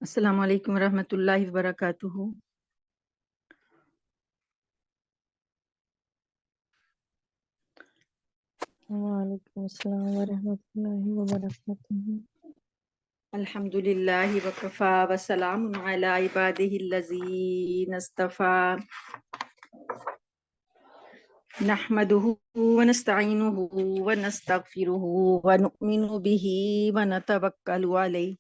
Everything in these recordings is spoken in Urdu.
السلام علیکم ورحمۃ اللہ وبرکاتہ۔ وعلیکم السلام ورحمۃ اللہ وبرکاتہ۔ الحمد للہ وکفا وسلام علی عبادہ الذین اصطفیٰ، نحمدہ ونستعینہ ونستغفرہ ونؤمن بہ ونتوکل علیہ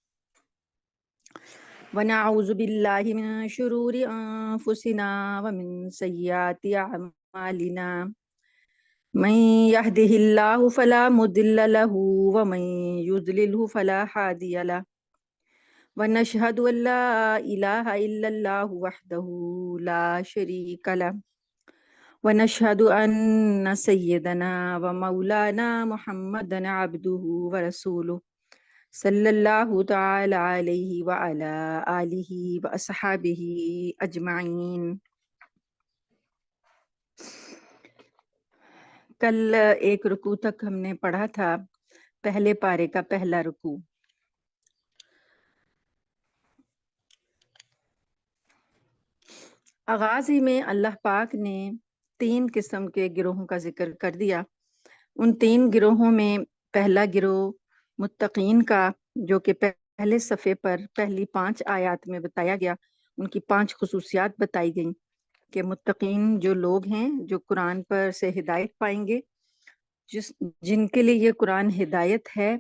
ونعوذ باللہ من شرور انفسنا ومن سیئات اعمالنا، من يهده الله فلا مضل له ومن يضلله فلا هادي له، ونشهد أن لا إله إلا الله وحده لا شريك له، ونشهد أن سيدنا ومولانا محمدا عبده ورسوله صلى الله تعالى عليه وعلى آله وأصحابه أجمعين۔ کل ایک رکوع تک ہم نے پڑھا تھا، پہلے پارے کا پہلا رکوع۔ آغاز ہی میں اللہ پاک نے 3 قسم کے گروہوں کا ذکر کر دیا۔ ان 3 گروہوں میں پہلا گروہ متقین کا، جو کہ پہلے صفحے پر پہلی 5 آیات میں بتایا گیا، ان کی 5 خصوصیات بتائی گئیں کہ متقین جو لوگ ہیں جو قرآن پر سے ہدایت پائیں گے، جن کے لیے یہ قرآن ہدایت ہے،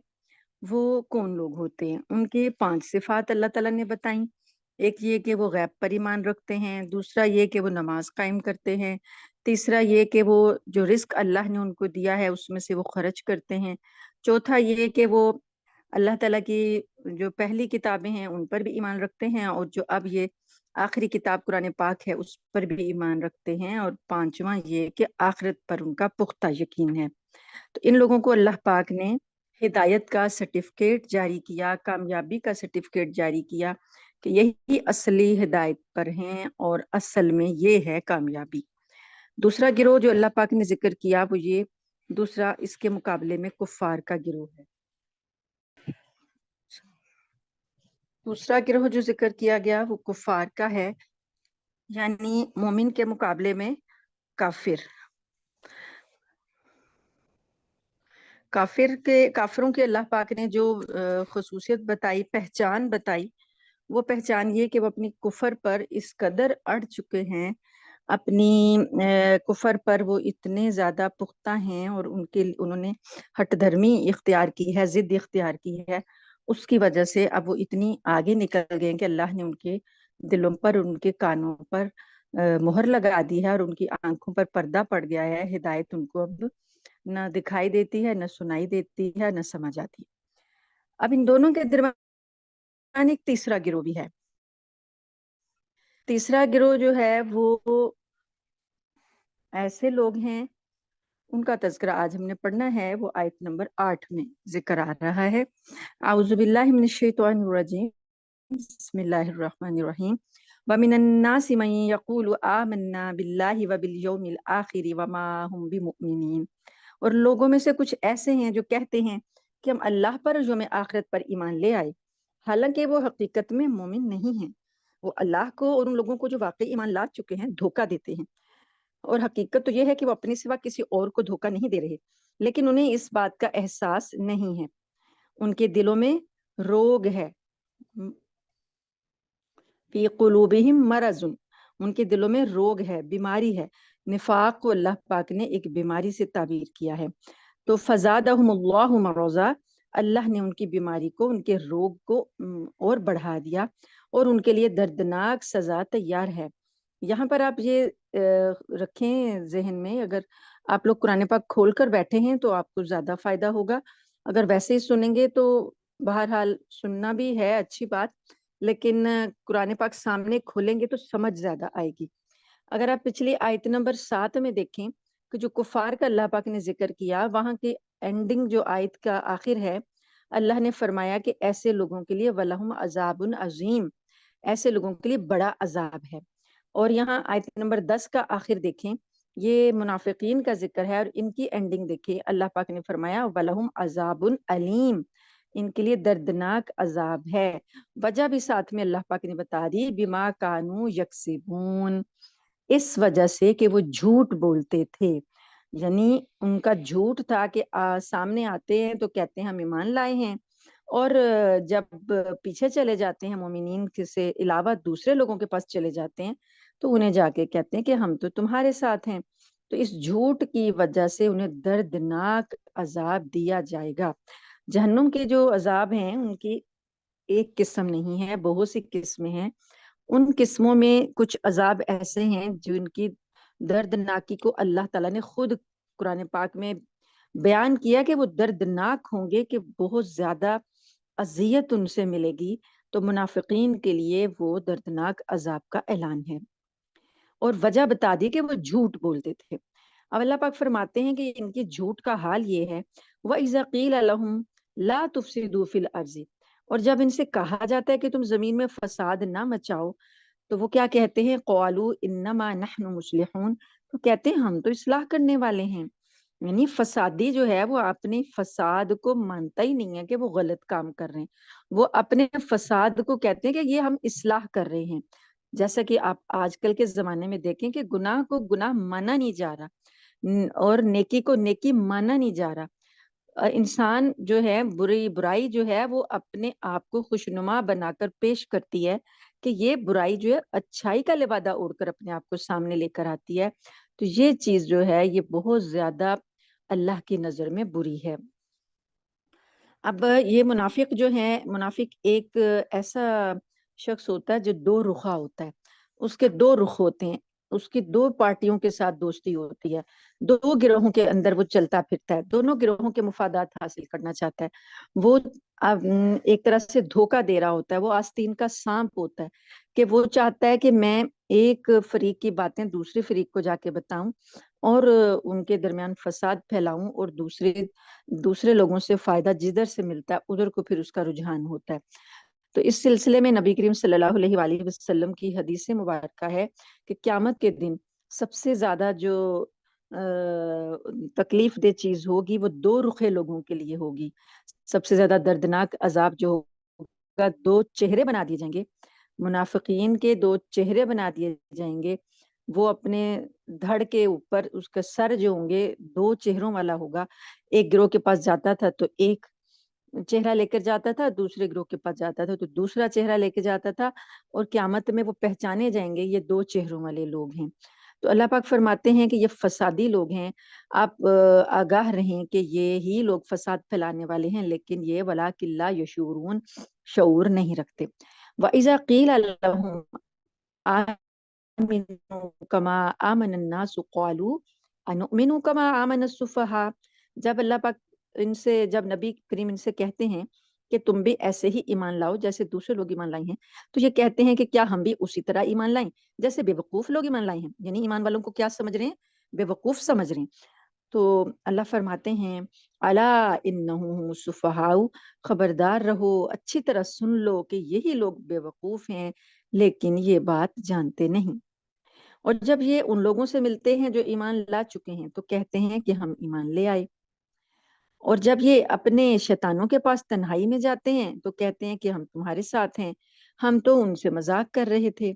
وہ کون لوگ ہوتے ہیں۔ ان کی 5 صفات اللہ تعالیٰ نے بتائیں۔ ایک یہ کہ وہ غیب پر ایمان رکھتے ہیں، دوسرا یہ کہ وہ نماز قائم کرتے ہیں، تیسرا یہ کہ وہ جو رزق اللہ نے ان کو دیا ہے اس میں سے وہ خرچ کرتے ہیں، چوتھا یہ کہ وہ اللہ تعالیٰ کی جو پہلی کتابیں ہیں ان پر بھی ایمان رکھتے ہیں، اور جو اب یہ آخری کتاب قرآن پاک ہے اس پر بھی ایمان رکھتے ہیں، اور پانچواں یہ کہ آخرت پر ان کا پختہ یقین ہے۔ تو ان لوگوں کو اللہ پاک نے ہدایت کا سرٹیفکیٹ جاری کیا، کامیابی کا سرٹیفکیٹ جاری کیا کہ یہی اصلی ہدایت پر ہیں اور اصل میں یہ ہے کامیابی۔ دوسرا گروہ جو اللہ پاک نے ذکر کیا وہ یہ دوسرا اس کے مقابلے میں کفار کا گروہ ہے۔ دوسرا گروہ جو ذکر کیا گیا وہ کفار کا ہے، یعنی مومن کے مقابلے میں کافر۔ کافروں کے اللہ پاک نے جو خصوصیت بتائی، پہچان بتائی، وہ پہچان یہ کہ وہ اپنی کفر پر اس قدر اڑ چکے ہیں، اپنی کفر پر وہ اتنے زیادہ پختہ ہیں، اور انہوں نے ہٹ دھرمی اختیار کی ہے، ضد اختیار کی ہے، اس کی وجہ سے اب وہ اتنی آگے نکل گئے کہ اللہ نے ان کے دلوں پر، ان کے کانوں پر مہر لگا دی ہے، اور ان کی آنکھوں پر پردہ پڑ گیا ہے۔ ہدایت ان کو اب نہ دکھائی دیتی ہے، نہ سنائی دیتی ہے، نہ سمجھ آتی ہے۔ اب ان دونوں کے درمیان ایک تیسرا گروہ بھی ہے۔ تیسرا گروہ جو ہے وہ ایسے لوگ ہیں، ان کا تذکرہ آج ہم نے پڑھنا ہے، وہ آیت نمبر 8 میں ذکر آ رہا ہے۔ اعوذ باللہ من الشیطان الرجیم، بسم اللہ الرحمن الرحیم۔ وَمِنَ النَّاسِ مَن يَقُولُ آمَنَّا بِاللَّهِ وَبِالْيَوْمِ الْآخِرِ وَمَا هُمْ بِمُؤْمِنِينَ۔ اور لوگوں میں سے کچھ ایسے ہیں جو کہتے ہیں کہ ہم اللہ پر اور یوم آخرت پر ایمان لے آئے، حالانکہ وہ حقیقت میں مومن نہیں ہیں۔ وہ اللہ کو اور ان لوگوں کو جو واقعی ایمان لا چکے ہیں دھوکہ دیتے ہیں، اور حقیقت تو یہ ہے کہ وہ اپنے سوا کسی اور کو دھوکہ نہیں دے رہے، لیکن انہیں اس بات کا احساس نہیں ہے۔ ان کے دلوں میں روگ ہے، فی قلوبہم مرض، ان کے دلوں میں روگ ہے، بیماری ہے۔ نفاق کو اللہ پاک نے ایک بیماری سے تعبیر کیا ہے۔ تو فزادہم اللہ مرضا، اللہ نے ان کی بیماری کو، ان کے روگ کو اور بڑھا دیا، اور ان کے لیے دردناک سزا تیار ہے۔ یہاں پر آپ یہ رکھیں ذہن میں، اگر آپ لوگ قرآن پاک کھول کر بیٹھے ہیں تو آپ کو زیادہ فائدہ ہوگا، اگر ویسے ہی سنیں گے تو بہرحال سننا بھی ہے اچھی بات، لیکن قرآن پاک سامنے کھولیں گے تو سمجھ زیادہ آئے گی۔ اگر آپ پچھلی آیت نمبر 7 میں دیکھیں کہ جو کفار کا اللہ پاک نے ذکر کیا، وہاں کی اینڈنگ جو آیت کا آخر ہے، اللہ نے فرمایا کہ ایسے لوگوں کے لیے وَلَهُمْ عَذَابٌ عَظِيمٌ، ایسے لوگوں کے لیے بڑا عذاب ہے۔ اور یہاں آیت نمبر 10 کا آخر دیکھیں، یہ منافقین کا ذکر ہے، اور ان کی اینڈنگ دیکھیں، اللہ پاک نے فرمایا وَلَهُمْ عَذَابٌ عَلِيمٌ، ان کے لیے دردناک عذاب ہے۔ وجہ بھی ساتھ میں اللہ پاک نے بتا دی، بما کانوا یکسبون، اس وجہ سے کہ وہ جھوٹ بولتے تھے، یعنی ان کا جھوٹ تھا کہ سامنے آتے ہیں تو کہتے ہیں ہم ایمان لائے ہیں، اور جب پیچھے چلے جاتے ہیں مومنین سے علاوہ دوسرے لوگوں کے پاس چلے جاتے ہیں تو انہیں جا کے کہتے ہیں کہ ہم تو تمہارے ساتھ ہیں۔ تو اس جھوٹ کی وجہ سے انہیں دردناک عذاب دیا جائے گا۔ جہنم کے جو عذاب ہیں ان کی ایک قسم نہیں ہے، بہت سی قسمیں ہیں۔ ان قسموں میں کچھ عذاب ایسے ہیں جن کی دردناکی کو اللہ تعالیٰ نے خود قرآن پاک میں بیان کیا کہ وہ دردناک ہوں گے، کہ بہت زیادہ اذیت ان سے ملے گی۔ تو منافقین کے لیے وہ دردناک عذاب کا اعلان ہے، اور وجہ بتا دی کہ وہ جھوٹ بولتے تھے۔ اب اللہ پاک فرماتے ہیں کہ ان کی جھوٹ کا حال یہ ہے، وَإِذَا قِيلَ لَهُمْ لَا تُفْسِدُوا فِي الْأَرْضِ، اور جب ان سے کہا جاتا ہے کہ تم زمین میں فساد نہ مچاؤ تو وہ کیا کہتے ہیں، قَالُوا إِنَّمَا نَحْنُ مُصْلِحُونَ، تو کہتے ہیں ہم تو اصلاح کرنے والے ہیں۔ یعنی فسادی جو ہے وہ اپنے فساد کو مانتا ہی نہیں ہے کہ وہ غلط کام کر رہے ہیں، وہ اپنے فساد کو کہتے ہیں کہ یہ ہم اصلاح کر رہے ہیں۔ جیسا کہ آپ آج کل کے زمانے میں دیکھیں کہ گناہ کو گناہ مانا نہیں جا رہا، اور نیکی کو نیکی مانا نہیں جا رہا۔ انسان جو ہے برائی جو ہے وہ اپنے آپ کو خوشنما بنا کر پیش کرتی ہے کہ یہ برائی جو ہے اچھائی کا لبادہ اوڑھ کر اپنے آپ کو سامنے لے کر آتی ہے۔ تو یہ چیز جو ہے یہ بہت زیادہ اللہ کی نظر میں بری ہے۔ اب یہ منافق جو ہے، منافق ایک ایسا شخص ہوتا ہے جو دو رخا ہوتا ہے، اس کے دو رخ ہوتے ہیں، اس کی دو پارٹیوں کے ساتھ دوستی ہوتی ہے، دو گروہوں کے اندر وہ چلتا پھرتا ہے، دونوں گروہوں کے مفادات حاصل کرنا چاہتا ہے۔ وہ ایک طرح سے دھوکہ دے رہا ہوتا ہے، وہ آستین کا سانپ ہوتا ہے کہ وہ چاہتا ہے کہ میں ایک فریق کی باتیں دوسرے فریق کو جا کے بتاؤں اور ان کے درمیان فساد پھیلاؤں، اور دوسرے لوگوں سے فائدہ جدھر سے ملتا ہے ادھر کو پھر اس کا رجحان ہوتا ہے۔ تو اس سلسلے میں نبی کریم صلی اللہ علیہ وآلہ وسلم کی حدیث مبارکہ ہے کہ قیامت کے دن سب سے زیادہ جو تکلیف دہ چیز ہوگی وہ دو رخے لوگوں کے لیے ہوگی۔ سب سے زیادہ دردناک عذاب جو ہوگا، دو چہرے بنا دیے جائیں گے، منافقین کے دو چہرے بنا دیے جائیں گے۔ وہ اپنے دھڑ کے اوپر اس کا سر جو ہوں گے دو چہروں والا ہوگا، ایک گروہ کے پاس جاتا تھا تو ایک چہرہ لے کر جاتا تھا، دوسرے گروہ کے پاس جاتا تھا تو دوسرا چہرہ لے کے جاتا تھا، اور قیامت میں وہ پہچانے جائیں گے یہ دو چہروں والے لوگ ہیں۔ تو اللہ پاک فرماتے ہیں کہ یہ فسادی لوگ ہیں، آپ آگاہ رہیں کہ یہی لوگ فساد پھیلانے والے ہیں، لیکن یہ وَلَٰكِن لَا يَشْعُرُونَ، شعور نہیں رکھتے۔ وَإِذَا قِيلَ لَهُمْ آمنوا كما آمن الناس قالوا أنؤمن كما آمن السفهاء، جب اللہ پاک جب نبی کریم ان سے کہتے ہیں کہ تم بھی ایسے ہی ایمان لاؤ جیسے دوسرے لوگ ایمان لائے ہیں، تو یہ کہتے ہیں کہ کیا ہم بھی اسی طرح ایمان لائیں جیسے بے وقوف لوگ ایمان لائے ہیں، یعنی ایمان والوں کو کیا سمجھ رہے ہیں، بے وقوف سمجھ رہے ہیں۔ تو اللہ فرماتے ہیں الا انہم هم السفہاء، خبردار رہو، اچھی طرح سن لو کہ یہی لوگ بے وقوف ہیں لیکن یہ بات جانتے نہیں۔ اور جب یہ ان لوگوں سے ملتے ہیں جو ایمان لا چکے ہیں تو کہتے ہیں کہ ہم ایمان لے آئے، اور جب یہ اپنے شیطانوں کے پاس تنہائی میں جاتے ہیں تو کہتے ہیں کہ ہم تمہارے ساتھ ہیں، ہم تو ان سے مذاق کر رہے تھے۔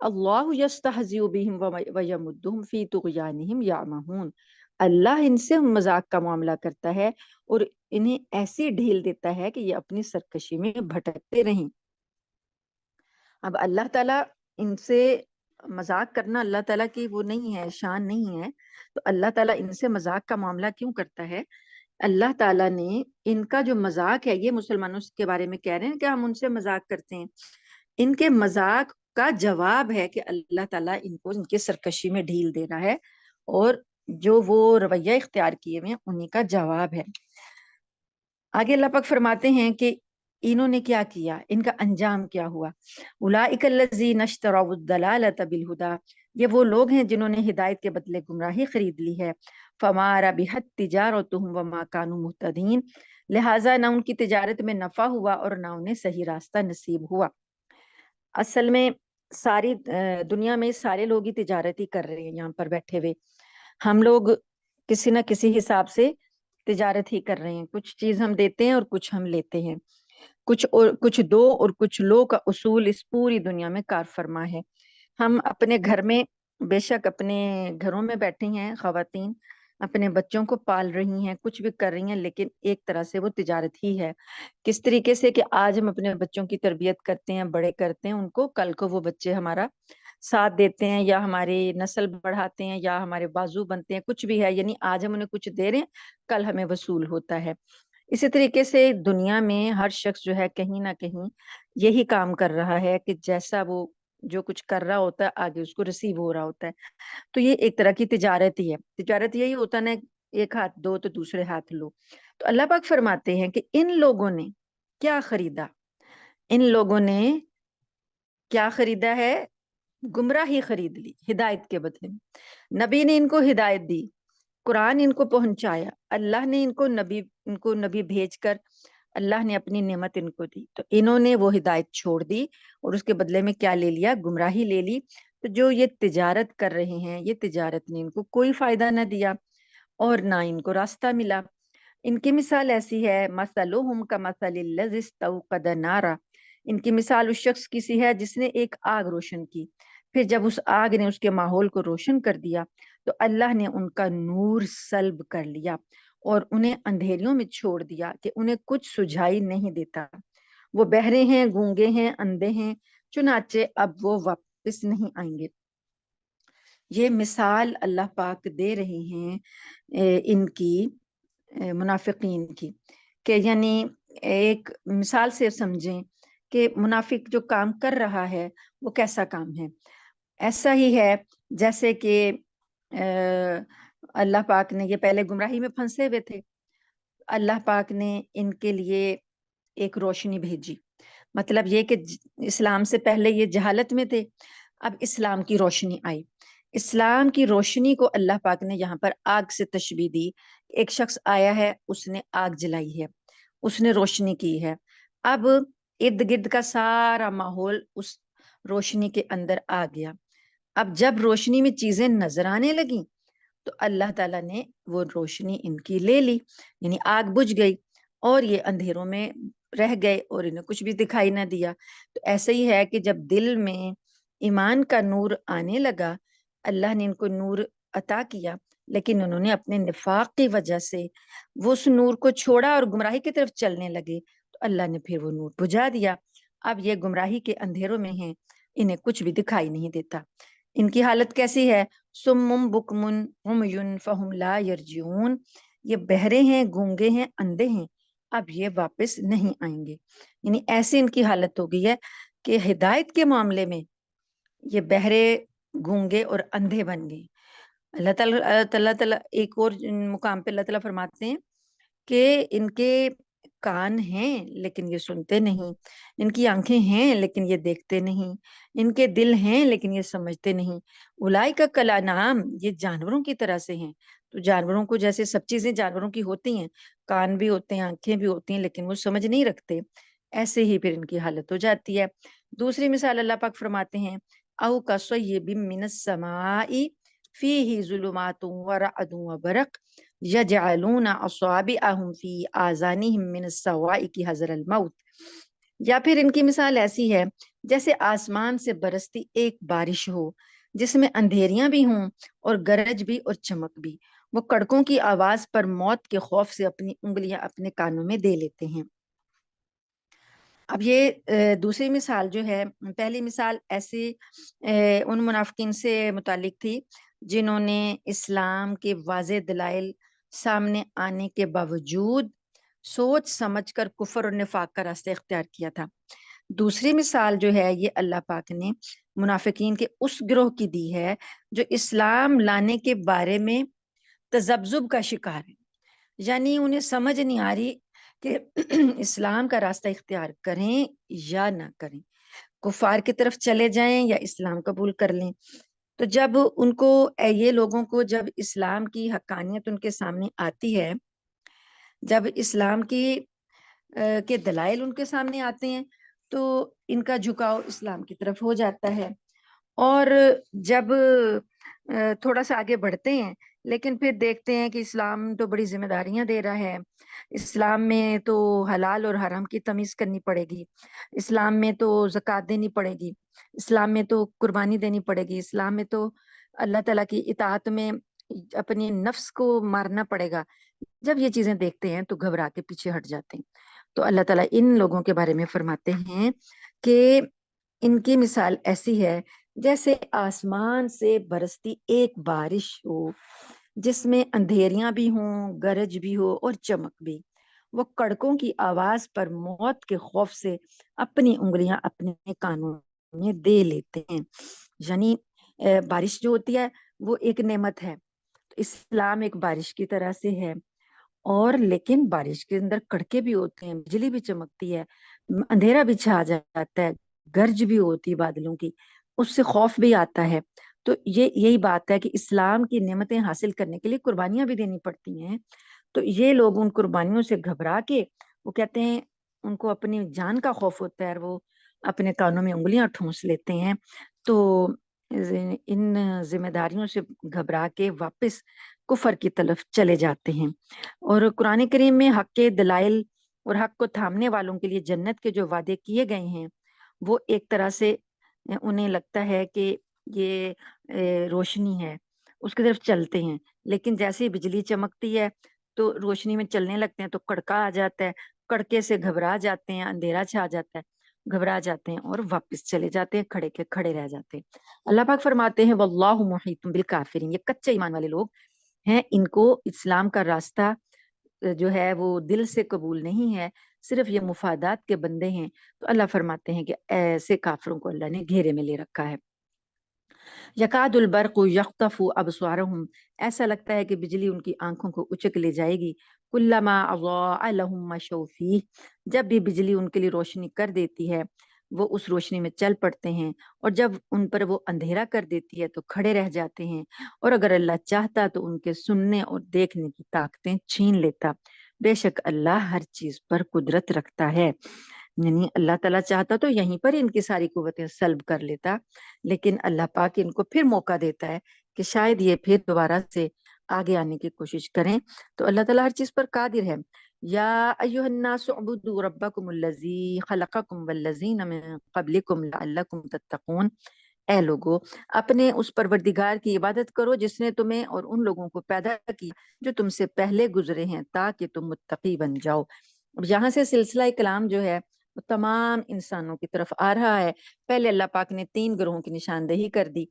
اللہ یستہزئ بہم ویمدہم فی طغیانہم یعمہون، اللہ ان سے مذاق کا معاملہ کرتا ہے اور انہیں ایسی ڈھیل دیتا ہے کہ یہ اپنی سرکشی میں بھٹکتے رہیں۔ اب اللہ تعالیٰ ان سے مذاق کرنا اللہ تعالیٰ کی وہ نہیں ہے، شان نہیں ہے، تو اللہ تعالیٰ ان سے مذاق کا معاملہ کیوں کرتا ہے؟ اللہ تعالیٰ نے ان کا جو مذاق ہے، یہ مسلمانوں کے بارے میں کہہ رہے ہیں کہ ہم ان سے مذاق کرتے ہیں، ان کے مذاق کا جواب ہے کہ اللہ تعالیٰ ان کو ان کے سرکشی میں ڈھیل دے رہا ہے، اور جو وہ رویہ اختیار کیے ہوئے ہیں انہی کا جواب ہے۔ آگے اللہ پاک فرماتے ہیں کہ انہوں نے کیا کیا، ان کا انجام کیا ہوا۔ اولئک الذین اشتروا الضلالۃ بالہدی، یہ وہ لوگ ہیں جنہوں نے ہدایت کے بدلے گمراہی خرید لی ہے۔ فما ربحت تجارتہم وما کانوا مہتدین، لہٰذا نہ ان کی تجارت میں نفع ہوا اور نہ انہیں صحیح راستہ نصیب ہوا۔ اصل میں ساری دنیا میں سارے لوگ ہی تجارت ہی کر رہے ہیں، یہاں پر بیٹھے ہوئے ہم لوگ کسی نہ کسی حساب سے تجارت ہی کر رہے ہیں. کچھ چیز ہم دیتے ہیں اور کچھ ہم لیتے ہیں. کچھ دو اور کچھ لو کا اصول اس پوری دنیا میں کار فرما ہے. ہم اپنے گھر میں بے شک اپنے گھروں میں بیٹھی ہیں خواتین، اپنے بچوں کو پال رہی ہیں، کچھ بھی کر رہی ہیں، لیکن ایک طرح سے وہ تجارت ہی ہے. کس طریقے سے کہ آج ہم اپنے بچوں کی تربیت کرتے ہیں، بڑے کرتے ہیں ان کو، کل کو وہ بچے ہمارا ساتھ دیتے ہیں یا ہماری نسل بڑھاتے ہیں یا ہمارے بازو بنتے ہیں، کچھ بھی ہے. یعنی آج ہم انہیں کچھ دے رہے ہیں، کل ہمیں وصول ہوتا ہے. اسی طریقے سے دنیا میں ہر شخص جو ہے کہیں نہ کہیں یہی کام کر رہا ہے کہ جیسا وہ جو کچھ کر رہا ہوتا ہے آگے اس کو ریسیو ہو رہا ہوتا ہے. تو یہ ایک طرح کی تجارت ہی ہے. تجارت یہی ہوتا نا، ایک ہاتھ دو تو دوسرے ہاتھ لو. تو اللہ پاک فرماتے ہیں کہ ان لوگوں نے کیا خریدا؟ ان لوگوں نے کیا خریدا ہے؟ گمراہی خرید لی ہدایت کے بدلے میں. نبی نے ان کو ہدایت دی، قرآن ان کو پہنچایا، اللہ نے ان کو نبی بھیج کر اللہ نے اپنی نعمت ان کو دی، تو انہوں نے وہ ہدایت چھوڑ دی اور اس کے بدلے میں کیا لے لیا؟ گمراہی لے لی. تو جو یہ تجارت کر رہے ہیں، یہ تجارت نے ان کو کوئی فائدہ نہ دیا اور نہ ان کو راستہ ملا. ان کی مثال ایسی ہے، مثلہم کمثل الذی استوقد نارا. ان کی مثال اس شخص کی سی ہے جس نے ایک آگ روشن کی، پھر جب اس آگ نے اس کے ماحول کو روشن کر دیا تو اللہ نے ان کا نور سلب کر لیا اور انہیں اندھیریوں میں چھوڑ دیا کہ انہیں کچھ سجھائی نہیں دیتا. وہ بہرے ہیں، گونگے ہیں، اندھے ہیں، چنانچہ اب وہ واپس نہیں آئیں گے. یہ مثال اللہ پاک دے رہے ہیں ان کی منافقین کی، کہ یعنی ایک مثال سے سمجھیں کہ منافق جو کام کر رہا ہے وہ کیسا کام ہے. ایسا ہی ہے جیسے کہ اللہ پاک نے، یہ پہلے گمراہی میں پھنسے ہوئے تھے، اللہ پاک نے ان کے لیے ایک روشنی بھیجی. مطلب یہ کہ اسلام سے پہلے یہ جہالت میں تھے، اب اسلام کی روشنی آئی. اسلام کی روشنی کو اللہ پاک نے یہاں پر آگ سے تشبیہ دی. ایک شخص آیا ہے، اس نے آگ جلائی ہے، اس نے روشنی کی ہے. اب ارد گرد کا سارا ماحول اس روشنی کے اندر آ گیا. اب جب روشنی میں چیزیں نظر آنے لگیں تو اللہ تعالیٰ نے وہ روشنی ان کی لے لی، یعنی آگ بجھ گئی اور یہ اندھیروں میں رہ گئے اور انہیں کچھ بھی دکھائی نہ دیا. تو ایسے ہی ہے کہ جب دل میں ایمان کا نور آنے لگا، اللہ نے ان کو نور عطا کیا، لیکن انہوں نے اپنے نفاق کی وجہ سے وہ اس نور کو چھوڑا اور گمراہی کی طرف چلنے لگے، تو اللہ نے پھر وہ نور بجھا دیا. اب یہ گمراہی کے اندھیروں میں ہیں، انہیں کچھ بھی دکھائی نہیں دیتا. ان کی حالت کیسی ہے؟ سم بکم عمی فہم لا یرجعون. یہ بہرے ہیں، گونگے ہیں، اندھے ہیں، اب یہ واپس نہیں آئیں گے. یعنی ایسی ان کی حالت ہو گئی ہے کہ ہدایت کے معاملے میں یہ بہرے، گونگے اور اندھے بن گئے. اللہ تعالیٰ ایک اور مقام پہ اللہ تعالیٰ فرماتے ہیں کہ ان کے کان ہیں لیکن یہ سنتے نہیں، ان کی آنکھیں ہیں لیکن یہ دیکھتے نہیں، ان کے دل ہیں لیکن یہ سمجھتے نہیں. اولئک کالانعام، یہ جانوروں کی طرح سے ہیں. تو جانوروں کو جیسے سب چیزیں جانوروں کی ہوتی ہیں، کان بھی ہوتے ہیں، آنکھیں بھی ہوتی ہیں، لیکن وہ سمجھ نہیں رکھتے، ایسے ہی پھر ان کی حالت ہو جاتی ہے. دوسری مثال اللہ پاک فرماتے ہیں، او کصیب من السماء فیہ ظلمات ورعد وبرق یجعلون اصابعهم فی آذانہم من الصواعق حذر الموت. یا پھر ان کی مثال ایسی ہے جیسے آسمان سے برستی ایک بارش ہو جس میں اندھیریاں بھی ہوں اور گرج بھی اور چمک بھی. وہ کڑکوں کی آواز پر موت کے خوف سے اپنی انگلیاں اپنے کانوں میں دے لیتے ہیں. اب یہ دوسری مثال جو ہے، پہلی مثال ایسی ان منافقین سے متعلق تھی جنہوں نے اسلام کے واضح دلائل سامنے آنے کے باوجود سوچ سمجھ کر کفر اور نفاق کا راستہ اختیار کیا تھا. دوسری مثال جو ہے یہ اللہ پاک نے منافقین کے اس گروہ کی دی ہے جو اسلام لانے کے بارے میں تذبذب کا شکار ہے. یعنی انہیں سمجھ نہیں آ رہی کہ اسلام کا راستہ اختیار کریں یا نہ کریں، کفار کی طرف چلے جائیں یا اسلام قبول کر لیں. تو جب ان کو، یہ لوگوں کو جب اسلام کی حقانیت ان کے سامنے آتی ہے، جب اسلام کی کے دلائل ان کے سامنے آتے ہیں تو ان کا جھکاؤ اسلام کی طرف ہو جاتا ہے. اور جب تھوڑا سا آگے بڑھتے ہیں لیکن پھر دیکھتے ہیں کہ اسلام تو بڑی ذمہ داریاں دے رہا ہے، اسلام میں تو حلال اور حرام کی تمیز کرنی پڑے گی، اسلام میں تو زکوٰۃ دینی پڑے گی، اسلام میں تو قربانی دینی پڑے گی، اسلام میں تو اللہ تعالیٰ کی اطاعت میں اپنی نفس کو مارنا پڑے گا۔ جب یہ چیزیں دیکھتے ہیں تو گھبرا کے پیچھے ہٹ جاتے ہیں۔ تو اللہ تعالیٰ ان لوگوں کے بارے میں فرماتے ہیں کہ ان کی مثال ایسی ہے جیسے آسمان سے برستی ایک بارش ہو، جس میں اندھیریاں بھی ہوں، گرج بھی ہو اور چمک بھی۔ وہ کڑکوں کی آواز پر موت کے خوف سے اپنی انگلیاں اپنے کانوں میں دے لیتے ہیں۔ یعنی بارش جو ہوتی ہے وہ ایک نعمت ہے، اسلام ایک بارش کی طرح سے ہے، اور لیکن بارش کے اندر کڑکے بھی ہوتے ہیں، بجلی بھی چمکتی ہے، اندھیرا بھی چھا جاتا ہے، گرج بھی ہوتی بادلوں کی، اس سے خوف بھی آتا ہے۔ تو یہی بات ہے کہ اسلام کی نعمتیں حاصل کرنے کے لیے قربانیاں بھی دینی پڑتی ہیں۔ تو یہ لوگ ان قربانیوں سے گھبرا کے وہ کہتے ہیں، ان کو اپنی جان کا خوف ہوتا ہے اور وہ اپنے کانوں میں انگلیاں ٹھونس لیتے ہیں۔ تو ان ذمہ داریوں سے گھبرا کے واپس کفر کی طرف چلے جاتے ہیں۔ اور قرآن کریم میں حق کے دلائل اور حق کو تھامنے والوں کے لیے جنت کے جو وعدے کیے گئے ہیں وہ ایک طرح سے انہیں لگتا ہے کہ یہ روشنی ہے، اس کی طرف چلتے ہیں، لیکن جیسے ہی بجلی چمکتی ہے تو روشنی میں چلنے لگتے ہیں تو کڑکا آ جاتا ہے، کڑکے سے گھبرا جاتے ہیں، اندھیرا چھا جاتا ہے، گھبرا جاتے ہیں اور واپس چلے جاتے ہیں، کھڑے کے کھڑے رہ جاتے ہیں۔ اللہ پاک فرماتے ہیں واللہ محیط بالکافرین، یہ کچے ایمان والے لوگ ہیں، ان کو اسلام کا راستہ جو ہے وہ دل سے قبول نہیں ہے، صرف یہ مفادات کے بندے ہیں۔ تو اللہ فرماتے ہیں کہ ایسے کافروں کو اللہ نے گھیرے میں لے رکھا ہے۔ یکاد البرق یخطف ابصارهم، ایسا لگتا ہے کہ بجلی ان کی آنکھوں کو اچک لے جائے گی۔ کلما اضاء لهم مشوا فیہ، جب بھی بجلی ان کے لیے روشنی کر دیتی ہے وہ اس روشنی میں چل پڑتے ہیں، اور جب ان پر وہ اندھیرا کر دیتی ہے تو کھڑے رہ جاتے ہیں، اور اگر اللہ چاہتا تو ان کے سننے اور دیکھنے کی طاقتیں چھین لیتا۔ بے شک اللہ ہر چیز پر قدرت رکھتا ہے۔ یعنی اللہ تعالیٰ چاہتا تو یہیں پر ان کی ساری قوتیں سلب کر لیتا، لیکن اللہ پاک ان کو پھر موقع دیتا ہے کہ شاید یہ پھر دوبارہ سے آگے آنے کی کوشش کریں۔ تو اللہ تعالیٰ ہر چیز پر قادر ہے۔ یا ایھا الناس اعبدوا ربکم الذی خلقکم والذین من قبلکم لعلکم تتقون، اے لوگو اپنے اس پروردگار کی عبادت کرو جس نے تمہیں اور ان لوگوں کو پیدا کیا جو تم سے پہلے گزرے ہیں تاکہ تم متقی بن جاؤ۔ اب یہاں سے سلسلہ کلام جو ہے وہ تمام انسانوں کی طرف آ رہا ہے۔ پہلے اللہ پاک نے 3 گروہوں کی نشاندہی کر دی،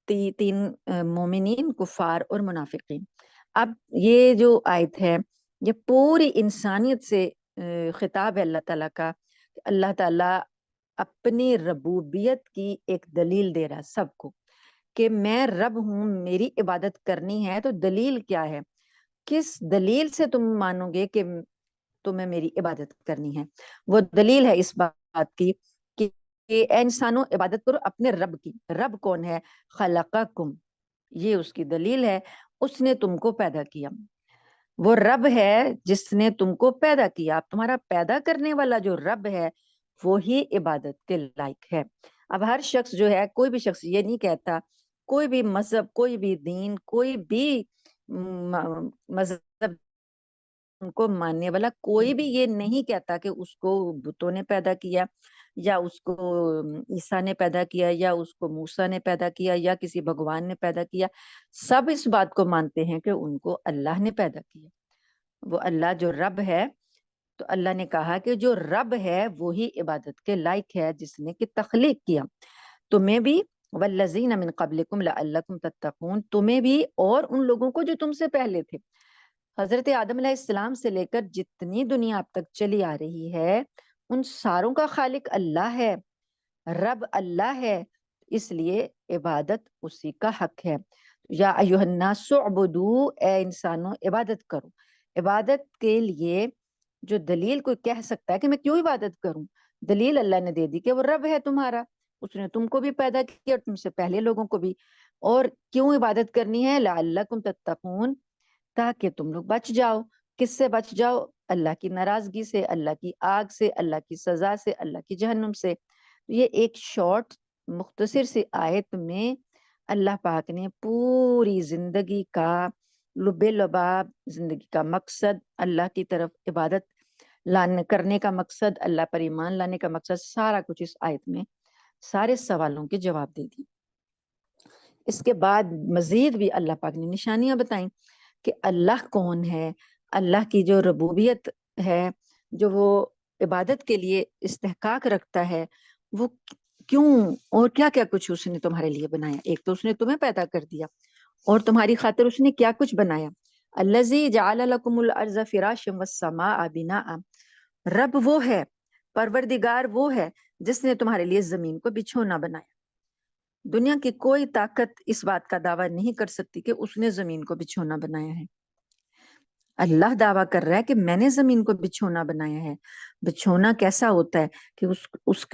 3 مومنین، کفار اور منافقین۔ اب یہ جو آیت ہے یہ پوری انسانیت سے خطاب ہے اللہ تعالیٰ کا۔ اللہ تعالیٰ اپنی ربوبیت کی ایک دلیل دے رہا سب کو کہ میں رب ہوں، میری عبادت کرنی ہے۔ تو دلیل کیا ہے؟ کس دلیل سے تم مانو گے کہ تمہیں میری عبادت کرنی ہے؟ وہ دلیل ہے اس بات کی کہ اے انسانوں عبادت کرو اپنے رب کی۔ رب کون ہے؟ خلقکم، یہ اس کی دلیل ہے، اس نے تم کو پیدا کیا۔ وہ رب ہے جس نے تم کو پیدا کیا، تمہارا پیدا کرنے والا جو رب ہے وہی عبادت کے لائق ہے۔ اب ہر شخص جو ہے، کوئی بھی شخص یہ نہیں کہتا، کوئی بھی مذہب، کوئی بھی دین، کوئی بھی مذہب ان کو ماننے والا کوئی بھی یہ نہیں کہتا کہ اس کو بتوں نے پیدا کیا، یا اس کو عیسیٰ نے پیدا کیا، یا اس کو موسیٰ نے پیدا کیا، یا کسی بھگوان نے پیدا کیا۔ سب اس بات کو مانتے ہیں کہ ان کو اللہ نے پیدا کیا۔ وہ اللہ جو رب ہے، تو اللہ نے کہا کہ جو رب ہے وہی عبادت کے لائق ہے جس نے کہ تخلیق کیا تمہیں بھی، والذین من قبلکم لعلکم تتقون، تمہیں بھی اور ان لوگوں کو جو تم سے پہلے تھے۔ حضرت آدم علیہ السلام سے لے کر جتنی دنیا اب تک چلی آ رہی ہے ان ساروں کا خالق اللہ ہے، رب اللہ ہے، اس لیے عبادت اسی کا حق ہے۔ یا ایھا الناس اعبدوا، اے انسانوں عبادت کرو۔ عبادت کے لیے جو دلیل کوئی کہہ سکتا ہے کہ میں کیوں عبادت کروں، دلیل اللہ نے دے دی کہ وہ رب ہے تمہارا، اس نے تم کو بھی پیدا کیا اور تم سے پہلے لوگوں کو بھی۔ اور کیوں عبادت کرنی ہے؟ لعلکم تتقون، تاکہ تم لوگ بچ جاؤ۔ کس سے بچ جاؤ؟ اللہ کی ناراضگی سے، اللہ کی آگ سے، اللہ کی سزا سے، اللہ کی جہنم سے۔ یہ ایک شارٹ مختصر سی آیت میں اللہ پاک نے پوری زندگی کا لبے لباب زندگی کا مقصد، اللہ کی طرف عبادت کرنے کا مقصد، اللہ پر ایمان لانے کا مقصد، سارا کچھ اس آیت میں سارے سوالوں کے جواب دے دی۔ اس کے بعد مزید بھی اللہ پاک نے نشانیاں بتائیں کہ اللہ کون ہے، اللہ کی جو ربوبیت ہے، جو وہ عبادت کے لیے استحقاق رکھتا ہے، وہ کیوں اور کیا کیا کچھ اس نے تمہارے لیے بنایا۔ ایک تو اس نے تمہیں پیدا کر دیا، اور تمہاری خاطر اس نے کیا کچھ بنایا۔ الذی جعل لکم الارض فراشا والسماء بناء، رب وہ ہے، پروردگار وہ ہے جس نے تمہارے لیے زمین کو بچھونا بنایا۔ دنیا کی کوئی طاقت اس بات کا دعویٰ نہیں کر سکتی کہ اس نے زمین کو بچھونا بنایا ہے۔ اللہ دعویٰ کر رہا ہے کہ میں نے زمین کو بچھونا بنایا ہے۔ بچھونا کیسا ہوتا ہے کہ اس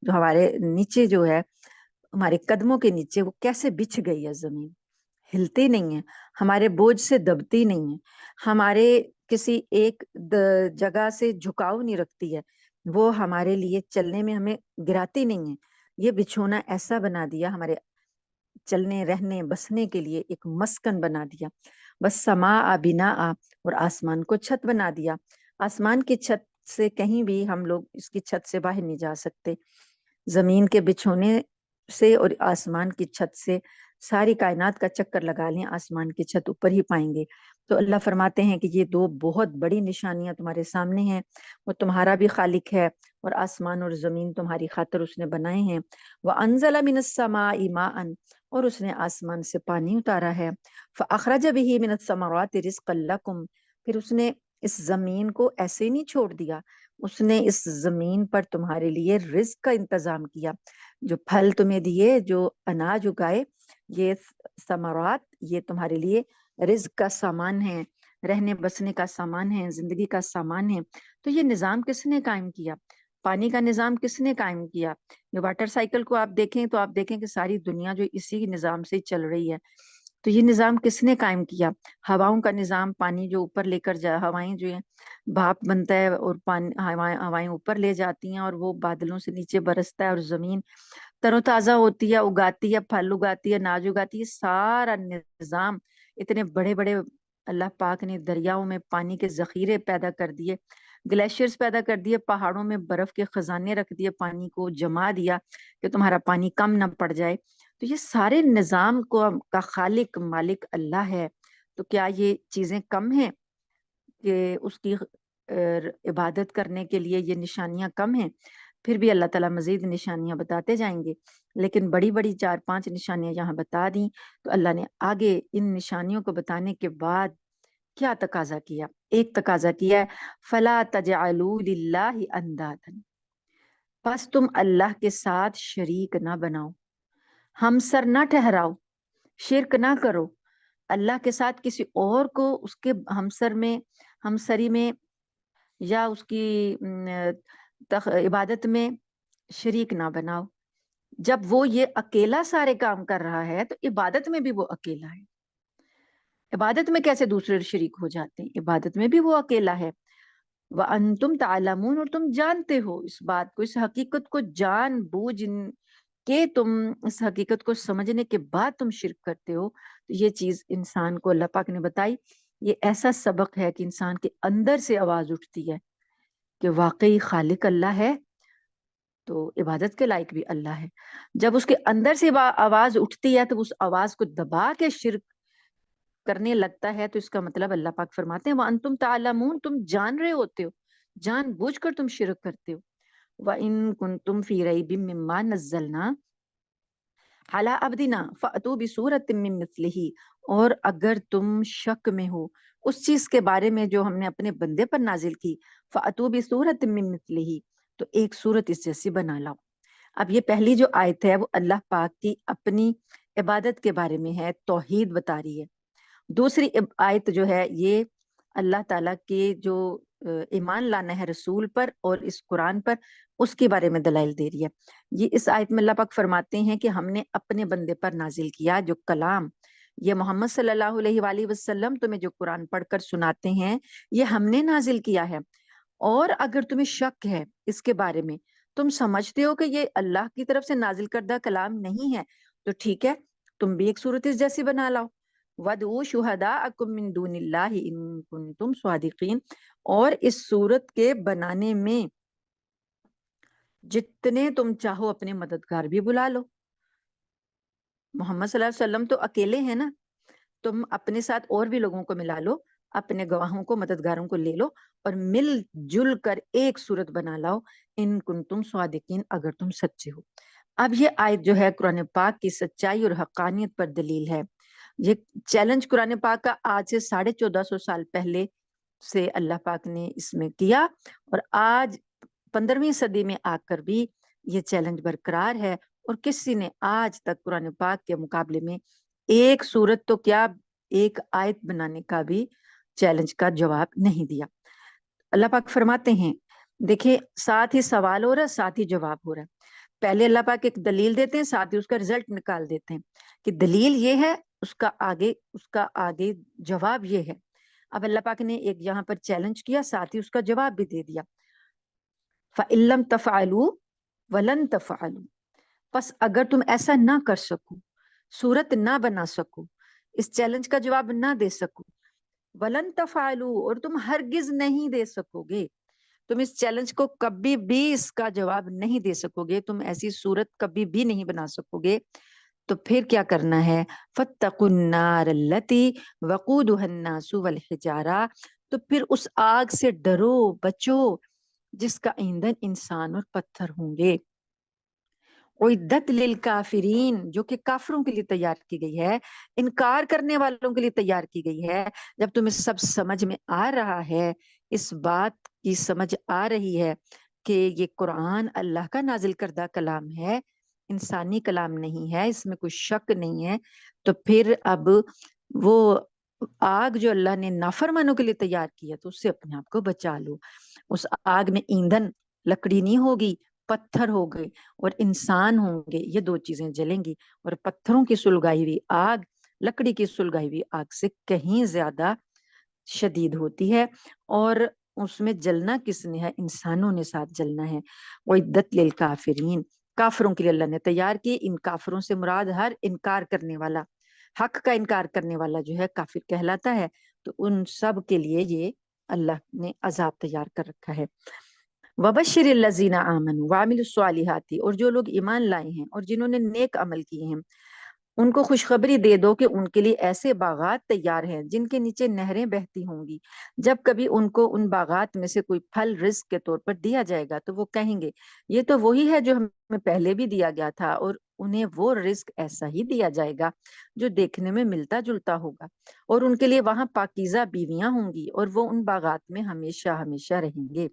ہمارے نیچے جو ہے، ہمارے قدموں کے نیچے وہ کیسے بچھ گئی ہے، زمین ہلتی نہیں ہے، ہمارے بوجھ سے دبتی نہیں ہے، ہمارے کسی ایک جگہ سے جھکاؤ نہیں رکھتی ہے، وہ ہمارے لیے چلنے میں ہمیں گراتی نہیں ہے۔ یہ بچھونا ایسا بنا دیا، ہمارے چلنے رہنے بسنے کے لیے ایک مسکن بنا دیا۔ بس سماء بناء، اور آسمان کو چھت بنا دیا۔ آسمان کی چھت سے کہیں بھی ہم لوگ اس کی چھت سے باہر نہیں جا سکتے۔ زمین کے بچھونے سے اور آسمان کی چھت سے ساری کائنات کا چکر لگا لیں، آسمان کی چھت اوپر ہی پائیں گے۔ تو اللہ فرماتے ہیں کہ یہ دو بہت بڑی نشانیاں تمہارے سامنے ہیں، وہ تمہارا بھی خالق ہے، اور آسمان اور زمین تمہاری خاطر اس نے بنائے ہیں۔ وَأَنزَلَ مِنَ السَّمَاءِ مَاءً، اور اس نے آسمان سے پانی اتارا ہے۔ فَأَخْرَجَ بِهِ مِنَ الثَّمَرَاتِ رِزْقًا لَكُمْ، پھر اس نے اس زمین کو ایسے نہیں چھوڑ دیا، اس نے اس زمین پر تمہارے لیے رزق کا انتظام کیا۔ جو پھل تمہیں دیے، جو اناج اگائے، یہ ثمرات، یہ تمہارے لیے رزق کا سامان ہے، رہنے بسنے کا سامان ہے، زندگی کا سامان ہے۔ تو یہ نظام کس نے قائم کیا؟ پانی کا نظام کس نے قائم کیا؟ یہ واٹر سائیکل کو آپ دیکھیں تو آپ دیکھیں کہ ساری دنیا جو اسی نظام سے چل رہی ہے۔ تو یہ نظام کس نے قائم کیا؟ ہواؤں کا نظام، پانی جو اوپر لے کر ہوائیں جو ہیں بھاپ بنتا ہے، اور پانی ہوائیں اوپر لے جاتی ہیں، اور وہ بادلوں سے نیچے برستا ہے، اور زمین تر و تازہ ہوتی ہے، اگاتی ہے، پھل اگاتی ہے، اناج اگاتی ہے۔ سارا نظام، اتنے بڑے بڑے اللہ پاک نے دریاؤں میں پانی کے ذخیرے پیدا کر دیے، گلیشیئرز پیدا کر دیے، پہاڑوں میں برف کے خزانے رکھ دیے، پانی کو جما دیا کہ تمہارا پانی کم نہ پڑ جائے۔ تو یہ سارے نظام کا خالق مالک اللہ ہے۔ تو کیا یہ چیزیں کم ہیں کہ اس کی عبادت کرنے کے لیے یہ نشانیاں کم ہیں؟ پھر بھی اللہ تعالیٰ مزید نشانیاں بتاتے جائیں گے، لیکن بڑی بڑی 4-5 نشانیاں یہاں بتا دیں۔ تو اللہ نے آگے ان نشانیوں کو بتانے کے بعد کیا تقاضا کیا؟ ایک تقاضا کیا ہے، فَلَا تَجْعَلُوا لِلَّهِ أَنْدَادًا، بس تم اللہ کے ساتھ شریک نہ بناؤ، ہمسر نہ ٹھہراؤ، شرک نہ کرو، اللہ کے ساتھ کسی اور کو اس کے ہمسری میں یا اس کی عبادت میں شریک نہ بناؤ۔ جب وہ یہ اکیلا سارے کام کر رہا ہے تو عبادت میں بھی وہ اکیلا ہے۔ عبادت میں کیسے دوسرے شریک ہو جاتے ہیں؟ عبادت میں بھی وہ اکیلا ہے۔ وَأَنْتُمْ تَعْلَمُونَ، اور تم جانتے ہو اس بات کو، اس حقیقت کو جان بوجھ کہ تم اس حقیقت کو سمجھنے کے بعد تم شرک کرتے ہو۔ تو یہ چیز انسان کو اللہ پاک نے بتائی، یہ ایسا سبق ہے کہ انسان کے اندر سے آواز اٹھتی ہے کہ واقعی خالق اللہ ہے تو عبادت کے لائق بھی اللہ ہے۔ جب اس کے اندر سے آواز اٹھتی ہے تو اس آواز کو دبا کے شرک کرنے لگتا ہے، تو اس کا مطلب اللہ پاک فرماتے ہیں وَأَنْتُمْ تَعْلَمُونَ، تم جان رہے ہوتے ہو، جان بوجھ کر تم شرک کرتے ہو۔ وَإِن كُنتُمْ فِي رَيْبٍ مِّمَّا نَزَّلْنَا عَلَىٰ عَبْدِنَا فَأْتُوا بِسُورَةٍ مِّن مِّثْلِهِ، اور اگر تم شک میں ہو اس چیز کے بارے میں جو ہم نے اپنے بندے پر نازل کی، فَأْتُوا بِسُورَةٍ مِّن مِّثْلِهِ، تو ایک صورت اس جیسی بنا لاؤ۔ اب یہ پہلی جو آیت ہے وہ اللہ پاک کی اپنی عبادت کے بارے میں ہے، توحید بتا رہی ہے۔ دوسری آیت جو ہے یہ اللہ تعالیٰ کے جو ایمان لانا ہے رسول پر اور اس قرآن پر، اس کے بارے میں دلائل دے رہی ہے۔ یہ اس آیت میں اللہ پاک فرماتے ہیں کہ ہم نے اپنے بندے پر نازل کیا جو کلام، یہ محمد صلی اللہ علیہ وآلہ وسلم تمہیں جو قرآن پڑھ کر سناتے ہیں، یہ ہم نے نازل کیا ہے۔ اور اگر تمہیں شک ہے اس کے بارے میں، تم سمجھتے ہو کہ یہ اللہ کی طرف سے نازل کردہ کلام نہیں ہے، تو ٹھیک ہے، تم بھی ایک صورت اس جیسی بنا لاؤ۔ وَادْعُوا شُهَدَاءَكُم مِّن دُونِ اللَّهِ إِن كُنتُمْ صَادِقِينَ، اور اس صورت کے بنانے میں جتنے تم چاہو اپنے مددگار بھی بلا لو. محمد صلی اللہ علیہ وسلم تو اکیلے ہیں نا، تم اپنے ساتھ اور بھی لوگوں کو ملا لو، اپنے گواہوں کو، مددگاروں کو لے لو اور مل جل کر ایک صورت بنا لاؤ، ان کنتم صادقین، اگر تم سچے ہو. اب یہ آیت جو ہے قرآن پاک کی سچائی اور حقانیت پر دلیل ہے. یہ چیلنج قرآن پاک کا آج سے 1450 سال پہلے سے اللہ پاک نے اس میں کیا، اور آج 15ویں صدی میں آ کر بھی یہ چیلنج برقرار ہے، اور کسی نے آج تک قرآن پاک کے مقابلے میں ایک صورت تو کیا ایک آیت بنانے کا بھی چیلنج کا جواب نہیں دیا. اللہ پاک فرماتے ہیں، دیکھیں ساتھ ہی سوال ہو رہا ہے، ساتھ ہی جواب ہو رہا ہے. پہلے اللہ پاک ایک دلیل دیتے ہیں، ساتھ ہی اس کا رزلٹ نکال دیتے ہیں کہ دلیل یہ ہے، اس کا آگے جواب یہ ہے. اب اللہ پاک نے ایک یہاں پر چیلنج کیا، ساتھ ہی اس کا جواب بھی دے دیا. فَإِن لَّمْ تَفْعَلُوا وَلَن تَفْعَلُوا، پس اگر تم ایسا نہ کر سکو، صورت نہ بنا سکو، اس چیلنج کا جواب نہ دے سکو، وَلَن تَفْعَلُوا، اور تم ہرگز نہیں دے سکو گے، تم اس چیلنج کو کبھی بھی اس کا جواب نہیں دے سکو گے، تم ایسی صورت کبھی بھی نہیں بنا سکو گے، تو پھر کیا کرنا ہے؟ فَاتَّقُوا النَّارَ الَّتِي وَقُودُهَا النَّاسُ وَالْحِجَارَةُ، تو پھر اس آگ سے ڈرو، بچو جس کا ایندھن انسان اور پتھر ہوں گے. اعدت للکافرین، جو کہ کافروں کے لیے تیار کی گئی ہے، انکار کرنے والوں کے لیے تیار کی گئی ہے. جب تمہیں سب سمجھ میں آ رہا ہے، اس بات کی سمجھ آ رہی ہے کہ یہ قرآن اللہ کا نازل کردہ کلام ہے، انسانی کلام نہیں ہے، اس میں کوئی شک نہیں ہے، تو پھر اب وہ آگ جو اللہ نے نافرمانوں کے لیے تیار کی ہے تو اس سے اپنے آپ کو بچا لو. اس آگ میں ایندھن لکڑی نہیں ہوگی، پتھر ہو گئے اور انسان ہوں گے، یہ دو چیزیں جلیں گی. اور پتھروں کی سلگائی ہوئی آگ لکڑی کی سلگائی ہوئی آگ سے کہیں زیادہ شدید ہوتی ہے، اور اس میں جلنا کس نے ہے؟ انسانوں نے ساتھ جلنا ہے. وعدت للکافرین، کافروں کے لیے اللہ نے تیار کی. ان کافروں سے مراد ہر انکار کرنے والا، حق کا انکار کرنے والا جو ہے کافر کہلاتا ہے. تو ان سب کے لیے یہ اللہ نے عذاب تیار کر رکھا ہے. وَبَشِّرِ الَّذِينَ آمَنُوا وَعَمِلُوا الصَّالِحَاتِ، اور جو لوگ ایمان لائے ہیں اور جنہوں نے نیک عمل کیے ہیں، ان کو خوشخبری دے دو کہ ان کے لیے ایسے باغات تیار ہیں جن کے نیچے نہریں بہتی ہوں گی. جب کبھی ان کو ان باغات میں سے کوئی پھل رزق کے طور پر دیا جائے گا تو وہ کہیں گے یہ تو وہی ہے جو ہمیں پہلے بھی دیا گیا تھا، اور انہیں وہ رزق ایسا ہی دیا جائے گا جو دیکھنے میں ملتا جلتا ہوگا، اور ان کے لیے وہاں پاکیزہ بیویاں ہوں گی، اور وہ ان باغات میں ہمیشہ ہمیشہ رہیں گے.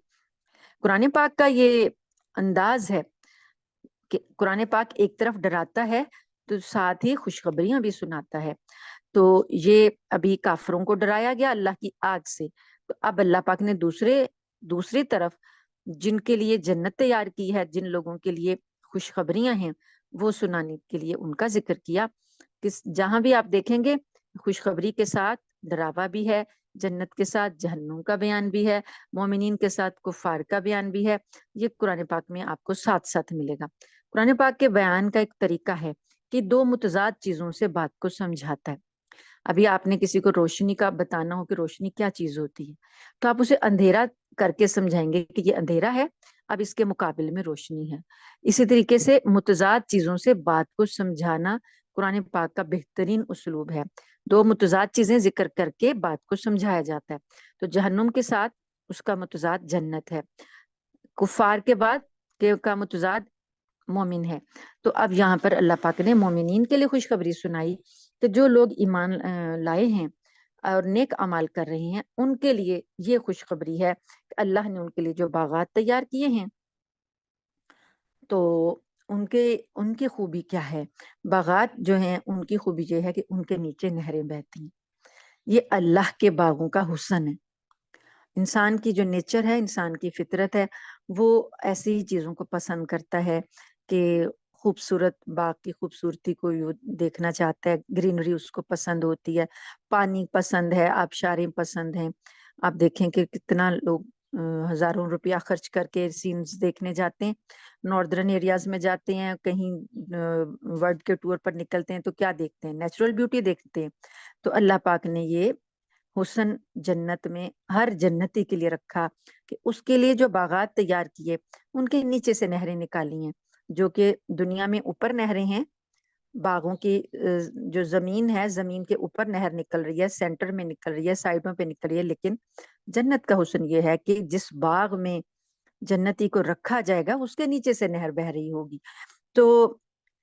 قرآن پاک کا یہ انداز ہے کہ قرآن پاک ایک طرف ڈراتا ہے تو ساتھ ہی خوشخبریاں بھی سناتا ہے. تو یہ ابھی کافروں کو ڈرایا گیا اللہ کی آگ سے، تو اب اللہ پاک نے دوسری طرف جن کے لیے جنت تیار کی ہے، جن لوگوں کے لیے خوشخبریاں ہیں، وہ سنانے کے لیے ان کا ذکر کیا. جہاں بھی آپ دیکھیں گے خوشخبری کے ساتھ ڈراوا بھی ہے، جنت کے ساتھ جہنم کا بیان بھی ہے، مومنین کے ساتھ کفار کا بیان بھی ہے. یہ قرآن پاک میں آپ کو ساتھ ساتھ ملے گا. قرآن پاک کے بیان کا ایک طریقہ ہے کہ دو متضاد چیزوں سے بات کو سمجھاتا ہے. ابھی آپ نے کسی کو روشنی کا بتانا ہو کہ روشنی کیا چیز ہوتی ہے، تو آپ اسے اندھیرا کر کے سمجھائیں گے کہ یہ اندھیرا ہے، اب اس کے مقابلے میں روشنی ہے. اسی طریقے سے متضاد چیزوں سے بات کو سمجھانا قرآن پاک کا بہترین اسلوب ہے. دو متضاد چیزیں ذکر کر کے بات کو سمجھایا جاتا ہے. تو جہنم کے ساتھ اس کا متضاد جنت ہے، کفار کے بعد کا متضاد مومن ہے. تو اب یہاں پر اللہ پاک نے مومنین کے لیے خوشخبری سنائی کہ جو لوگ ایمان لائے ہیں اور نیک اعمال کر رہے ہیں، ان کے لیے یہ خوشخبری ہے کہ اللہ نے ان کے لیے جو باغات تیار کیے ہیں، تو ان کی خوبی کیا ہے؟ باغات جو ہیں ان کی خوبی یہ ہے کہ ان کے نیچے نہریں بہتی ہیں. یہ اللہ کے باغوں کا حسن ہے. انسان کی جو نیچر ہے، انسان کی فطرت ہے، وہ ایسی ہی چیزوں کو پسند کرتا ہے کہ خوبصورت باغ کی خوبصورتی کو دیکھنا چاہتا ہے، گرینری اس کو پسند ہوتی ہے، پانی پسند ہے، آبشاریں پسند ہیں. آپ دیکھیں کہ کتنا لوگ ہزاروں روپیہ خرچ کر کے سینز دیکھنے جاتے ہیں، ناردرن ایریاز میں جاتے ہیں، کہیں ورلڈ کے ٹور پر نکلتے ہیں تو کیا دیکھتے ہیں؟ نیچرل بیوٹی دیکھتے ہیں۔ تو اللہ پاک نے یہ حسن جنت میں ہر جنتی کے لیے رکھا کہ اس کے لیے جو باغات تیار کیے ان کے نیچے سے نہریں نکالی ہیں، جو کہ دنیا میں اوپر نہریں ہیں، باغوں کی جو زمین ہے، زمین کے اوپر نہر نکل رہی ہے، سینٹر میں نکل رہی ہے، سائڈوں پہ نکل رہی ہے، لیکن جنت کا حسن یہ ہے کہ جس باغ میں جنتی کو رکھا جائے گا اس کے نیچے سے نہر بہ رہی ہوگی، تو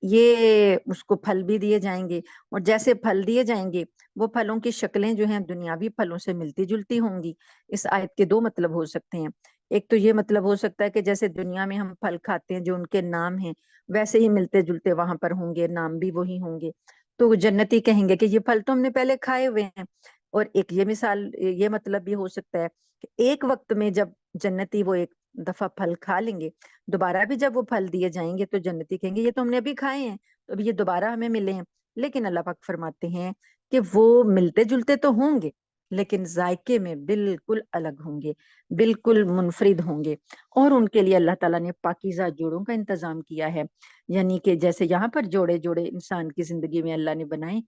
یہ اس کو پھل بھی دیے جائیں گے، اور جیسے پھل دیے جائیں گے وہ پھلوں کی شکلیں جو ہیں دنیاوی پھلوں سے ملتی جلتی ہوں گی۔ اس آیت کے دو مطلب ہو سکتے ہیں، ایک تو یہ مطلب ہو سکتا ہے کہ جیسے دنیا میں ہم پھل کھاتے ہیں جو ان کے نام ہیں ویسے ہی ملتے جلتے وہاں پر ہوں گے، نام بھی وہی ہوں گے، تو جنتی کہیں گے کہ یہ پھل تو ہم نے پہلے کھائے ہوئے ہیں۔ اور ایک یہ مثال، یہ مطلب بھی ہو سکتا ہے کہ ایک وقت میں جب جنتی وہ ایک دفعہ پھل کھا لیں گے، دوبارہ بھی جب وہ پھل دیے جائیں گے تو جنتی کہیں گے یہ تو ہم نے ابھی کھائے ہیں، تو اب یہ دوبارہ ہمیں ملے ہیں۔ لیکن اللہ پاک فرماتے ہیں کہ وہ ملتے جلتے تو ہوں گے لیکن ذائقے میں بالکل الگ ہوں گے، بالکل منفرد ہوں گے، اور ان کے لیے اللہ تعالیٰ نے پاکیزہ جوڑوں کا انتظام کیا ہے، یعنی کہ جیسے یہاں پر جوڑے جوڑے انسان کی زندگی میں اللہ نے بنائے،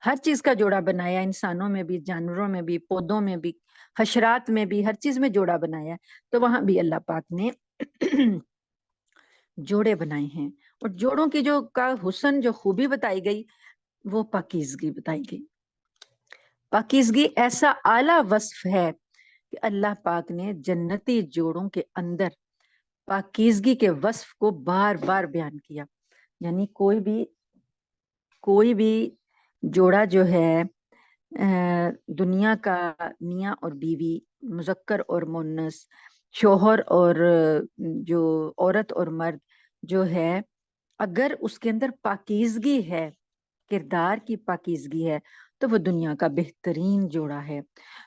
ہر چیز کا جوڑا بنایا، انسانوں میں بھی، جانوروں میں بھی، پودوں میں بھی، حشرات میں بھی، ہر چیز میں جوڑا بنایا، تو وہاں بھی اللہ پاک نے جوڑے بنائے ہیں، اور جوڑوں کی جو کا حسن، جو خوبی بتائی گئی وہ پاکیزگی بتائی گئی۔ پاکیزگی ایسا اعلیٰ وصف ہے کہ اللہ پاک نے جنتی جوڑوں کے اندر پاکیزگی کے وصف کو بار بار بیان کیا، یعنی کوئی بھی جوڑا جو ہے دنیا کا، میاں اور بیوی، مذکر اور مؤنث، شوہر اور جو عورت اور مرد جو ہے، اگر اس کے اندر پاکیزگی ہے، کردار کی پاکیزگی ہے، تو وہ دنیا کا بہترین جوڑا ہے۔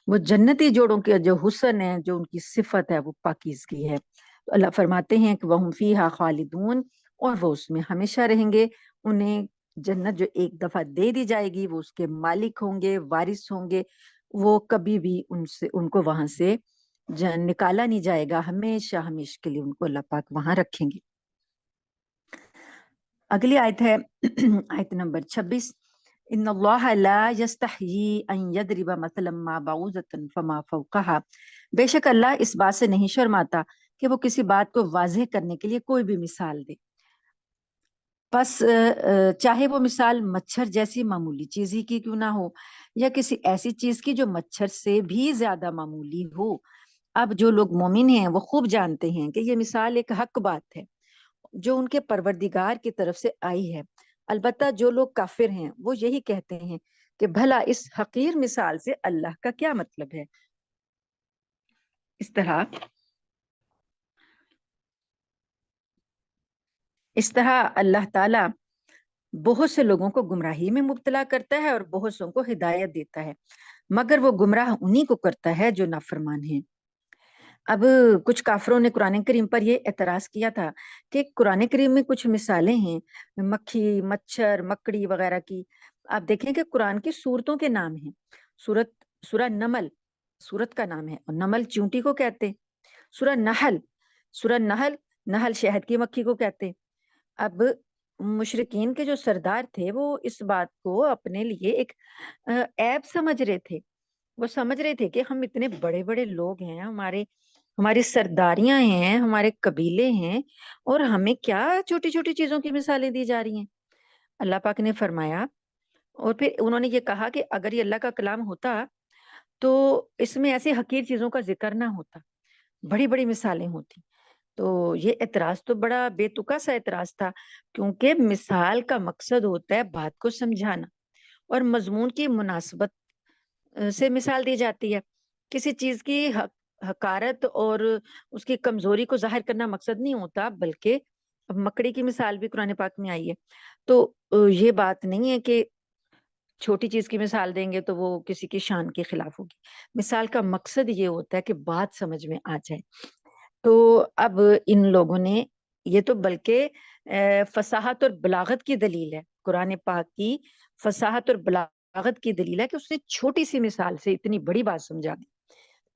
وہ جنتی جوڑوں کے جو حسن ہے، جو ان کی صفت ہے، وہ پاکیزگی ہے۔ تو اللہ فرماتے ہیں کہ وَهُمْ فِيهَا خَالِدُونَ، اور وہ اس میں ہمیشہ رہیں گے۔ انہیں جنت جو ایک دفعہ دے دی جائے گی، وہ اس کے مالک ہوں گے، وارث ہوں گے، وہ کبھی بھی ان کو وہاں سے نکالا نہیں جائے گا، ہمیشہ ہمیشہ کے لیے ان کو اللہ پاک وہاں رکھیں گے۔ اگلی آیت ہے آیت نمبر 26، ان اللہ لا یستحیی ان یضرب مثلا ما بعوضۃ فما فوقها، بے شک اللہ اس بات سے نہیں شرماتا کہ وہ کسی بات کو واضح کرنے کے لیے کوئی بھی مثال دے، پس چاہے وہ مثال مچھر جیسی معمولی چیز ہی کی کیوں نہ ہو، یا کسی ایسی چیز کی جو مچھر سے بھی زیادہ معمولی ہو۔ اب جو لوگ مومن ہیں وہ خوب جانتے ہیں کہ یہ مثال ایک حق بات ہے جو ان کے پروردگار کی طرف سے آئی ہے، البتہ جو لوگ کافر ہیں وہ یہی کہتے ہیں کہ بھلا اس حقیر مثال سے اللہ کا کیا مطلب ہے۔ اس طرح اللہ تعالی بہت سے لوگوں کو گمراہی میں مبتلا کرتا ہے اور بہت سوں کو ہدایت دیتا ہے، مگر وہ گمراہ انہی کو کرتا ہے جو نافرمان ہیں۔ اب کچھ کافروں نے قرآن کریم پر یہ اعتراض کیا تھا کہ قرآن کریم میں کچھ مثالیں ہیں مکھی، مچھر، مکڑی وغیرہ کی، آپ دیکھیں کہ قرآن کی سورتوں کے نام ہیں، سورہ نمل سورت کا نام ہے، اور نمل چونٹی کو کہتے ہیں، سورہ نحل، نحل شہد کی مکھی کو کہتے ہیں۔ اب مشرکین کے جو سردار تھے وہ اس بات کو اپنے لیے ایک عیب سمجھ رہے تھے، وہ سمجھ رہے تھے کہ ہم اتنے بڑے بڑے لوگ ہیں، ہماری سرداریاں ہیں، ہمارے قبیلے ہیں، اور ہمیں کیا چھوٹی چھوٹی چیزوں کی مثالیں دی جا رہی ہیں۔ اللہ پاک نے فرمایا، اور پھر انہوں نے یہ کہا کہ اگر یہ اللہ کا کلام ہوتا تو اس میں ایسی حقیر چیزوں کا ذکر نہ ہوتا، بڑی بڑی مثالیں ہوتی۔ تو یہ اعتراض تو بڑا بے تکا سا اعتراض تھا، کیونکہ مثال کا مقصد ہوتا ہے بات کو سمجھانا، اور مضمون کی مناسبت سے مثال دی جاتی ہے، کسی چیز کی حقارت اور اس کی کمزوری کو ظاہر کرنا مقصد نہیں ہوتا، بلکہ مکڑی کی مثال بھی قرآن پاک میں آئی ہے، تو یہ بات نہیں ہے کہ چھوٹی چیز کی مثال دیں گے تو وہ کسی کی شان کے خلاف ہوگی، مثال کا مقصد یہ ہوتا ہے کہ بات سمجھ میں آ جائے۔ تو اب ان لوگوں نے یہ تو بلکہ فصاحت اور بلاغت کی دلیل ہے، قرآن پاک کی فصاحت اور بلاغت کی دلیل ہے کہ اس نے چھوٹی سی مثال سے اتنی بڑی بات سمجھا دی۔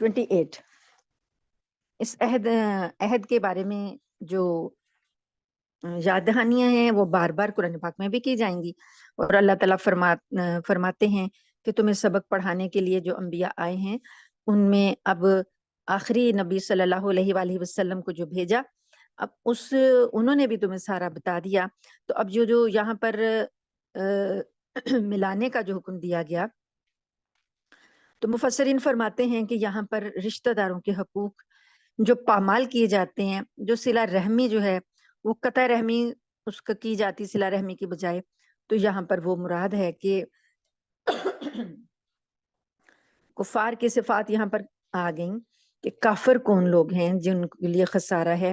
28 اس عہد کے بارے میں جو یاد دہانیاں ہیں وہ بار بار قرآن پاک میں بھی کی جائیں گی، اور اللہ تعالیٰ فرماتے ہیں کہ تمہیں سبق پڑھانے کے لیے جو انبیاء آئے ہیں ان میں اب آخری نبی صلی اللہ علیہ وآلہ وسلم کو جو بھیجا، اب انہوں نے بھی تمہیں سارا بتا دیا۔ تو اب جو یہاں پر ملانے کا جو حکم دیا گیا، تو مفسرین فرماتے ہیں کہ یہاں پر رشتہ داروں کے حقوق جو پامال کیے جاتے ہیں، جو صلہ رحمی جو ہے وہ قطع رحمی اس کا کی جاتی صلہ رحمی کی بجائے، تو یہاں پر وہ مراد ہے کہ کفار کی صفات یہاں پر آ گئیں کہ کافر کون لوگ ہیں جن کے لیے خسارہ ہے۔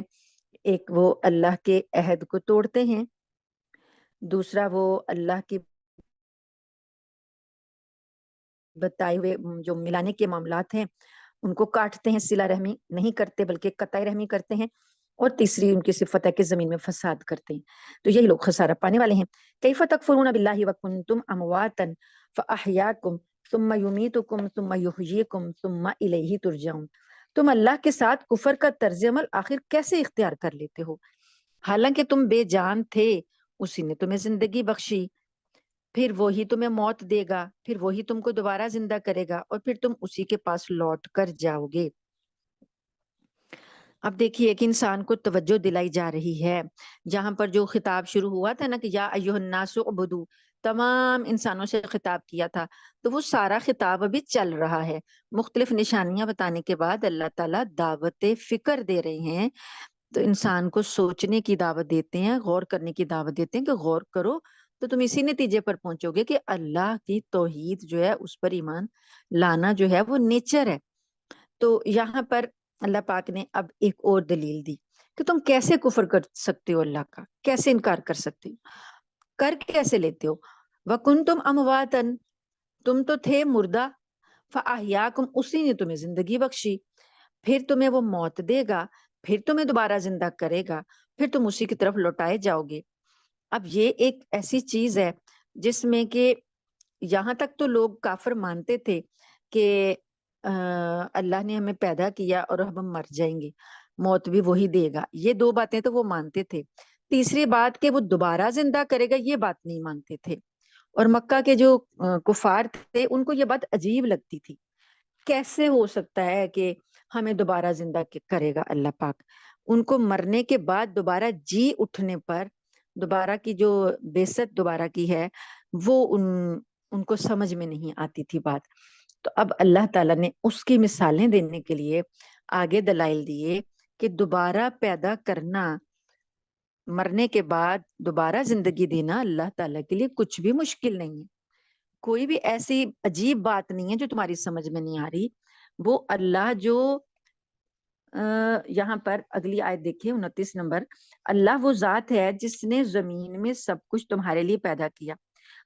ایک وہ اللہ کے عہد کو توڑتے ہیں، دوسرا وہ اللہ کی بتائے ہوئے جو ملانے کے معاملات ہیں ان کو کاٹتے ہیں، صلہ رحمی نہیں کرتے بلکہ قطع رحمی کرتے ہیں، اور تیسری ان کی صفت ہے کہ زمین میں فساد کرتے ہیں۔ تو یہی لوگ خسارہ پانے والے ہیں۔ کیف تکفرون باللہ وکنتم امواتا فاحیاکم ثم یمیتکم ثم یحییکم ثم الیہ ترجعون۔ تم اللہ کے ساتھ کفر کا طرز عمل آخر کیسے اختیار کر لیتے ہو، حالانکہ تم بے جان تھے، اسی نے تمہیں زندگی بخشی، پھر وہی تمہیں موت دے گا، پھر وہی تم کو دوبارہ زندہ کرے گا، اور پھر تم اسی کے پاس لوٹ کر جاؤ گے۔ اب دیکھیے کہ انسان کو توجہ دلائی جا رہی ہے، جہاں پر جو خطاب شروع ہوا تھا نا کہ یا ایھا الناس اعبدوا، تمام انسانوں سے خطاب کیا تھا، تو وہ سارا خطاب ابھی چل رہا ہے۔ مختلف نشانیاں بتانے کے بعد اللہ تعالیٰ دعوت فکر دے رہے ہیں، تو انسان کو سوچنے کی دعوت دیتے ہیں، غور کرنے کی دعوت دیتے ہیں کہ غور کرو تو تم اسی نتیجے پر پہنچو گے کہ اللہ کی توحید جو ہے اس پر ایمان لانا جو ہے وہ نیچر ہے۔ تو یہاں پر اللہ پاک نے اب ایک اور دلیل دی کہ تم کیسے کفر کر سکتے ہو، اللہ کا کیسے انکار کر سکتے ہو، کر کیسے لیتے ہو۔ وَكُنْتُمْ أَمْوَاتًا، تم تو تھے مردہ، فَأَحْيَاكُمْ، اسی نے تمہیں زندگی بخشی، پھر تمہیں وہ موت دے گا، پھر تمہیں دوبارہ زندہ کرے گا، پھر تم اسی کی طرف لوٹائے جاؤ گے۔ اب یہ ایک ایسی چیز ہے جس میں کہ یہاں تک تو لوگ کافر مانتے تھے کہ اللہ نے ہمیں پیدا کیا اور اب ہم مر جائیں گے، موت بھی وہی دے گا، یہ دو باتیں تو وہ مانتے تھے۔ تیسری بات کہ وہ دوبارہ زندہ کرے گا، یہ بات نہیں مانتے تھے، اور مکہ کے جو کفار تھے ان کو یہ بات عجیب لگتی تھی، کیسے ہو سکتا ہے کہ ہمیں دوبارہ زندہ کرے گا اللہ پاک۔ ان کو مرنے کے بعد دوبارہ جی اٹھنے پر دوبارہ کی جو بعثت دوبارہ کی ہے وہ ان کو سمجھ میں نہیں آتی تھی بات۔ تو اب اللہ تعالیٰ نے اس کی مثالیں دینے کے لیے آگے دلائل دیے کہ دوبارہ پیدا کرنا، مرنے کے بعد دوبارہ زندگی دینا اللہ تعالیٰ کے لیے کچھ بھی مشکل نہیں ہے، کوئی بھی ایسی عجیب بات نہیں ہے جو تمہاری سمجھ میں نہیں آ رہی۔ وہ اللہ جو یہاں پر اگلی آیت دیکھیں 29 نمبر، اللہ وہ ذات ہے جس نے زمین میں سب کچھ تمہارے لیے پیدا کیا۔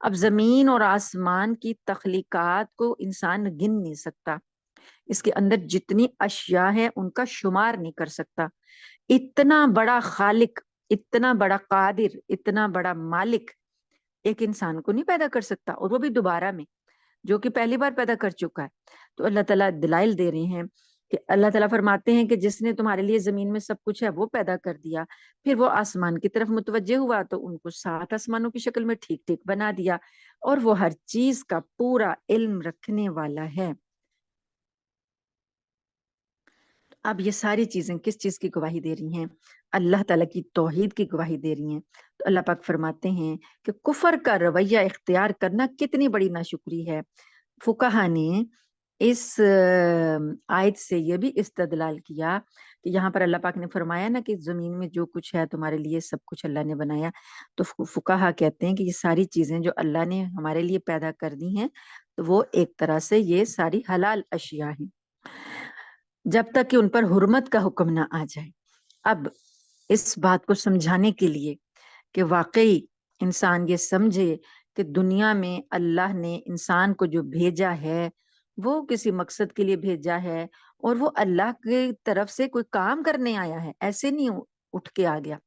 اب زمین اور آسمان کی تخلیقات کو انسان گن نہیں سکتا، اس کے اندر جتنی اشیاء ہیں ان کا شمار نہیں کر سکتا۔ اتنا بڑا خالق، اتنا بڑا قادر، اتنا بڑا مالک ایک انسان کو نہیں پیدا کر سکتا، اور وہ بھی دوبارہ میں، جو کہ پہلی بار پیدا کر چکا ہے۔ تو اللہ تعالیٰ دلائل دے رہے ہیں کہ اللہ تعالیٰ فرماتے ہیں کہ جس نے تمہارے لیے زمین میں سب کچھ ہے وہ پیدا کر دیا، پھر وہ آسمان کی طرف متوجہ ہوا تو ان کو 7 آسمانوں کی شکل میں ٹھیک ٹھیک بنا دیا، اور وہ ہر چیز کا پورا علم رکھنے والا ہے۔ اب یہ ساری چیزیں کس چیز کی گواہی دے رہی ہیں؟ اللہ تعالیٰ کی توحید کی گواہی دے رہی ہیں۔ تو اللہ پاک فرماتے ہیں کہ کفر کا رویہ اختیار کرنا کتنی بڑی ناشکری ہے۔ فقہا نے اس آیت سے یہ بھی استدلال کیا کہ یہاں پر اللہ پاک نے فرمایا نا کہ زمین میں جو کچھ ہے تمہارے لیے سب کچھ اللہ نے بنایا، تو فقہا کہتے ہیں کہ یہ ساری چیزیں جو اللہ نے ہمارے لیے پیدا کر دی ہیں تو وہ ایک طرح سے یہ ساری حلال اشیاء ہیں، جب تک کہ ان پر حرمت کا حکم نہ آ جائے۔ اب اس بات کو سمجھانے کے لیے کہ واقعی انسان یہ سمجھے کہ دنیا میں اللہ نے انسان کو جو بھیجا ہے وہ کسی مقصد کے لیے بھیجا ہے، اور وہ اللہ کی طرف سے کوئی کام کرنے آیا ہے، ایسے نہیں اٹھ کے آ گیا،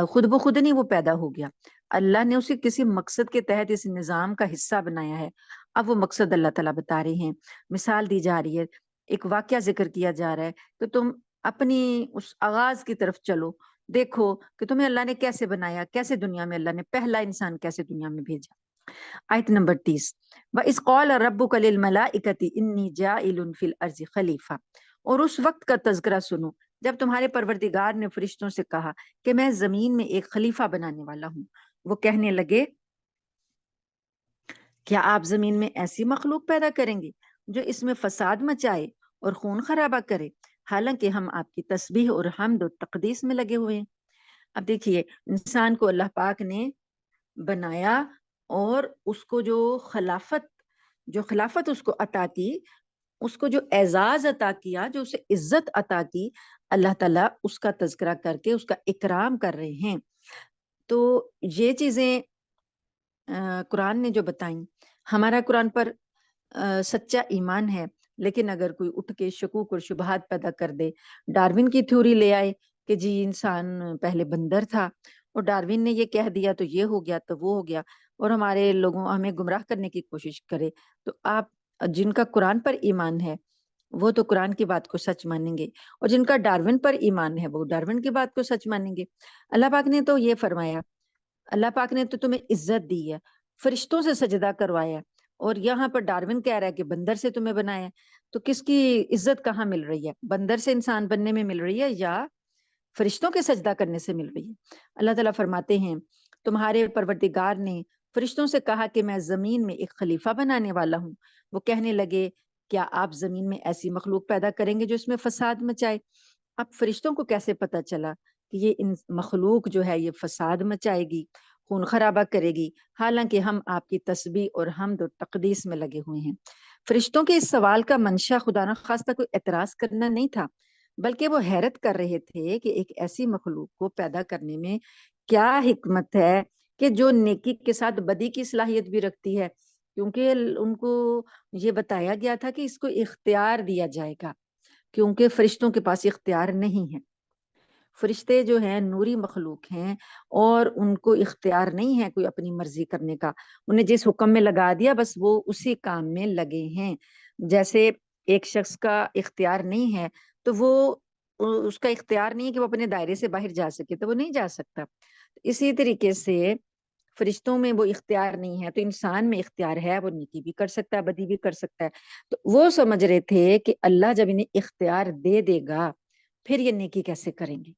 خود بخود نہیں وہ پیدا ہو گیا، اللہ نے اسے کسی مقصد کے تحت اس نظام کا حصہ بنایا ہے۔ اب وہ مقصد اللہ تعالیٰ بتا رہے ہیں، مثال دی جا رہی ہے ایک واقعہ ذکر کیا جا رہا ہے کہ تم اپنی اس آغاز کی طرف چلو، دیکھو کہ تمہیں اللہ نے کیسے بنایا، کیسے دنیا میں اللہ نے پہلا انسان کیسے دنیا میں بھیجا۔ آیت نمبر 30، وَإِذْ قَالَ رَبُّكَ لِلْمَلَائِكَةِ إِنِّي جَاعِلٌ فِي الْأَرْضِ خَلِيفَةً، اور اس وقت کا تذکرہ سنو جب تمہارے پروردگار نے فرشتوں سے کہا کہ میں زمین میں ایک خلیفہ بنانے والا ہوں۔ وہ کہنے لگے کیا آپ زمین میں ایسی مخلوق پیدا کریں گے جو اس میں فساد مچائے اور خون خرابہ کرے، حالانکہ ہم آپ کی تسبیح اور حمد و تقدیس میں لگے ہوئے ہیں۔ اب دیکھیے، انسان کو اللہ پاک نے بنایا اور اس کو جو خلافت اس کو عطا کی، اس کو جو اعزاز عطا کیا، جو اسے عزت عطا کی، اللہ تعالیٰ اس کا تذکرہ کر کے اس کا اکرام کر رہے ہیں۔ تو یہ چیزیں قرآن نے جو بتائیں، ہمارا قرآن پر سچا ایمان ہے، لیکن اگر کوئی اٹھ کے شکوک اور شبہات پیدا کر دے، ڈاروین کی تھیوری لے آئے کہ جی انسان پہلے بندر تھا اور ڈاروین نے یہ کہہ دیا تو یہ ہو گیا تو وہ ہو گیا، اور ہمارے لوگوں ہمیں گمراہ کرنے کی کوشش کرے، تو آپ جن کا قرآن پر ایمان ہے وہ تو قرآن کی بات کو سچ مانیں گے، اور جن کا ڈاروین پر ایمان ہے وہ ڈاروین کی بات کو سچ مانیں گے۔ اللہ پاک نے تو یہ فرمایا، اللہ پاک نے تو تمہیں عزت دی ہے، فرشتوں سے سجدہ کروایا، اور یہاں پر ڈاروین کہہ رہا ہے کہ بندر سے تمہیں بنایا ہے، تو کس کی عزت کہاں مل رہی ہے؟ بندر سے انسان بننے میں مل رہی ہے یا فرشتوں کے سجدہ کرنے سے مل رہی ہے؟ اللہ تعالیٰ فرماتے ہیں تمہارے پروردگار نے فرشتوں سے کہا کہ میں زمین میں ایک خلیفہ بنانے والا ہوں۔ وہ کہنے لگے کیا آپ زمین میں ایسی مخلوق پیدا کریں گے جو اس میں فساد مچائے؟ اب فرشتوں کو کیسے پتا چلا کہ یہ مخلوق جو ہے یہ فساد مچائے گی، خون خرابہ کرے گی، حالانکہ ہم آپ کی تسبیح اور حمد و تقدیس میں لگے ہوئے ہیں؟ فرشتوں کے اس سوال کا منشا خدا نہ خواستہ کوئی اعتراض کرنا نہیں تھا، بلکہ وہ حیرت کر رہے تھے کہ ایک ایسی مخلوق کو پیدا کرنے میں کیا حکمت ہے کہ جو نیکی کے ساتھ بدی کی صلاحیت بھی رکھتی ہے، کیونکہ ان کو یہ بتایا گیا تھا کہ اس کو اختیار دیا جائے گا، کیونکہ فرشتوں کے پاس اختیار نہیں ہے۔ فرشتے جو ہیں نوری مخلوق ہیں اور ان کو اختیار نہیں ہے کوئی اپنی مرضی کرنے کا، انہیں جس حکم میں لگا دیا بس وہ اسی کام میں لگے ہیں۔ جیسے ایک شخص کا اختیار نہیں ہے تو وہ اس کا اختیار نہیں ہے کہ وہ اپنے دائرے سے باہر جا سکے، تو وہ نہیں جا سکتا۔ اسی طریقے سے فرشتوں میں وہ اختیار نہیں ہے تو انسان میں اختیار ہے، وہ نیکی بھی کر سکتا ہے، بدی بھی کر سکتا ہے۔ تو وہ سمجھ رہے تھے کہ اللہ جب انہیں اختیار دے دے گا پھر یہ نیکی کیسے کریں گے؟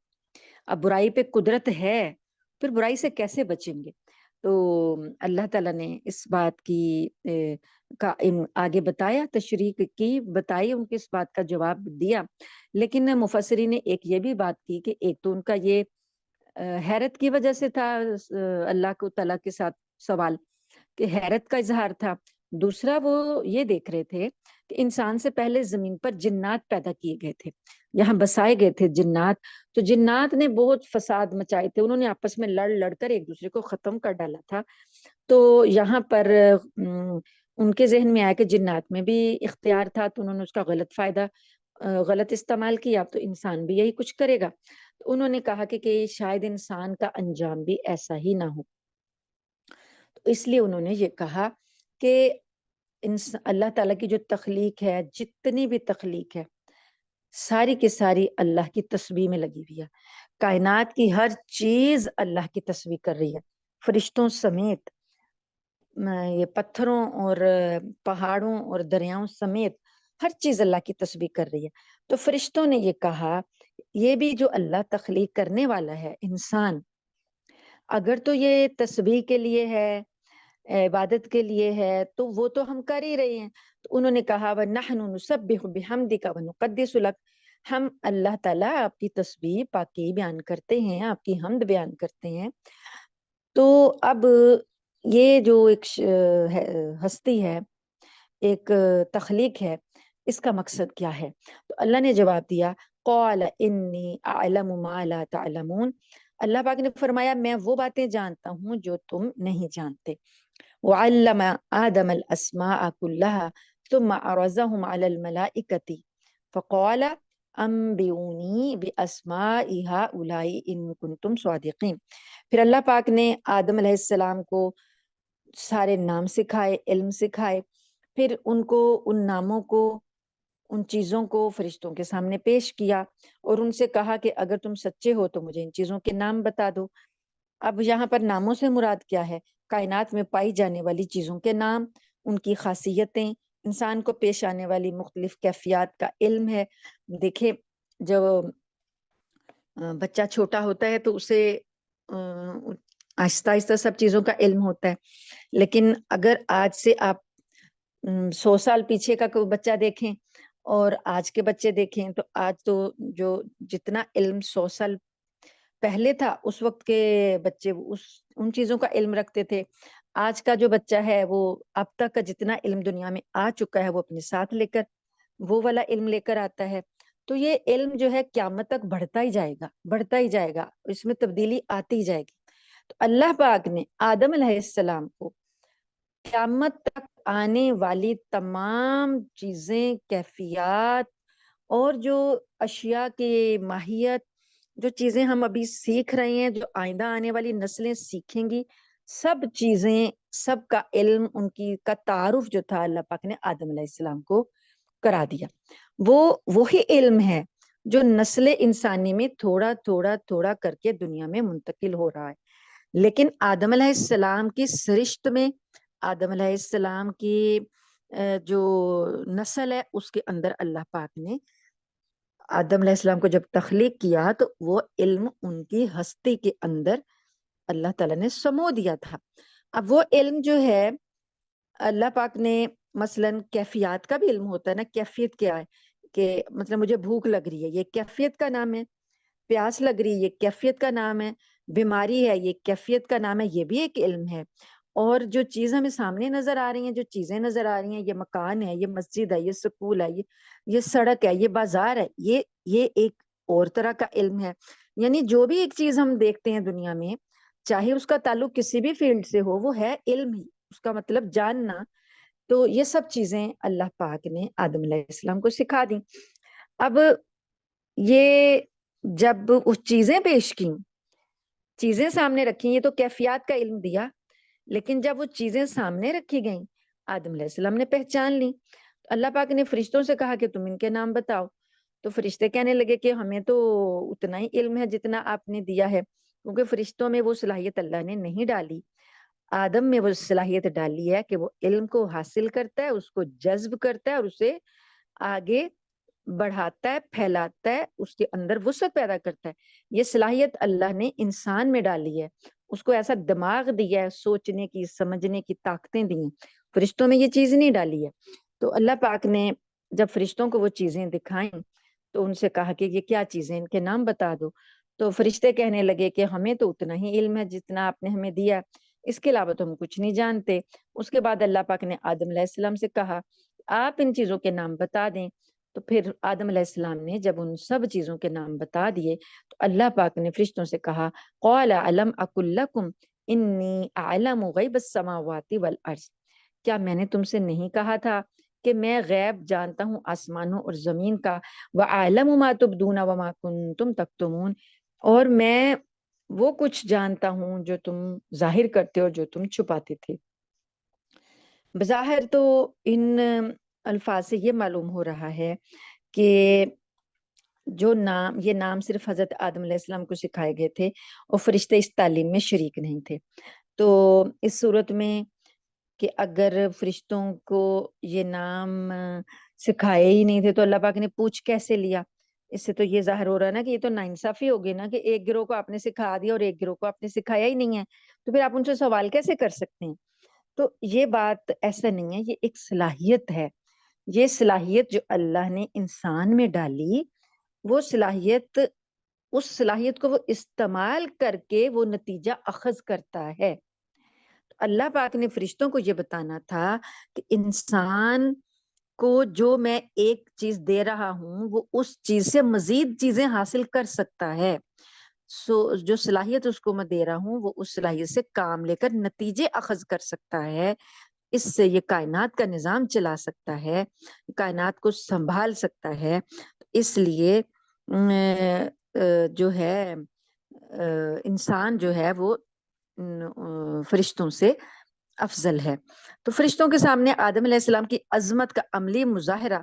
اب برائی پہ قدرت ہے، پھر برائی سے کیسے بچیں گے؟ تو اللہ تعالیٰ نے اس بات کی کا آگے بتایا، تشریح کی، بتائی، ان کی اس بات کا جواب دیا۔ لیکن مفسرین نے ایک یہ بھی بات کی کہ ایک تو ان کا یہ حیرت کی وجہ سے تھا، اللہ کو تعالیٰ کے ساتھ سوال کہ حیرت کا اظہار تھا، دوسرا وہ یہ دیکھ رہے تھے کہ انسان سے پہلے زمین پر جنات پیدا کیے گئے تھے، یہاں بسائے گئے تھے جنات، تو جنات نے بہت فساد مچائے تھے، انہوں نے آپس میں لڑ لڑ کر ایک دوسرے کو ختم کر ڈالا تھا۔ تو یہاں پر ان کے ذہن میں آیا کہ جنات میں بھی اختیار تھا تو انہوں نے اس کا غلط فائدہ غلط استعمال کیا، تو انسان بھی یہی کچھ کرے گا۔ تو انہوں نے کہا کہ شاید انسان کا انجام بھی ایسا ہی نہ ہو، تو اس لیے انہوں نے یہ کہا کہ اللہ تعالیٰ کی جو تخلیق ہے، جتنی بھی تخلیق ہے ساری کی ساری اللہ کی تسبیح میں لگی ہوئی ہے، کائنات کی ہر چیز اللہ کی تسبیح کر رہی ہے، فرشتوں سمیت، یہ پتھروں اور پہاڑوں اور دریاؤں سمیت ہر چیز اللہ کی تسبیح کر رہی ہے۔ تو فرشتوں نے یہ کہا یہ بھی جو اللہ تخلیق کرنے والا ہے انسان، اگر تو یہ تسبیح کے لیے ہے، عبادت کے لیے ہے، تو وہ تو ہم کر ہی رہے ہیں۔ تو انہوں نے کہا وَنَحْنُ نُسَبِّحُ بِحَمْدِكَ وَنُقَدِّسُ لَكَ، ہم اللہ تعالیٰ آپ کی تسبیح پاکی بیان کرتے ہیں، آپ کی حمد بیان کرتے ہیں۔ تو اب یہ جو ایک ہستی ہے، ایک تخلیق ہے، اس کا مقصد کیا ہے؟ تو اللہ نے جواب دیا قَالَ إِنِّي أَعْلَمُ مَا لَا تَعْلَمُونَ، اللہ پاک نے فرمایا میں وہ باتیں جانتا ہوں جو تم نہیں جانتے۔ وَعَلَّمَ آدَمَ الْأَسْمَاءَ كُلَّهَا ثُمَّ عَرَضَهُمْ عَلَى الْمَلَائِكَةِ فَقَالَ أَنبِئُونِي بِأَسْمَاءِ هَؤُلَاءِ إِن كُنتُمْ صَادِقِينَ، پھر اللہ پاک نے آدم علیہ السلام کو سارے نام سکھائے، علم سکھائے، پھر ان کو ان ناموں کو ان چیزوں کو فرشتوں کے سامنے پیش کیا اور ان سے کہا کہ اگر تم سچے ہو تو مجھے ان چیزوں کے نام بتا دو۔ اب یہاں پر ناموں سے مراد کیا ہے؟ کائنات میں پائی جانے والی چیزوں کے نام، ان کی خاصیتیں، انسان کو پیش آنے والی مختلف کیفیات کا علم ہے۔ دیکھیں جب بچہ چھوٹا ہوتا ہے تو اسے آہستہ آہستہ سب چیزوں کا علم ہوتا ہے، لیکن اگر آج سے آپ 100 سال پیچھے کا کوئی بچہ دیکھیں اور آج کے بچے دیکھیں تو آج تو جو جتنا علم 100 سال پہلے تھا اس وقت کے بچے ان چیزوں کا علم رکھتے تھے۔ آج کا جو بچہ ہے وہ اب تک کا جتنا علم دنیا میں آ چکا ہے وہ اپنے ساتھ لے کر وہ والا علم لے کر آتا ہے۔ تو یہ علم جو ہے قیامت تک بڑھتا ہی جائے گا، بڑھتا ہی جائے گا، اس میں تبدیلی آتی ہی جائے گی۔ تو اللہ پاک نے آدم علیہ السلام کو قیامت تک آنے والی تمام چیزیں، کیفیات اور جو اشیاء کی ماہیت، جو چیزیں ہم ابھی سیکھ رہے ہیں، جو آئندہ آنے والی نسلیں سیکھیں گی، سب چیزیں، سب کا علم، ان کی کا تعارف جو تھا اللہ پاک نے آدم علیہ السلام کو کرا دیا۔ وہی علم ہے جو نسل انسانی میں تھوڑا تھوڑا تھوڑا کر کے دنیا میں منتقل ہو رہا ہے، لیکن آدم علیہ السلام کی سرشت میں، آدم علیہ السلام کی جو نسل ہے اس کے اندر اللہ پاک نے آدم علیہ السلام کو جب تخلیق کیا تو وہ علم ان کی ہستی کے اندر اللہ تعالیٰ نے سمو دیا تھا۔ اب وہ علم جو ہے اللہ پاک نے مثلاً کیفیات کا بھی علم ہوتا ہے نا، کیفیت کیا ہے کہ مطلب مجھے بھوک لگ رہی ہے، یہ کیفیت کا نام ہے، پیاس لگ رہی ہے یہ کیفیت کا نام ہے، بیماری ہے یہ کیفیت کا نام ہے، یہ بھی ایک علم ہے۔ اور جو چیز ہمیں سامنے نظر آ رہی ہیں، جو چیزیں نظر آ رہی ہیں، یہ مکان ہے، یہ مسجد ہے، یہ سکول ہے، یہ سڑک ہے، یہ بازار ہے، یہ ایک اور طرح کا علم ہے۔ یعنی جو بھی ایک چیز ہم دیکھتے ہیں دنیا میں، چاہے اس کا تعلق کسی بھی فیلڈ سے ہو، وہ ہے علم ہی، اس کا مطلب جاننا۔ تو یہ سب چیزیں اللہ پاک نے آدم علیہ السلام کو سکھا دی۔ اب یہ جب اس چیزیں پیش کی، چیزیں سامنے رکھی، یہ تو کیفیات کا علم دیا، لیکن جب وہ چیزیں سامنے رکھی گئیں آدم علیہ السلام نے پہچان لی۔ اللہ پاک نے فرشتوں سے کہا کہ تم ان کے نام بتاؤ، تو فرشتے کہنے لگے کہ ہمیں تو اتنا ہی علم ہے جتنا آپ نے دیا ہے، کیونکہ فرشتوں میں وہ صلاحیت اللہ نے نہیں ڈالی، آدم میں وہ صلاحیت ڈالی ہے کہ وہ علم کو حاصل کرتا ہے، اس کو جذب کرتا ہے اور اسے آگے بڑھاتا ہے، پھیلاتا ہے، اس کے اندر وسعت پیدا کرتا ہے۔ یہ صلاحیت اللہ نے انسان میں ڈالی ہے، اس کو ایسا دماغ دیا ہے، سوچنے کی، سمجھنے کی طاقتیں دی ہیں۔ فرشتوں میں یہ چیز نہیں ڈالی ہے۔ تو اللہ پاک نے جب فرشتوں کو وہ چیزیں دکھائیں تو ان سے کہا کہ یہ کیا چیزیں، ان کے نام بتا دو۔ تو فرشتے کہنے لگے کہ ہمیں تو اتنا ہی علم ہے جتنا آپ نے ہمیں دیا، اس کے علاوہ تو ہم کچھ نہیں جانتے۔ اس کے بعد اللہ پاک نے آدم علیہ السلام سے کہا آپ ان چیزوں کے نام بتا دیں۔ تو پھر آدم علیہ السلام نے جب ان سب چیزوں کے نام بتا دیے تو اللہ پاک نے فرشتوں سے کہا قال علم اقل لکم انی اعلم غیب السماوات والارض، کیا میں نے تم سے نہیں کہا تھا کہ میں غیب جانتا ہوں آسمانوں اور زمین کا، وَأَعْلَمُ مَا تُبْدُونَ وَمَا كُنْتُمْ تَكْتُمُونَ، اور میں وہ کچھ جانتا ہوں جو تم ظاہر کرتے اور جو تم چھپاتے تھے۔ بظاہر تو ان الفاظ سے یہ معلوم ہو رہا ہے کہ جو نام، یہ نام صرف حضرت آدم علیہ السلام کو سکھائے گئے تھے اور فرشتے اس تعلیم میں شریک نہیں تھے۔ تو اس صورت میں کہ اگر فرشتوں کو یہ نام سکھائے ہی نہیں تھے تو اللہ پاک نے پوچھ کیسے لیا؟ اس سے تو یہ ظاہر ہو رہا ہے نا کہ یہ تو ناانصافی ہوگی نا، کہ ایک گروہ کو آپ نے سکھا دیا اور ایک گروہ کو آپ نے سکھایا ہی نہیں ہے، تو پھر آپ ان سے سوال کیسے کر سکتے ہیں؟ تو یہ بات ایسا نہیں ہے، یہ ایک صلاحیت ہے، یہ صلاحیت جو اللہ نے انسان میں ڈالی، وہ صلاحیت، اس صلاحیت کو وہ استعمال کر کے وہ نتیجہ اخذ کرتا ہے۔ اللہ پاک نے فرشتوں کو یہ بتانا تھا کہ انسان کو جو میں ایک چیز دے رہا ہوں وہ اس چیز سے مزید چیزیں حاصل کر سکتا ہے، جو صلاحیت اس کو میں دے رہا ہوں وہ اس صلاحیت سے کام لے کر نتیجے اخذ کر سکتا ہے، اس سے یہ کائنات کا نظام چلا سکتا ہے، کائنات کو سنبھال سکتا ہے۔ اس لیے جو ہے انسان جو ہے وہ فرشتوں سے افضل ہے۔ تو فرشتوں کے سامنے آدم علیہ السلام کی عظمت کا عملی مظاہرہ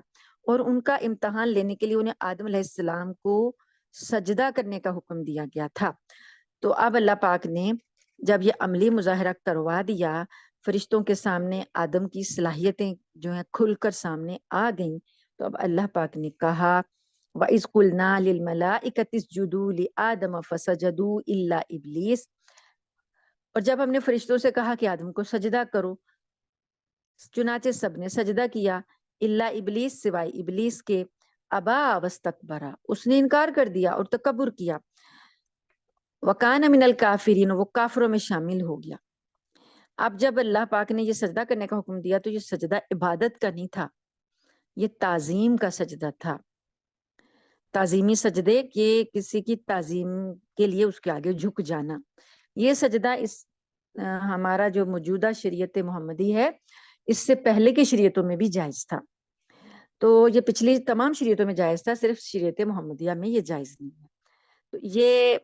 اور ان کا امتحان لینے کے لیے انہیں آدم علیہ السلام کو سجدہ کرنے کا حکم دیا گیا تھا۔ تو اب اللہ پاک نے جب یہ عملی مظاہرہ کروا دیا، فرشتوں کے سامنے آدم کی صلاحیتیں جو ہیں کھل کر سامنے آ گئیں، تو اب اللہ پاک نے کہا وَإِذْ قُلْنَا لِلْمَلَائِكَةِ اسْجُدُوا لِآدَمَ فَسَجَدُوا إِلَّا إِبْلِيسَ، اور جب ہم نے فرشتوں سے کہا کہ آدم کو سجدہ کرو، چنانچہ سب نے سجدہ کیا، الا ابلیس، سوائے ابلیس کے، ابا واستکبرا، اس نے انکار کر دیا اور تکبر کیا، وکان من الکافرین، وہ کافروں میں شامل ہو گیا۔ اب جب اللہ پاک نے یہ سجدہ کرنے کا حکم دیا تو یہ سجدہ عبادت کا نہیں تھا، یہ تعظیم کا سجدہ تھا، تعظیمی سجدے کے کسی کی تعظیم کے لیے اس کے آگے جھک جانا۔ یہ سجدہ اس ہمارا جو موجودہ شریعت محمدی ہے اس سے پہلے کی شریعتوں میں بھی جائز تھا، تو یہ پچھلی تمام شریعتوں میں جائز تھا، صرف شریعت محمدیہ میں یہ جائز نہیں ہے۔ تو یہ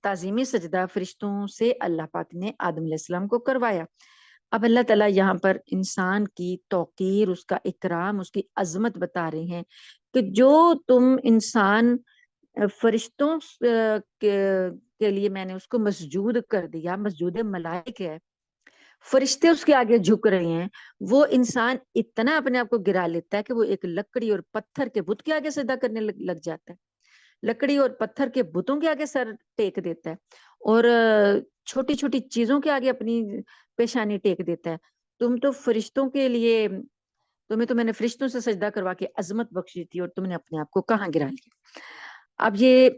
تعظیمی سجدہ فرشتوں سے اللہ پاک نے آدم علیہ السلام کو کروایا۔ اب اللہ تعالیٰ یہاں پر انسان کی توقیر، اس کا اکرام، اس کی عظمت بتا رہے ہیں کہ جو تم انسان فرشتوں کے لیے میں نے اس کو مسجود کر دیا، مسجود ملائک ہے، فرشتے اس کے آگے جھک رہے ہیں، وہ انسان اتنا اپنے آپ کو گرا لیتا ہے کہ وہ ایک لکڑی اور پتھر کے بت کے آگے سجدہ کرنے لگ جاتا ہے، لکڑی اور پتھر کے بتوں کے آگے سر ٹیک دیتا ہے، اور چھوٹی چھوٹی چیزوں کے آگے اپنی پیشانی ٹیک دیتا ہے۔ تم تو فرشتوں کے لیے، تمہیں تو میں نے فرشتوں سے سجدہ کروا کے عظمت بخشی تھی، اور تم نے اپنے آپ کو کہاں گرا لیا۔ اب یہ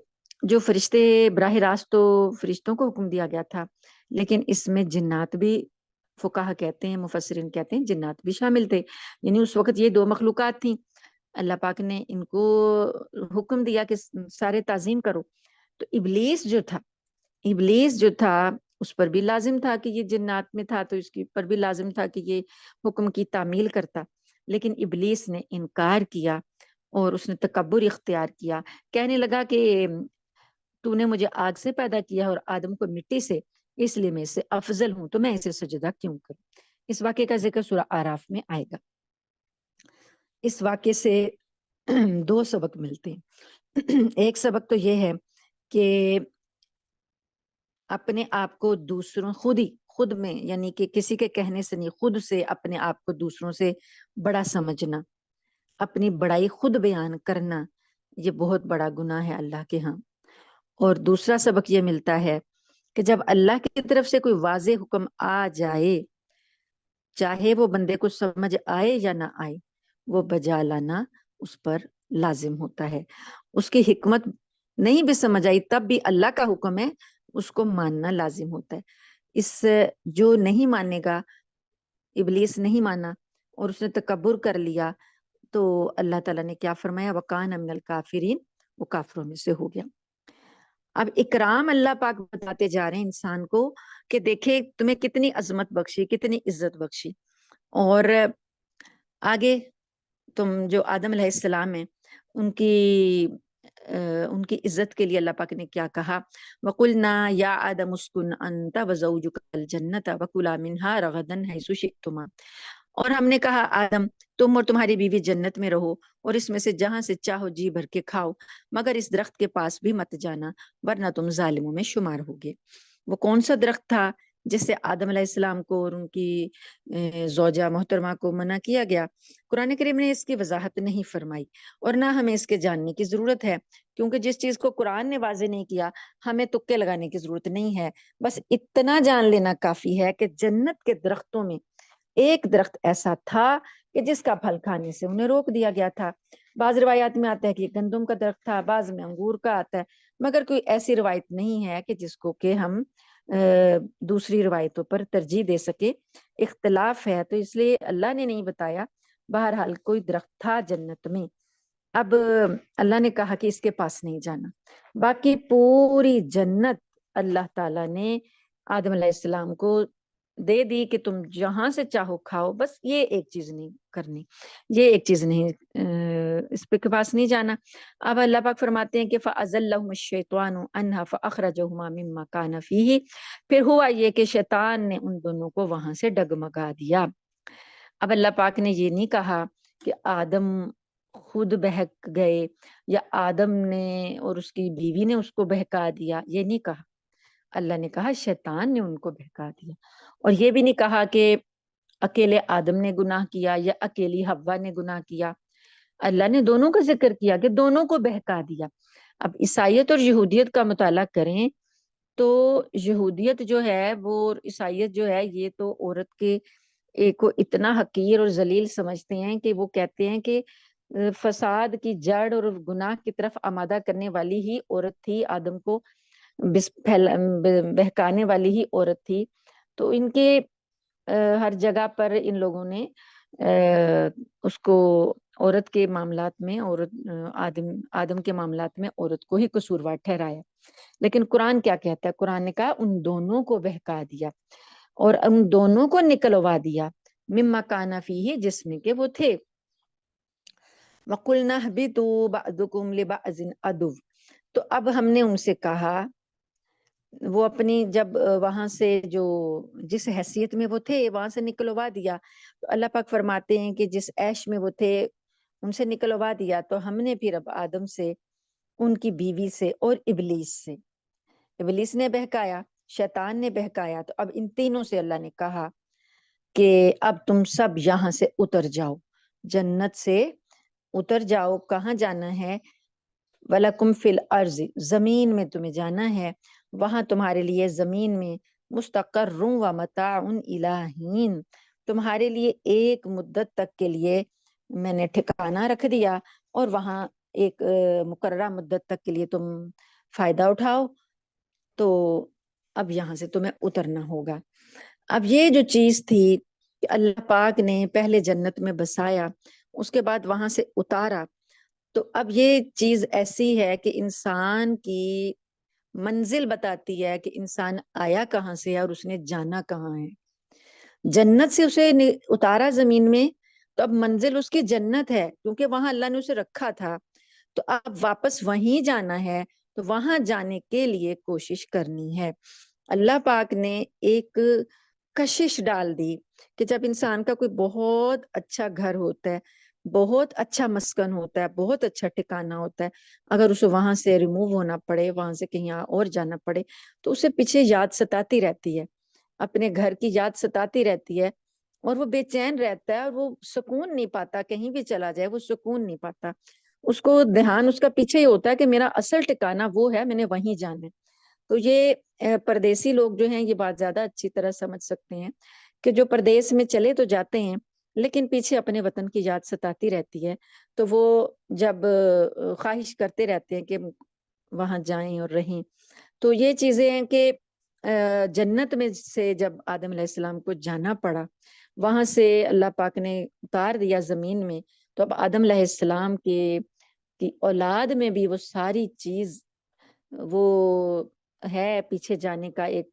جو فرشتے براہ راست تو فرشتوں کو حکم دیا گیا تھا، لیکن اس میں جنات بھی، فقہا کہتے ہیں، مفسرین کہتے ہیں جنات بھی شامل تھے، یعنی اس وقت یہ دو مخلوقات تھیں، اللہ پاک نے ان کو حکم دیا کہ سارے تعظیم کرو۔ تو ابلیس جو تھا اس پر بھی لازم تھا کہ یہ جنات میں تھا تو اس کی پر بھی لازم تھا کہ یہ حکم کی تعمیل کرتا، لیکن ابلیس نے انکار کیا اور اس نے تکبر اختیار کیا، کہنے لگا کہ تو نے مجھے آگ سے پیدا کیا اور آدم کو مٹی سے، اس لیے میں اس سے افضل ہوں، تو میں اسے سجدہ کیوں کروں۔ اس واقعے کا ذکر سورہ آراف میں آئے گا۔ اس واقعے سے دو سبق ملتے ہیں۔ ایک سبق تو یہ ہے کہ اپنے آپ کو دوسروں خود میں، یعنی کہ کسی کے کہنے سے نہیں، خود سے اپنے آپ کو دوسروں سے بڑا سمجھنا، اپنی بڑائی خود بیان کرنا، یہ بہت بڑا گناہ ہے اللہ کے ہاں۔ اور دوسرا سبق یہ ملتا ہے کہ جب اللہ کی طرف سے کوئی واضح حکم آ جائے، چاہے وہ بندے کو سمجھ آئے یا نہ آئے، وہ بجا لانا اس پر لازم ہوتا ہے۔ اس کی حکمت نہیں بھی سمجھ آئی تب بھی اللہ کا حکم ہے، اس کو ماننا لازم ہوتا ہے۔ اس جو نہیں مانے گا، ابلیس نہیں مانا اور اس نے تکبر کر لیا، تو اللہ تعالیٰ نے کیا فرمایا، وَقَانَ مِنَ الْكَافِرِينَ، وہ کافروں میں سے ہو گیا۔ اب اکرام اللہ پاک بتاتے جا رہے ہیں انسان کو کہ دیکھیں تمہیں کتنی عظمت بخشی، کتنی عزت بخشی، اور آگے تم جو آدم علیہ السلام ہیں ان کی عزت کے لیے اللہ پاک نے کیا کہا، وَقُلْنَا يَا آدَمُ اسْكُنْ أَنْتَ وَزَوْجُكَ الْجَنَّةَ وَكُلَا مِنْهَا رَغَدًا حَيْثُ شِئْتُمَا، اور ہم نے کہا آدم تم اور تمہاری بیوی جنت میں رہو اور اس میں سے جہاں سے چاہو جی بھر کے کھاؤ، مگر اس درخت کے پاس بھی مت جانا ورنہ تم ظالموں میں شمار ہوگے۔ وہ کون سا درخت تھا جس سے آدم علیہ السلام کو اور ان کی زوجہ محترمہ کو منع کیا گیا؟ قرآن کریم نے اس کی وضاحت نہیں فرمائی، اور نہ ہمیں اس کے جاننے کی ضرورت ہے، کیونکہ جس چیز کو قرآن نے واضح نہیں کیا ہمیں تکے لگانے کی ضرورت نہیں ہے۔ بس اتنا جان لینا کافی ہے کہ جنت کے درختوں میں ایک درخت ایسا تھا کہ جس کا پھل کھانے سے انہیں روک دیا گیا تھا۔ بعض روایات میں آتا ہے کہ گندم کا درخت تھا، بعض میں انگور کا آتا ہے، مگر کوئی ایسی روایت نہیں ہے کہ جس کو کہ ہم دوسری روایتوں پر ترجیح دے سکے، اختلاف ہے، تو اس لیے اللہ نے نہیں بتایا۔ بہرحال کوئی درخت تھا جنت میں، اب اللہ نے کہا کہ اس کے پاس نہیں جانا، باقی پوری جنت اللہ تعالیٰ نے آدم علیہ السلام کو دے دی کہ تم جہاں سے چاہو کھاؤ، بس یہ ایک چیز نہیں کرنی، یہ ایک چیز نہیں، اس کے پاس نہیں جانا۔ اب اللہ پاک فرماتے ہیں کہ فَأَزَلَّهُمُ الشَّيْطَانُ عَنْهَا فَأَخْرَجَهُمَا مِمَّا كَانَ فِيهِ، پھر ہوا یہ کہ شیطان نے ان دونوں کو وہاں سے ڈگمگا دیا۔ اب اللہ پاک نے یہ نہیں کہا کہ آدم خود بہک گئے یا آدم نے اور اس کی بیوی نے اس کو بہکا دیا، یہ نہیں کہا۔ اللہ نے کہا شیطان نے ان کو بہکا دیا، اور یہ بھی نہیں کہا کہ اکیلے آدم نے گناہ کیا یا اکیلی حوا نے گناہ کیا۔ اللہ نے دونوں کا ذکر کیا کہ دونوں کو بہکا دیا۔ اب عیسائیت اور یہودیت کا مطالعہ کریں تو یہودیت جو ہے وہ، عیسائیت جو ہے، یہ تو عورت کے ایک کو اتنا حقیر اور ذلیل سمجھتے ہیں کہ وہ کہتے ہیں کہ فساد کی جڑ اور گناہ کی طرف آمادہ کرنے والی ہی عورت تھی، آدم کو بہکانے والی ہی عورت تھی۔ تو ان کے ہر جگہ پر ان لوگوں نے اس کو عورت کے معاملات میں، عورت آدم کے معاملات میں عورت کو ہی قصوروار ٹھہرایا۔ لیکن قرآن کیا کہتا ہے؟ قرآن نے کہا ان دونوں کو بہکا دیا اور ان دونوں کو نکلوا دیا مما کانا فیہ، جس میں کہ وہ تھے۔ وَقُلْنَا اهْبِطُوا بَعْضُكُمْ لِبَعْضٍ عَدُوٌّ، تو اب ہم نے ان سے کہا، وہ اپنی جب وہاں سے جو جس حیثیت میں وہ تھے وہاں سے نکلوا دیا، تو اللہ پاک فرماتے ہیں کہ جس عیش میں وہ تھے ان سے نکلوا دیا، تو ہم نے پھر اب آدم سے، ان کی بیوی سے اور ابلیس سے، ابلیس نے بہکایا، شیطان نے بہکایا، تو اب ان تینوں سے اللہ نے کہا کہ اب تم سب یہاں سے اتر جاؤ، جنت سے اتر جاؤ۔ کہاں جانا ہے؟ وَلَكُمْ فِي الْأَرْضِ، زمین میں تمہیں جانا ہے، وہاں تمہارے لیے زمین میں مستقر ومتاع الی حین، تمہارے لیے ایک مدت تک کے لیے میں نے ٹھکانہ رکھ دیا، اور وہاں ایک مقررہ مدت تک کے لیے تم فائدہ اٹھاؤ۔ تو اب یہاں سے تمہیں اترنا ہوگا۔ اب یہ جو چیز تھی کہ اللہ پاک نے پہلے جنت میں بسایا، اس کے بعد وہاں سے اتارا، تو اب یہ چیز ایسی ہے کہ انسان کی منزل بتاتی ہے کہ انسان آیا کہاں سے ہے اور اس نے جانا کہاں ہے۔ جنت سے اسے اتارا زمین میں، تو اب منزل اس کی جنت ہے، کیونکہ وہاں اللہ نے اسے رکھا تھا، تو اب واپس وہیں جانا ہے، تو وہاں جانے کے لیے کوشش کرنی ہے۔ اللہ پاک نے ایک کشش ڈال دی کہ جب انسان کا کوئی بہت اچھا گھر ہوتا ہے، بہت اچھا مسکن ہوتا ہے، بہت اچھا ٹھکانہ ہوتا ہے، اگر اسے وہاں سے ریموو ہونا پڑے، وہاں سے کہیں اور جانا پڑے، تو اسے پیچھے یاد ستاتی رہتی ہے، اپنے گھر کی یاد ستاتی رہتی ہے، اور وہ بے چین رہتا ہے، اور وہ سکون نہیں پاتا، کہیں بھی چلا جائے وہ سکون نہیں پاتا، اس کو دھیان اس کا پیچھے ہی ہوتا ہے کہ میرا اصل ٹھکانہ وہ ہے، میں نے وہیں جانا ہے۔ تو یہ پردیسی لوگ جو ہیں یہ بات زیادہ اچھی طرح سمجھ سکتے ہیں کہ جو پردیس میں چلے تو جاتے ہیں، لیکن پیچھے اپنے وطن کی یاد ستاتی رہتی ہے، تو وہ جب خواہش کرتے رہتے ہیں کہ وہاں جائیں اور رہیں۔ تو یہ چیزیں ہیں کہ جنت میں سے جب آدم علیہ السلام کو جانا پڑا، وہاں سے اللہ پاک نے اتار دیا زمین میں، تو اب آدم علیہ السلام کی اولاد میں بھی وہ ساری چیز وہ ہے، پیچھے جانے کا ایک،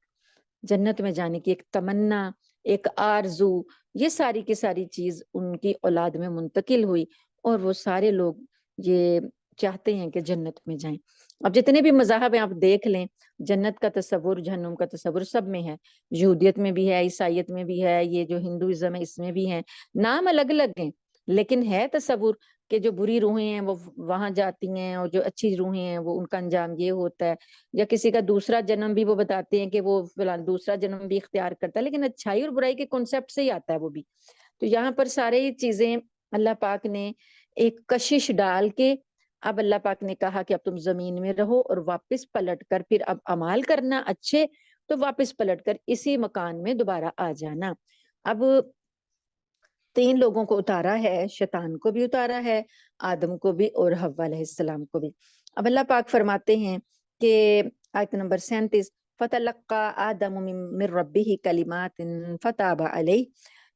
جنت میں جانے کی ایک تمنا، ایک آرزو، یہ ساری کی ساری چیز ان کی اولاد میں منتقل ہوئی، اور وہ سارے لوگ یہ چاہتے ہیں کہ جنت میں جائیں۔ اب جتنے بھی مذاہب ہیں آپ دیکھ لیں، جنت کا تصور، جہنم کا تصور سب میں ہے، یہودیت میں بھی ہے، عیسائیت میں بھی ہے، یہ جو ہندوازم ہے اس میں بھی ہے، نام الگ الگ ہیں، لیکن ہے تصور کہ جو بری روحیں ہیں وہ وہاں جاتی ہیں، اور جو اچھی روحیں ہیں وہ ان کا انجام یہ ہوتا ہے، یا کسی کا دوسرا جنم بھی وہ بتاتے ہیں کہ وہ فلان دوسرا جنم بھی اختیار کرتا ہے، لیکن اچھائی اور برائی کے کنسپٹ سے ہی آتا ہے وہ بھی۔ تو یہاں پر سارے ہی چیزیں اللہ پاک نے ایک کشش ڈال کے، اب اللہ پاک نے کہا کہ اب تم زمین میں رہو، اور واپس پلٹ کر پھر اب اعمال کرنا اچھے، تو واپس پلٹ کر اسی مکان میں دوبارہ آ جانا۔ اب 3 لوگوں کو اتارا ہے، شیطان کو بھی اتارا ہے، آدم کو بھی اور حوا علیہ السلام کو بھی۔ اب اللہ پاک فرماتے ہیں کہ آیت نمبر 37، فَتَلَقَّى آدَمُ مِن رَبِّهِ كَلِمَاتٍ فَتَابَ عَلَيْهِ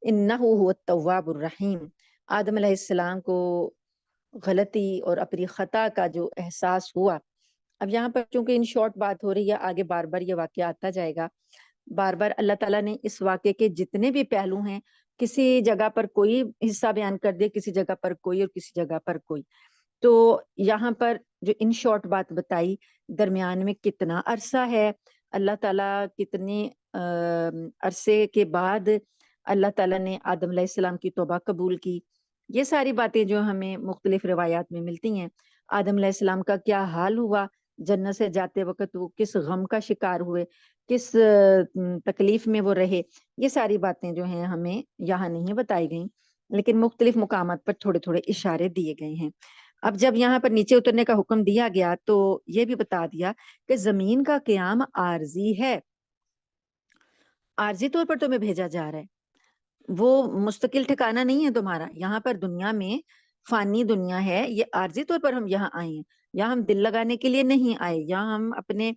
إِنَّهُ هُوَ التَّوَّابُ الرَّحِيمُ۔ آدم علیہ السلام کو غلطی اور اپنی خطا کا جو احساس ہوا، اب یہاں پر چونکہ ان شارٹ بات ہو رہی ہے، آگے بار بار یہ واقعہ آتا جائے گا، بار بار اللہ تعالیٰ نے اس واقعے کے جتنے بھی پہلو ہیں، کسی جگہ پر کوئی حصہ بیان کر دے، کسی جگہ پر کوئی، اور کسی جگہ پر کوئی، تو یہاں پر جو ان شارٹ بات بتائی، درمیان میں کتنا عرصہ ہے، اللہ تعالیٰ کتنے عرصے کے بعد اللہ تعالیٰ نے آدم علیہ السلام کی توبہ قبول کی، یہ ساری باتیں جو ہمیں مختلف روایات میں ملتی ہیں، آدم علیہ السلام کا کیا حال ہوا جنت سے جاتے وقت، وہ کس غم کا شکار ہوئے، کس تکلیف میں وہ رہے، یہ ساری باتیں جو ہیں ہمیں یہاں نہیں بتائی گئیں، لیکن مختلف مقامات پر تھوڑے تھوڑے اشارے دیے گئے ہیں۔ اب جب یہاں پر نیچے اترنے کا حکم دیا گیا تو یہ بھی بتا دیا کہ زمین کا قیام عارضی ہے، عارضی طور پر تمہیں بھیجا جا رہا ہے، وہ مستقل ٹھکانہ نہیں ہے تمہارا۔ یہاں پر دنیا میں فانی دنیا ہے، یہ عارضی طور پر ہم یہاں آئے ہیں، یہاں ہم دل لگانے کے لیے نہیں آئے، یہاں ہم اپنے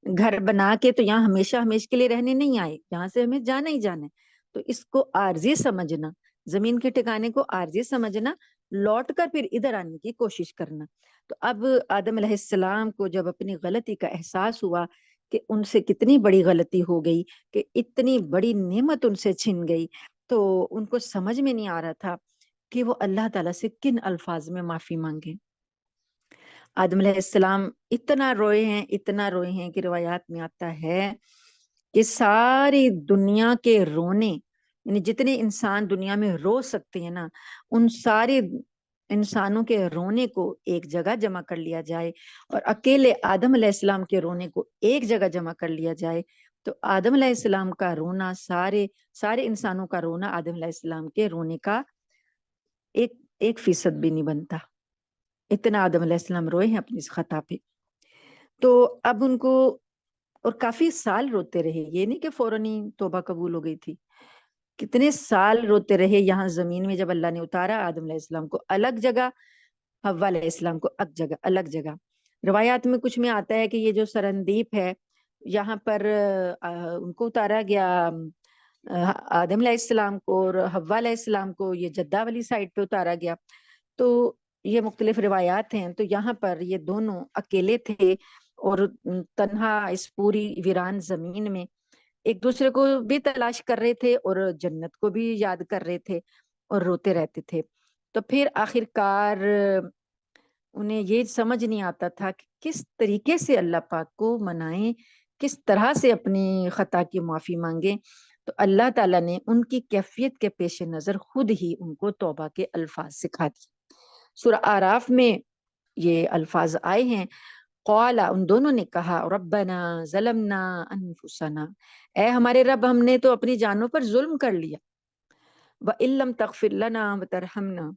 گھر بنا کے تو یہاں ہمیشہ ہمیشہ کے لیے رہنے نہیں آئے، یہاں سے ہمیں جانا ہی جانا ہے۔ تو اس کو عارضی سمجھنا، زمین کے ٹھکانے کو عارضی سمجھنا، لوٹ کر پھر ادھر آنے کی کوشش کرنا۔ تو اب آدم علیہ السلام کو جب اپنی غلطی کا احساس ہوا کہ ان سے کتنی بڑی غلطی ہو گئی، کہ اتنی بڑی نعمت ان سے چھن گئی، تو ان کو سمجھ میں نہیں آ رہا تھا کہ وہ اللہ تعالیٰ سے کن الفاظ میں معافی مانگے۔ آدم علیہ السلام اتنا روئے ہیں کہ روایات میں آتا ہے کہ ساری دنیا کے رونے، یعنی جتنے انسان دنیا میں رو سکتے ہیں نا، ان سارے انسانوں کے رونے کو ایک جگہ جمع کر لیا جائے اور اکیلے آدم علیہ السلام کے رونے کو ایک جگہ جمع کر لیا جائے، تو آدم علیہ السلام کا رونا سارے انسانوں کا رونا آدم علیہ السلام کے رونے کا 1% بھی نہیں بنتا۔ اتنا آدم علیہ السلام روئے ہیں اپنی اس خطا پہ۔ تو اب ان کو، اور کافی سال روتے رہے، یہ نہیں کہ فوراً ہی توبہ قبول ہو گئی تھی، کتنے سال روتے رہے۔ یہاں زمین میں جب اللہ نے اتارا آدم علیہ السلام کو الگ جگہ، حوا علیہ السلام کو الگ جگہ۔ روایات میں کچھ میں آتا ہے کہ یہ جو سرندیپ ہے، یہاں پر ان کو اتارا گیا، آدم علیہ السلام کو اور حوا علیہ السلام کو یہ جدہ والی سائڈ پہ اتارا گیا۔ تو یہ مختلف روایات ہیں۔ تو یہاں پر یہ دونوں اکیلے تھے اور تنہا اس پوری ویران زمین میں ایک دوسرے کو بھی تلاش کر رہے تھے اور جنت کو بھی یاد کر رہے تھے اور روتے رہتے تھے۔ تو پھر آخر کار انہیں یہ سمجھ نہیں آتا تھا کہ کس طریقے سے اللہ پاک کو منائیں، کس طرح سے اپنی خطا کی معافی مانگیں۔ تو اللہ تعالیٰ نے ان کی کیفیت کے پیش نظر خود ہی ان کو توبہ کے الفاظ سکھا دیے۔ سورہ آراف میں یہ الفاظ آئے ہیں، قالا، ان دونوں نے کہا، ربنا ظلمنا انفسنا، اے ہمارے رب ہم نے تو اپنی جانوں پر ظلم کر لیا، وَإِن لَّمْ تَغْفِرْ لَنَا وَتَرْحَمْنَا،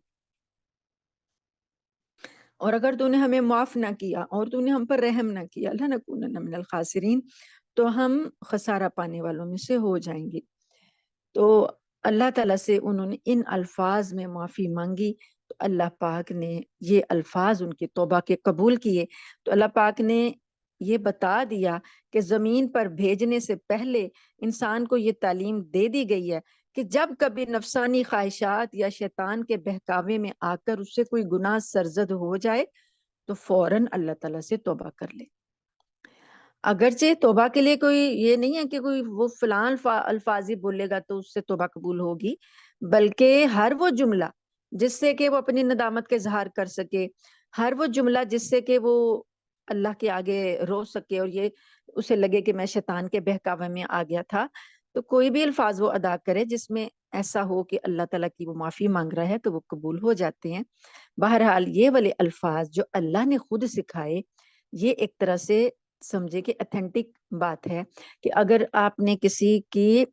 اور اگر تو نے ہمیں معاف نہ کیا اور تو نے ہم پر رحم نہ کیا، لَنَكُونَنَّ مِنَ الْخَاسِرِينَ، تو ہم خسارہ پانے والوں میں سے ہو جائیں گے۔ تو اللہ تعالیٰ سے انہوں نے ان الفاظ میں معافی مانگی، تو اللہ پاک نے یہ الفاظ ان کے توبہ کے قبول کیے۔ تو اللہ پاک نے یہ بتا دیا کہ زمین پر بھیجنے سے پہلے انسان کو یہ تعلیم دے دی گئی ہے کہ جب کبھی نفسانی خواہشات یا شیطان کے بہکاوے میں آ کر اس سے کوئی گناہ سرزد ہو جائے تو فوراً اللہ تعالیٰ سے توبہ کر لے۔ اگرچہ توبہ کے لیے کوئی یہ نہیں ہے کہ کوئی وہ فلان الفاظ ہی بولے گا تو اس سے توبہ قبول ہوگی، بلکہ ہر وہ جملہ جس سے کہ وہ اپنی ندامت کا اظہار کر سکے، ہر وہ جملہ جس سے کہ وہ اللہ کے آگے رو سکے اور یہ اسے لگے کہ میں شیطان کے بہکاوے میں آ گیا تھا، تو کوئی بھی الفاظ وہ ادا کرے جس میں ایسا ہو کہ اللہ تعالیٰ کی وہ معافی مانگ رہا ہے تو وہ قبول ہو جاتے ہیں۔ بہرحال یہ والے الفاظ جو اللہ نے خود سکھائے، یہ ایک طرح سے سمجھے کہ اتھینٹک بات ہے کہ اگر آپ نے کسی کی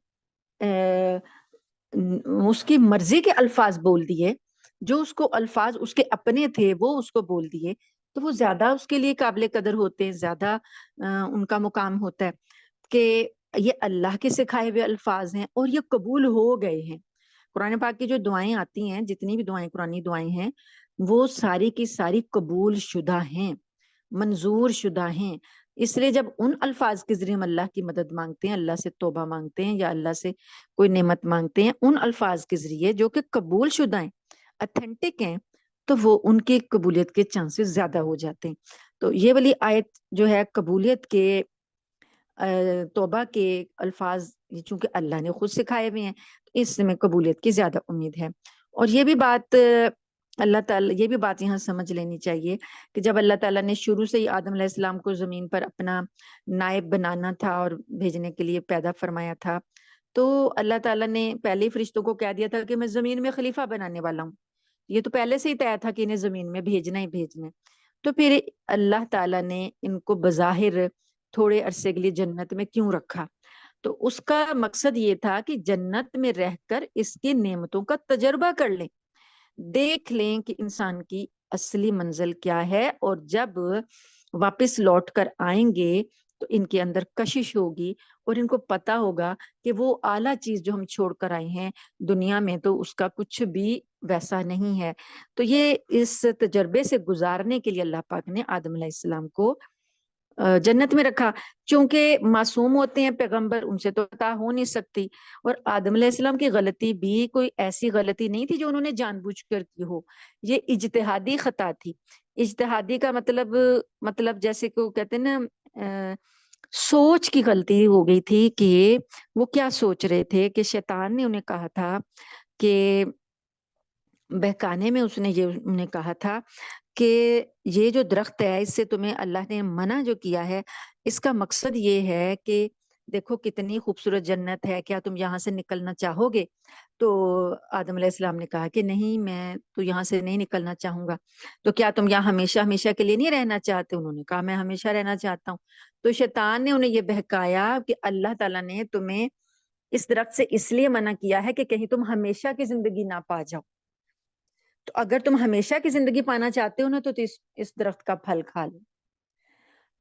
اس کی مرضی کے الفاظ بول دیے، جو اس کو الفاظ اس کے اپنے تھے وہ اس کو بول دیے، تو وہ زیادہ اس کے لیے قابل قدر ہوتے ہیں، زیادہ ان کا مقام ہوتا ہے کہ یہ اللہ کے سکھائے ہوئے الفاظ ہیں اور یہ قبول ہو گئے ہیں۔ قرآن پاک کی جو دعائیں آتی ہیں، جتنی بھی دعائیں قرآنی دعائیں ہیں، وہ ساری کی ساری قبول شدہ ہیں، منظور شدہ ہیں۔ اس لیے جب ان الفاظ کے ذریعے ہم اللہ کی مدد مانگتے ہیں، اللہ سے توبہ مانگتے ہیں یا اللہ سے کوئی نعمت مانگتے ہیں، ان الفاظ کے ذریعے جو کہ قبول شدہ ہیں، اتھینٹک ہیں، تو وہ ان کی قبولیت کے چانسز زیادہ ہو جاتے ہیں۔ تو یہ والی آیت جو ہے قبولیت کے، توبہ کے الفاظ چونکہ اللہ نے خود سکھائے ہوئے ہیں، اس میں قبولیت کی زیادہ امید ہے۔ اور یہ بھی بات اللہ تعالیٰ، یہ بھی بات یہاں سمجھ لینی چاہیے کہ جب اللہ تعالیٰ نے شروع سے ہی آدم علیہ السلام کو زمین پر اپنا نائب بنانا تھا اور بھیجنے کے لیے پیدا فرمایا تھا، تو اللہ تعالیٰ نے پہلے ہی فرشتوں کو کہہ دیا تھا کہ میں زمین میں خلیفہ بنانے والا ہوں، یہ تو پہلے سے ہی طے تھا کہ انہیں زمین میں بھیجنا ہی بھیجنا ہے. تو پھر اللہ تعالیٰ نے ان کو بظاہر تھوڑے عرصے کے لیے جنت میں کیوں رکھا؟ تو اس کا مقصد یہ تھا کہ جنت میں رہ کر اس کی نعمتوں کا تجربہ کر لیں، دیکھ لیں کہ انسان کی اصلی منزل کیا ہے، اور جب واپس لوٹ کر آئیں گے تو ان کے اندر کشش ہوگی اور ان کو پتا ہوگا کہ وہ اعلیٰ چیز جو ہم چھوڑ کر آئے ہیں دنیا میں تو اس کا کچھ بھی ویسا نہیں ہے. تو یہ اس تجربے سے گزارنے کے لیے اللہ پاک نے آدم علیہ السلام کو جنت میں رکھا. چونکہ معصوم ہوتے ہیں پیغمبر، ان سے تو خطا ہو نہیں سکتی، اور آدم علیہ السلام کی غلطی بھی کوئی ایسی غلطی نہیں تھی جو انہوں نے جان بوجھ کر کی ہو، یہ اجتہادی خطا تھی. اجتہادی کا مطلب جیسے کہ وہ کہتے ہیں نا سوچ کی غلطی ہو گئی تھی، کہ وہ کیا سوچ رہے تھے کہ شیطان نے انہیں کہا تھا کہ بہکانے میں اس نے یہ انہیں کہا تھا کہ یہ جو درخت ہے اس سے تمہیں اللہ نے منع جو کیا ہے، اس کا مقصد یہ ہے کہ دیکھو کتنی خوبصورت جنت ہے، کیا تم یہاں سے نکلنا چاہو گے؟ تو آدم علیہ السلام نے کہا کہ نہیں، میں تو یہاں سے نہیں نکلنا چاہوں گا. تو کیا تم یہاں ہمیشہ ہمیشہ کے لیے نہیں رہنا چاہتے؟ انہوں نے کہا میں ہمیشہ رہنا چاہتا ہوں. تو شیطان نے انہیں یہ بہکایا کہ اللہ تعالیٰ نے تمہیں اس درخت سے اس لیے منع کیا ہے کہ کہیں تم ہمیشہ کی زندگی نہ پا جاؤ. تو اگر تم ہمیشہ کی زندگی پانا چاہتے ہو نا تو اس درخت کا پھل کھا لو.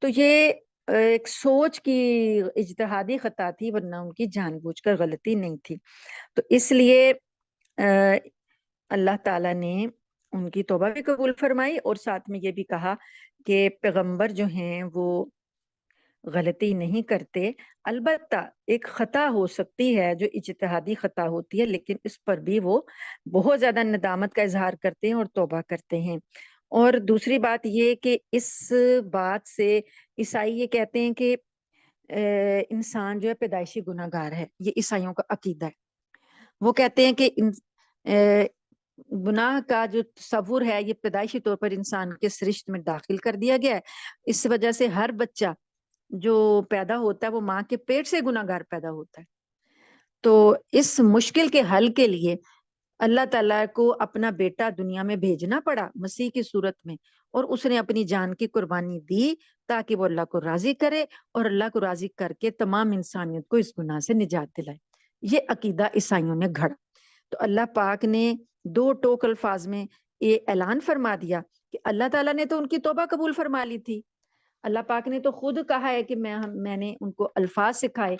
تو یہ ایک سوچ کی اجتہادی خطا تھی، ورنہ ان کی جان بوجھ کر غلطی نہیں تھی. تو اس لیے اللہ تعالیٰ نے ان کی توبہ بھی قبول فرمائی، اور ساتھ میں یہ بھی کہا کہ پیغمبر جو ہیں وہ غلطی نہیں کرتے. البتہ ایک خطا ہو سکتی ہے جو اجتہادی خطا ہوتی ہے، لیکن اس پر بھی وہ بہت زیادہ ندامت کا اظہار کرتے ہیں اور توبہ کرتے ہیں. اور دوسری بات یہ کہ اس بات سے عیسائی یہ کہتے ہیں کہ انسان جو ہے پیدائشی گناہ گار ہے. یہ عیسائیوں کا عقیدہ ہے. وہ کہتے ہیں کہ گناہ کا جو تصور ہے یہ پیدائشی طور پر انسان کے سرشت میں داخل کر دیا گیا ہے. اس وجہ سے ہر بچہ جو پیدا ہوتا ہے وہ ماں کے پیٹ سے گناہ گار پیدا ہوتا ہے. تو اس مشکل کے حل کے لیے اللہ تعالیٰ کو اپنا بیٹا دنیا میں بھیجنا پڑا مسیح کی صورت میں، اور اس نے اپنی جان کی قربانی دی تاکہ وہ اللہ کو راضی کرے، اور اللہ کو راضی کر کے تمام انسانیت کو اس گناہ سے نجات دلائے. یہ عقیدہ عیسائیوں نے گھڑا. تو اللہ پاک نے دو ٹوک الفاظ میں یہ اعلان فرما دیا کہ اللہ تعالیٰ نے تو ان کی توبہ قبول فرما لی تھی. اللہ پاک نے تو خود کہا ہے کہ میں نے ان کو الفاظ سکھائے،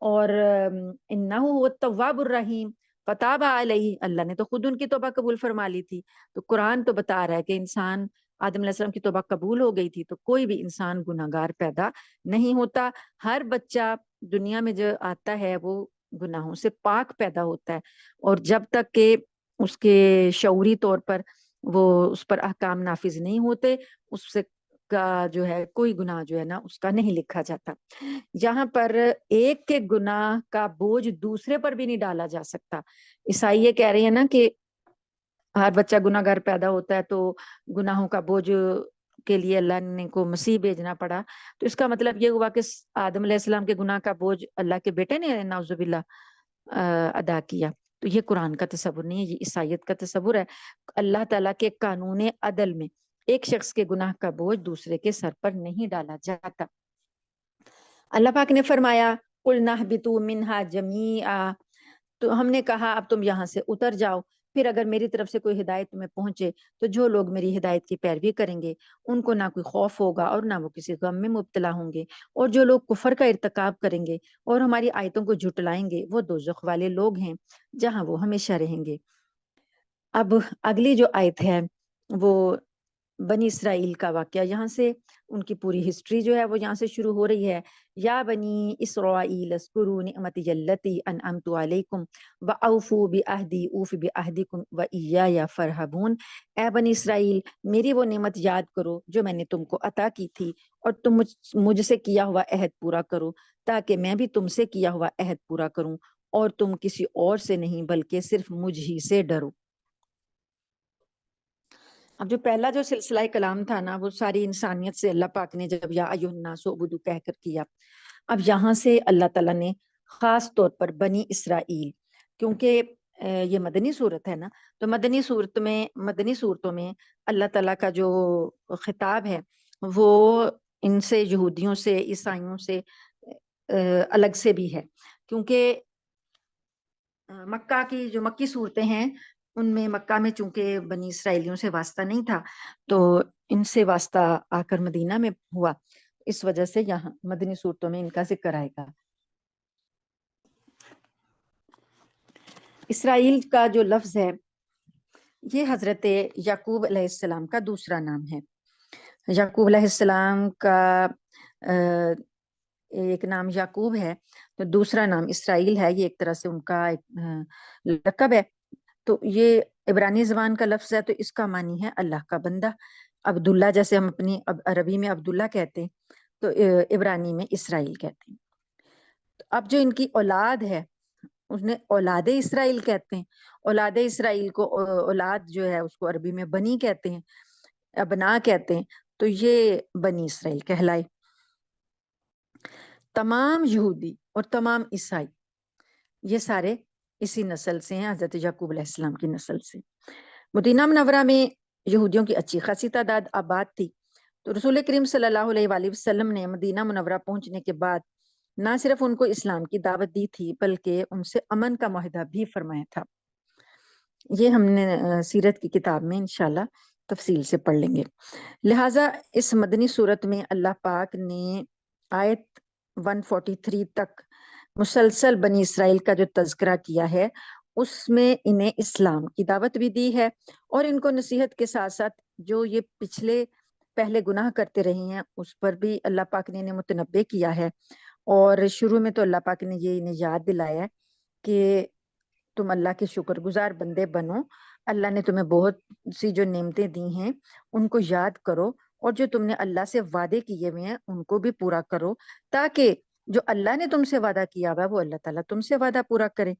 اور انہ هو التواب الرحیم فتاب علیہ، اللہ نے تو خود ان کی توبہ قبول فرما لی تھی. تو قرآن تو بتا رہا ہے کہ انسان آدم علیہ السلام کی توبہ قبول ہو گئی تھی، تو کوئی بھی انسان گناہ گار پیدا نہیں ہوتا. ہر بچہ دنیا میں جو آتا ہے وہ گناہوں سے پاک پیدا ہوتا ہے، اور جب تک کہ اس کے شعوری طور پر وہ اس پر احکام نافذ نہیں ہوتے، اس سے کا جو ہے کوئی گناہ جو ہے نا اس کا نہیں لکھا جاتا. جہاں پر ایک کے گناہ کا بوجھ دوسرے پر بھی نہیں ڈالا جا سکتا. عیسائی یہ کہہ رہے ہیں نا کہ ہر بچہ گناہ گار پیدا ہوتا ہے تو گناہوں کا بوجھ کے لیے اللہ نے کو مسیح بھیجنا پڑا. تو اس کا مطلب یہ ہوا کہ آدم علیہ السلام کے گناہ کا بوجھ اللہ کے بیٹے نے نعوذ باللہ ادا کیا. تو یہ قرآن کا تصور نہیں ہے، یہ عیسائیت کا تصور ہے. اللہ تعالیٰ کے قانون عدل میں ایک شخص کے گناہ کا بوجھ دوسرے کے سر پر نہیں ڈالا جاتا. اللہ پاک نے فرمایا قُلْنَا اهْبِطُوا مِنْهَا جَمِيعًا، تو ہم نے کہا اب تم یہاں سے اتر جاؤ. پھر اگر میری طرف سے کوئی ہدایت تمہیں پہنچے تو جو لوگ میری ہدایت کی پیروی کریں گے ان کو نہ کوئی خوف ہوگا اور نہ وہ کسی غم میں مبتلا ہوں گے، اور جو لوگ کفر کا ارتکاب کریں گے اور ہماری آیتوں کو جھٹلائیں گے وہ دوزخ والے لوگ ہیں جہاں وہ ہمیشہ رہیں گے. اب اگلی جو آیت ہے وہ بنی اسرائیل کا واقعہ، یہاں سے ان کی پوری ہسٹری جو ہے وہ یہاں سے شروع ہو رہی ہے. یا بنی اسرائیل اذکروا نعمتی التی انعمت علیکم واوفوا بعہدی اوف بعہدکم وایای فارہبون. اے بنی اسرائیل میری وہ نعمت یاد کرو جو میں نے تم کو عطا کی تھی، اور تم مجھ سے کیا ہوا عہد پورا کرو تاکہ میں بھی تم سے کیا ہوا عہد پورا کروں، اور تم کسی اور سے نہیں بلکہ صرف مجھ ہی سے ڈرو. اب جو پہلا جو سلسلہ کلام تھا نا وہ ساری انسانیت سے اللہ پاک نے جب یا ایھا الناس اعبدوا کہہ کر کیا. اب یہاں سے اللہ تعالیٰ نے خاص طور پر بنی اسرائیل، کیونکہ یہ مدنی صورت ہے نا، تو مدنی صورتوں میں اللہ تعالیٰ کا جو خطاب ہے وہ ان سے، یہودیوں سے، عیسائیوں سے الگ سے بھی ہے، کیونکہ مکہ کی جو مکی صورتیں ہیں ان میں مکہ میں چونکہ بنی اسرائیلیوں سے واسطہ نہیں تھا، تو ان سے واسطہ آ کر مدینہ میں ہوا، اس وجہ سے یہاں مدنی صورتوں میں ان کا ذکر آئے گا۔ اسرائیل کا جو لفظ ہے یہ حضرت یعقوب علیہ السلام کا دوسرا نام ہے۔ یعقوب علیہ السلام کا ایک نام یعقوب ہے، تو دوسرا نام اسرائیل ہے، یہ ایک طرح سے ان کا ایک لقب ہے۔ تو یہ عبرانی زبان کا لفظ ہے، تو اس کا معنی ہے اللہ کا بندہ۔ عبداللہ جیسے ہم اپنی عربی میں عبداللہ کہتے ہیں، تو عبرانی میں اسرائیل کہتے ہیں۔ اب جو ان کی اولاد ہے اس نے اولاد اسرائیل کہتے ہیں۔ اولاد اسرائیل کو اولاد جو ہے اس کو عربی میں بنی کہتے ہیں، ابنا کہتے ہیں، تو یہ بنی اسرائیل کہلائے۔ تمام یہودی اور تمام عیسائی یہ سارے اسی نسل سے ہیں، حضرت یعقوب علیہ السلام کی نسل سے۔ مدینہ منورہ میں یہودیوں کی اچھی خاصی تعداد آباد تھی، تو رسول کریم صلی اللہ علیہ وآلہ وسلم نے مدینہ منورہ پہنچنے کے بعد نہ صرف ان کو اسلام کی دعوت دی تھی بلکہ ان سے امن کا معاہدہ بھی فرمایا تھا۔ یہ ہم نے سیرت کی کتاب میں انشاءاللہ تفصیل سے پڑھ لیں گے۔ لہٰذا اس مدنی صورت میں اللہ پاک نے آیت 143 تک مسلسل بنی اسرائیل کا جو تذکرہ کیا ہے اس میں انہیں اسلام کی دعوت بھی دی ہے، اور ان کو نصیحت کے ساتھ ساتھ جو یہ پہلے گناہ کرتے رہے ہیں اس پر بھی اللہ پاک نے انہیں متنبہ کیا ہے۔ اور شروع میں تو اللہ پاک نے یہ انہیں یاد دلایا کہ تم اللہ کے شکر گزار بندے بنو، اللہ نے تمہیں بہت سی جو نعمتیں دی ہیں ان کو یاد کرو، اور جو تم نے اللہ سے وعدے کیے ہوئے ہیں ان کو بھی پورا کرو، تاکہ جو اللہ نے تم سے وعدہ کیا ہوا وہ اللہ تعالیٰ تم سے وعدہ پورا کرے۔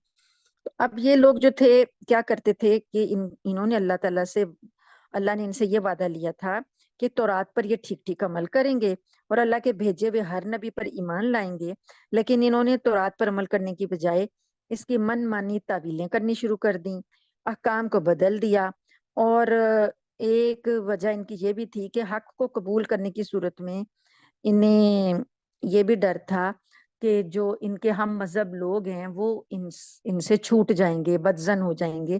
اب یہ لوگ جو تھے کیا کرتے تھے کہ انہوں نے اللہ نے ان سے یہ وعدہ لیا تھا کہ تورات پر یہ ٹھیک ٹھیک عمل کریں گے اور اللہ کے بھیجے ہوئے ہر نبی پر ایمان لائیں گے، لیکن انہوں نے تورات پر عمل کرنے کی بجائے اس کی من مانی تعویلیں کرنی شروع کر دیں، احکام کو بدل دیا۔ اور ایک وجہ ان کی یہ بھی تھی کہ حق کو قبول کرنے کی صورت میں انہیں یہ بھی ڈر تھا کہ جو ان کے ہم مذہب لوگ ہیں وہ ان سے چھوٹ جائیں گے، بدزن ہو جائیں گے،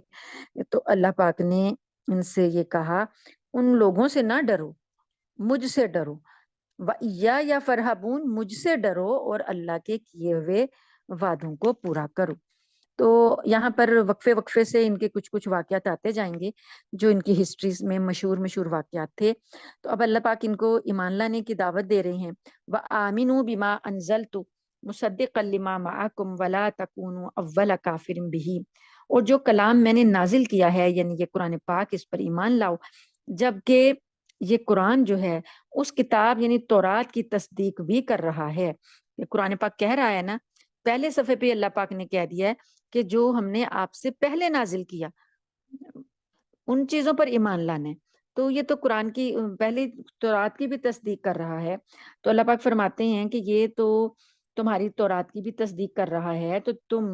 تو اللہ پاک نے ان سے یہ کہا ان لوگوں سے نہ ڈرو، مجھ سے ڈرو، یا فرحبون، مجھ سے ڈرو اور اللہ کے کیے ہوئے وعدوں کو پورا کرو۔ تو یہاں پر وقفے سے ان کے کچھ واقعات آتے جائیں گے جو ان کی ہسٹریز میں مشہور واقعات تھے۔ تو اب اللہ پاک ان کو ایمان لانے کی دعوت دے رہے ہیں۔ وَآمِنُوا بِمَا أَنزَلْتُ مُصَدِّقًا لِمَا مَعَكُمْ وَلَا تَكُونُوا أَوَّلَ كَافِرٍ بِهِ، اور جو کلام میں نے نازل کیا ہے یعنی یہ قرآن پاک، اس پر ایمان لاؤ، جبکہ یہ قرآن جو ہے اس کتاب یعنی تورات کی تصدیق بھی کر رہا ہے۔ یہ قرآن پاک کہہ رہا ہے نا، پہلے صفحے پہ اللہ پاک نے کہہ دیا ہے کہ جو ہم نے آپ سے پہلے نازل کیا ان چیزوں پر ایمان لانا ہے، تو یہ تو قرآن کی پہلی تورات کی بھی تصدیق کر رہا ہے۔ تو اللہ پاک فرماتے ہیں کہ یہ تو تمہاری تورات کی بھی تصدیق کر رہا ہے، تو تم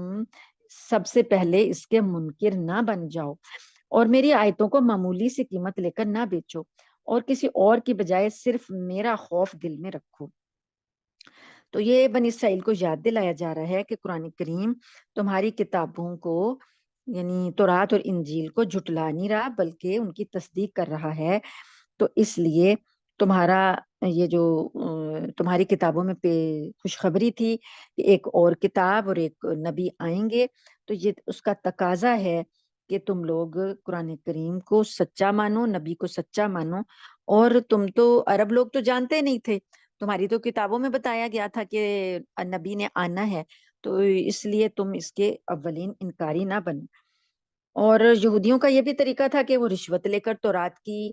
سب سے پہلے اس کے منکر نہ بن جاؤ اور میری آیتوں کو معمولی سی قیمت لے کر نہ بیچو، اور کسی اور کی بجائے صرف میرا خوف دل میں رکھو۔ تو یہ بنی اسرائیل کو یاد دلایا جا رہا ہے کہ قرآن کریم تمہاری کتابوں کو یعنی تورات اور انجیل کو جھٹلا نہیں رہا بلکہ ان کی تصدیق کر رہا ہے۔ تو اس لیے تمہارا یہ جو تمہاری کتابوں میں خوشخبری تھی کہ ایک اور کتاب اور ایک نبی آئیں گے، تو یہ اس کا تقاضا ہے کہ تم لوگ قرآن کریم کو سچا مانو، نبی کو سچا مانو۔ اور تم تو عرب لوگ تو جانتے نہیں تھے، تمہاری تو کتابوں میں بتایا گیا تھا کہ نبی نے آنا ہے، تو اس لیے تم اس کے اولین انکاری نہ بنو۔ اور یہودیوں کا یہ بھی طریقہ تھا کہ وہ رشوت لے کر تورات کی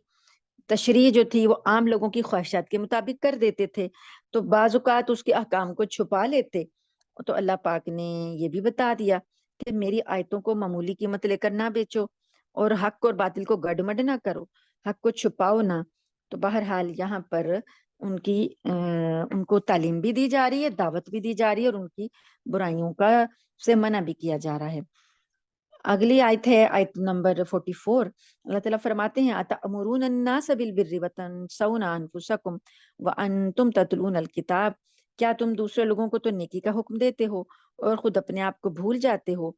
تشریح جو تھی وہ عام لوگوں کی خواہشات کے مطابق کر دیتے تھے، تو بعض اوقات اس کے احکام کو چھپا لیتے۔ تو اللہ پاک نے یہ بھی بتا دیا کہ میری آیتوں کو معمولی قیمت لے کر نہ بیچو اور حق اور باطل کو گڈمڈ نہ کرو، حق کو چھپاؤ نہ۔ تو بہرحال یہاں پر ان کو تعلیم بھی دی جا رہی ہے، دعوت بھی دی جا رہی ہے، اور ان کی برائیوں کا سے منع بھی کیا جا رہا ہے۔ اگلی آیت ہے آیت نمبر 44. اللہ تعالیٰ فرماتے ہیں اتأمرون الناس بالبر وتنسون انفسکم وانتم تتلون الکتاب، کیا تم دوسرے لوگوں کو تو نیکی کا حکم دیتے ہو اور خود اپنے آپ کو بھول جاتے ہو،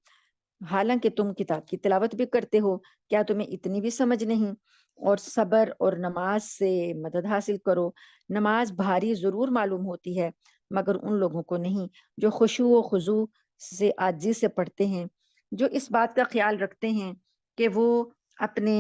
حالانکہ تم کتاب کی تلاوت بھی کرتے ہو، کیا تمہیں اتنی بھی سمجھ نہیں؟ اور صبر اور نماز سے مدد حاصل کرو، نماز بھاری ضرور معلوم ہوتی ہے مگر ان لوگوں کو نہیں جو خشوع و خضوع سے عاجزی سے پڑھتے ہیں، جو اس بات کا خیال رکھتے ہیں کہ وہ اپنے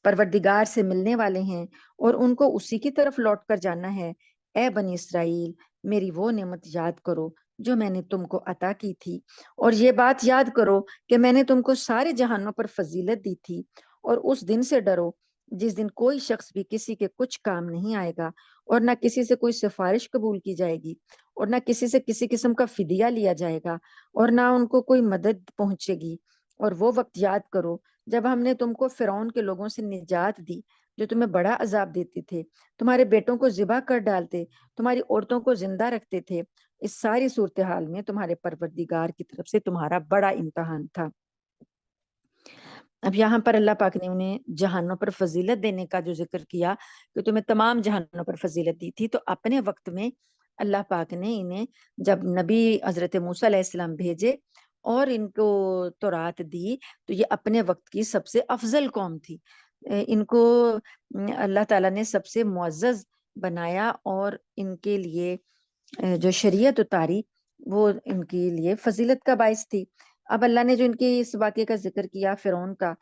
پروردگار سے ملنے والے ہیں اور ان کو اسی کی طرف لوٹ کر جانا ہے۔ اے بنی اسرائیل، میری وہ نعمت یاد کرو جو میں نے تم کو عطا کی تھی، اور یہ بات یاد کرو کہ میں نے تم کو سارے جہانوں پر فضیلت دی تھی، اور اس دن سے ڈرو جس دن کوئی شخص بھی کسی کے کچھ کام نہیں آئے گا، اور نہ کسی سے کوئی سفارش قبول کی جائے گی، اور نہ کسی سے کسی قسم کا فدیہ لیا جائے گا، اور نہ ان کو کوئی مدد پہنچے گی۔ اور وہ وقت یاد کرو جب ہم نے تم کو فرعون کے لوگوں سے نجات دی جو تمہیں بڑا عذاب دیتے تھے، تمہارے بیٹوں کو ذبح کر ڈالتے، تمہاری عورتوں کو زندہ رکھتے تھے۔ اس ساری صورتحال میں تمہارے پروردگار کی طرف سے تمہارا بڑا امتحان تھا۔ اب یہاں پر اللہ پاک نے انہیں جہانوں پر فضیلت دینے کا جو ذکر کیا کہ تمہیں تمام جہانوں پر فضیلت دی تھی، تو اپنے وقت میں اللہ پاک نے انہیں جب نبی حضرت موسیٰ علیہ السلام بھیجے اور ان کو تورات دی، تو یہ اپنے وقت کی سب سے افضل قوم تھی۔ ان کو اللہ تعالیٰ نے سب سے معزز بنایا اور ان کے لیے جو شریعت اتاری وہ ان کے لیے فضیلت کا باعث تھی۔ اب اللہ نے جو ان کی اس واقعے کا ذکر کیا فرعون کا،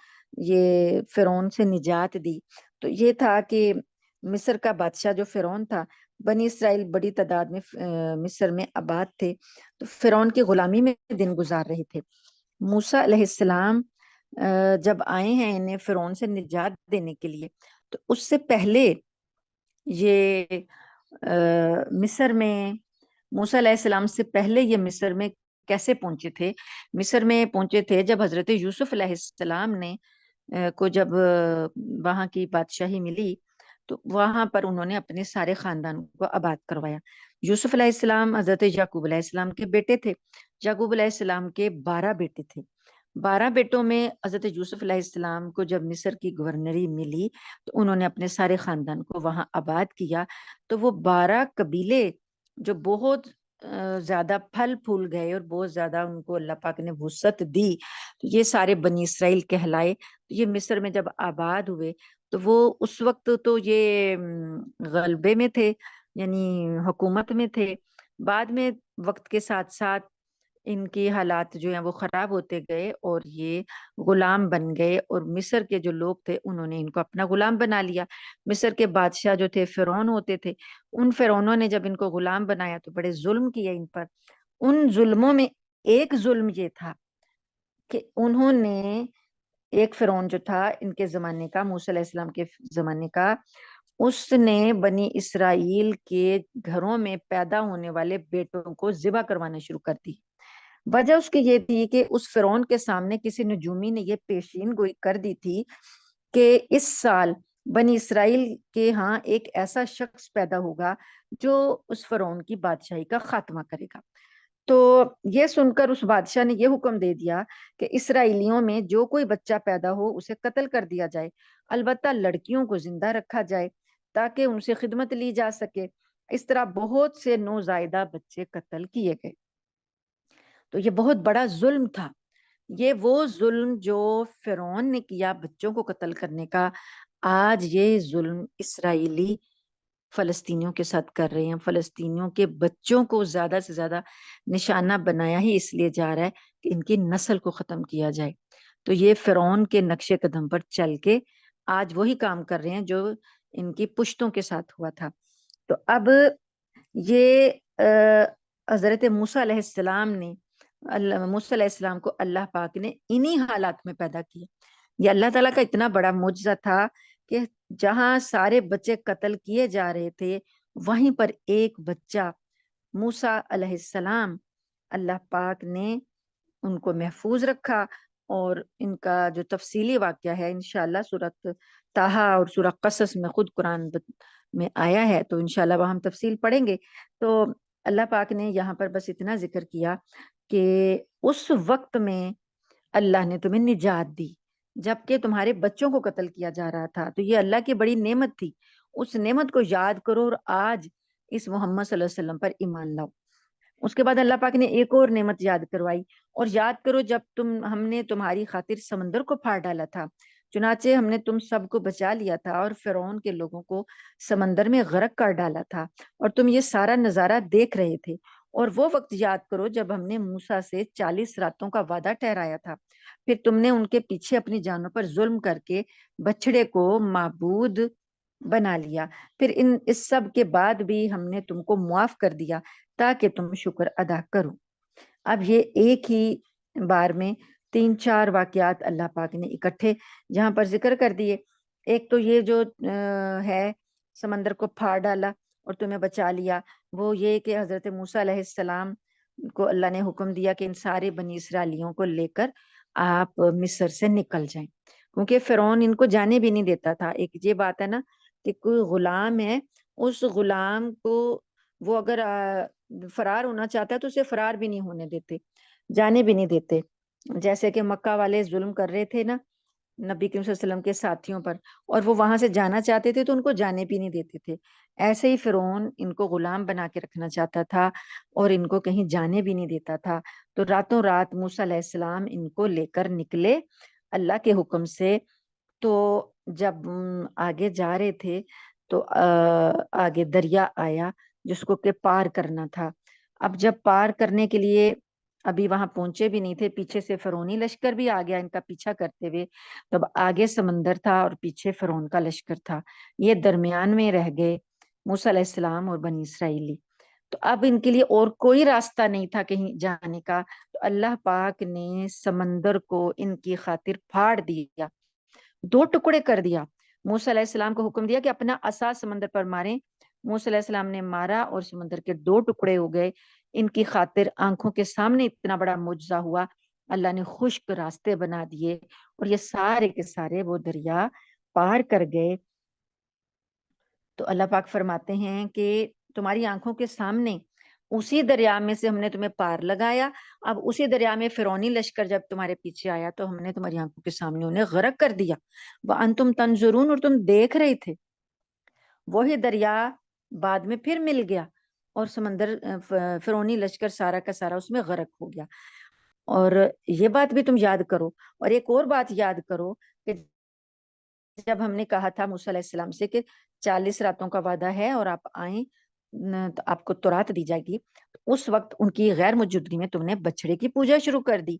یہ فرعون سے نجات دی، تو یہ تھا کہ مصر کا بادشاہ جو فرعون تھا، بنی اسرائیل بڑی تعداد میں مصر میں آباد تھے، تو فرعون کی غلامی میں دن گزار رہے تھے۔ موسیٰ علیہ السلام جب آئے ہیں انہیں فرعون سے نجات دینے کے لیے، تو اس سے پہلے یہ مصر میں موسیٰ علیہ السلام سے پہلے یہ مصر میں کیسے پہنچے تھے؟ مصر میں پہنچے تھے جب حضرت یوسف علیہ السلام نے کو جب وہاں کی بادشاہی ملی، تو وہاں پر انہوں نے اپنے سارے خاندان کو آباد کروایا۔ یوسف علیہ السلام حضرت یعقوب علیہ السلام کے بیٹے تھے۔ یعقوب علیہ السلام کے 12 بیٹے تھے۔ 12 بیٹوں میں حضرت یوسف علیہ السلام کو جب مصر کی گورنری ملی تو انہوں نے اپنے سارے خاندان کو وہاں آباد کیا، تو وہ 12 قبیلے جو بہت زیادہ پھل پھول گئے اور بہت زیادہ ان کو اللہ پاک نے وسعت دی، تو یہ سارے بنی اسرائیل کہلائے۔ تو یہ مصر میں جب آباد ہوئے تو وہ اس وقت تو یہ غلبے میں تھے، یعنی حکومت میں تھے۔ بعد میں وقت کے ساتھ ساتھ ان کی حالات جو ہیں وہ خراب ہوتے گئے اور یہ غلام بن گئے، اور مصر کے جو لوگ تھے انہوں نے ان کو اپنا غلام بنا لیا۔ مصر کے بادشاہ جو تھے فرعون ہوتے تھے، ان فرعونوں نے جب ان کو غلام بنایا تو بڑے ظلم کیے ان پر۔ ان ظلموں میں ایک ظلم یہ تھا کہ انہوں نے ایک فرعون جو تھا ان کے زمانے کا، موسیٰ علیہ السلام کے زمانے کا، اس نے بنی اسرائیل کے گھروں میں پیدا ہونے والے بیٹوں کو ذبح کروانا شروع کر دی۔ وجہ اس کی یہ تھی کہ اس فرعون کے سامنے کسی نجومی نے یہ پیشین گوئی کر دی تھی کہ اس سال بنی اسرائیل کے ہاں ایک ایسا شخص پیدا ہوگا جو اس فرعون کی بادشاہی کا خاتمہ کرے گا۔ تو یہ سن کر اس بادشاہ نے یہ حکم دے دیا کہ اسرائیلیوں میں جو کوئی بچہ پیدا ہو اسے قتل کر دیا جائے، البتہ لڑکیوں کو زندہ رکھا جائے تاکہ ان سے خدمت لی جا سکے۔ اس طرح بہت سے نوزائیدہ بچے قتل کیے گئے۔ تو یہ بہت بڑا ظلم تھا۔ یہ وہ ظلم جو فرعون نے کیا بچوں کو قتل کرنے کا، آج یہ ظلم اسرائیلی فلسطینیوں کے ساتھ کر رہے ہیں۔ فلسطینیوں کے بچوں کو زیادہ سے زیادہ نشانہ بنایا ہی اس لیے جا رہا ہے کہ ان کی نسل کو ختم کیا جائے۔ تو یہ فرعون کے نقش قدم پر چل کے آج وہی کام کر رہے ہیں جو ان کی پشتوں کے ساتھ ہوا تھا۔ تو اب یہ حضرت موسیٰ علیہ السلام نے موسیٰ علیہ السلام کو اللہ پاک نے انہی حالات میں پیدا کیا۔ یہ اللہ تعالیٰ کا اتنا بڑا معجزہ تھا کہ جہاں سارے بچے قتل کیے جا رہے تھے وہیں پر ایک بچہ موسیٰ علیہ السلام، اللہ پاک نے ان کو محفوظ رکھا۔ اور ان کا جو تفصیلی واقعہ ہے انشاءاللہ سورۃ طٰہٰ اور سورۃ قصص میں خود قرآن میں آیا ہے، تو انشاءاللہ وہ ہم تفصیل پڑھیں گے۔ تو اللہ پاک نے یہاں پر بس اتنا ذکر کیا کہ اس وقت میں اللہ نے تمہیں نجات دی جبکہ تمہارے بچوں کو قتل کیا جا رہا تھا، تو یہ اللہ کی بڑی نعمت تھی، اس نعمت کو یاد کرو اور آج اس محمد صلی اللہ علیہ وسلم پر ایمان لاؤ۔ اس کے بعد اللہ پاک نے ایک اور نعمت یاد کروائی، اور یاد کرو جب ہم نے تمہاری خاطر سمندر کو پھاڑ ڈالا تھا، چنانچہ ہم نے تم سب کو بچا لیا تھا اور فرعون کے لوگوں کو سمندر میں غرق کر ڈالا تھا، اور تم یہ سارا نظارہ دیکھ رہے تھے۔ اور وہ وقت یاد کرو جب ہم نے موسیٰ سے 40 راتوں کا وعدہ ٹھہرایا تھا، پھر تم نے ان کے پیچھے اپنی جانوں پر ظلم کر کے بچڑے کو معبود بنا لیا، پھر اس سب کے بعد بھی ہم نے تم کو معاف کر دیا تاکہ تم شکر ادا کرو۔ اب یہ ایک ہی بار میں 3-4 واقعات اللہ پاک نے اکٹھے جہاں پر ذکر کر دیے۔ ایک تو یہ جو ہے سمندر کو پھاڑ ڈالا اور تمہیں بچا لیا، وہ یہ کہ حضرت موسیٰ علیہ السلام کو اللہ نے حکم دیا کہ ان سارے بنی اسرائیلیوں کو لے کر آپ مصر سے نکل جائیں، کیونکہ فرعون ان کو جانے بھی نہیں دیتا تھا۔ ایک یہ بات ہے نا کہ کوئی غلام ہے، اس غلام کو وہ اگر فرار ہونا چاہتا ہے تو اسے فرار بھی نہیں ہونے دیتے، جانے بھی نہیں دیتے، جیسے کہ مکہ والے ظلم کر رہے تھے نا نبی کریم صلی اللہ علیہ وسلم کے ساتھیوں پر، اور وہ وہاں سے جانا چاہتے تھے تو ان کو جانے بھی نہیں دیتے تھے۔ ایسے ہی فرعون ان کو غلام بنا کے رکھنا چاہتا تھا اور ان کو کہیں جانے بھی نہیں دیتا تھا۔ تو راتوں رات موسیٰ علیہ السلام ان کو لے کر نکلے اللہ کے حکم سے۔ تو جب آگے جا رہے تھے تو آگے دریا آیا جس کو کہ پار کرنا تھا۔ اب جب پار کرنے کے لیے ابھی وہاں پہنچے بھی نہیں تھے، پیچھے سے فرعونی لشکر بھی آ گیا ان کا پیچھا کرتے ہوئے، تب آگے سمندر تھا اور پیچھے فرعون کا لشکر تھا، یہ درمیان میں رہ گئے موسیٰ علیہ السلام اور بنی اسرائیلی۔ تو اب ان کے لیے اور کوئی راستہ نہیں تھا کہیں جانے کا، تو اللہ پاک نے سمندر کو ان کی خاطر پھاڑ دیا، 2 ٹکڑے کر دیا۔ موسیٰ علیہ السلام کو حکم دیا کہ اپنا عصا سمندر پر ماریں، موسیٰ علیہ السلام نے مارا اور سمندر کے 2 ٹکڑے ہو گئے۔ ان کی خاطر آنکھوں کے سامنے اتنا بڑا معجزہ ہوا، اللہ نے خشک راستے بنا دیے اور یہ سارے کے سارے وہ دریا پار کر گئے۔ تو اللہ پاک فرماتے ہیں کہ تمہاری آنکھوں کے سامنے اسی دریا میں سے ہم نے تمہیں پار لگایا۔ اب اسی دریا میں فرعونی لشکر جب تمہارے پیچھے آیا تو ہم نے تمہاری آنکھوں کے سامنے انہیں غرق کر دیا، وَأَنْتُمْ تَنْظُرُونَ، اور تم دیکھ رہے تھے۔ وہی دریا بعد میں پھر مل گیا اور سمندر فرعونی لشکر سارا کا سارا اس میں غرق ہو گیا۔ اور یہ بات بھی تم یاد کرو، اور ایک اور بات یاد کرو کہ جب ہم نے کہا تھا موسیٰ علیہ السلام سے کہ 40 راتوں کا وعدہ ہے اور آپ آئیں تو آپ کو تورات دی جائے گی، اس وقت ان کی غیر موجودگی میں تم نے بچڑے کی پوجا شروع کر دی،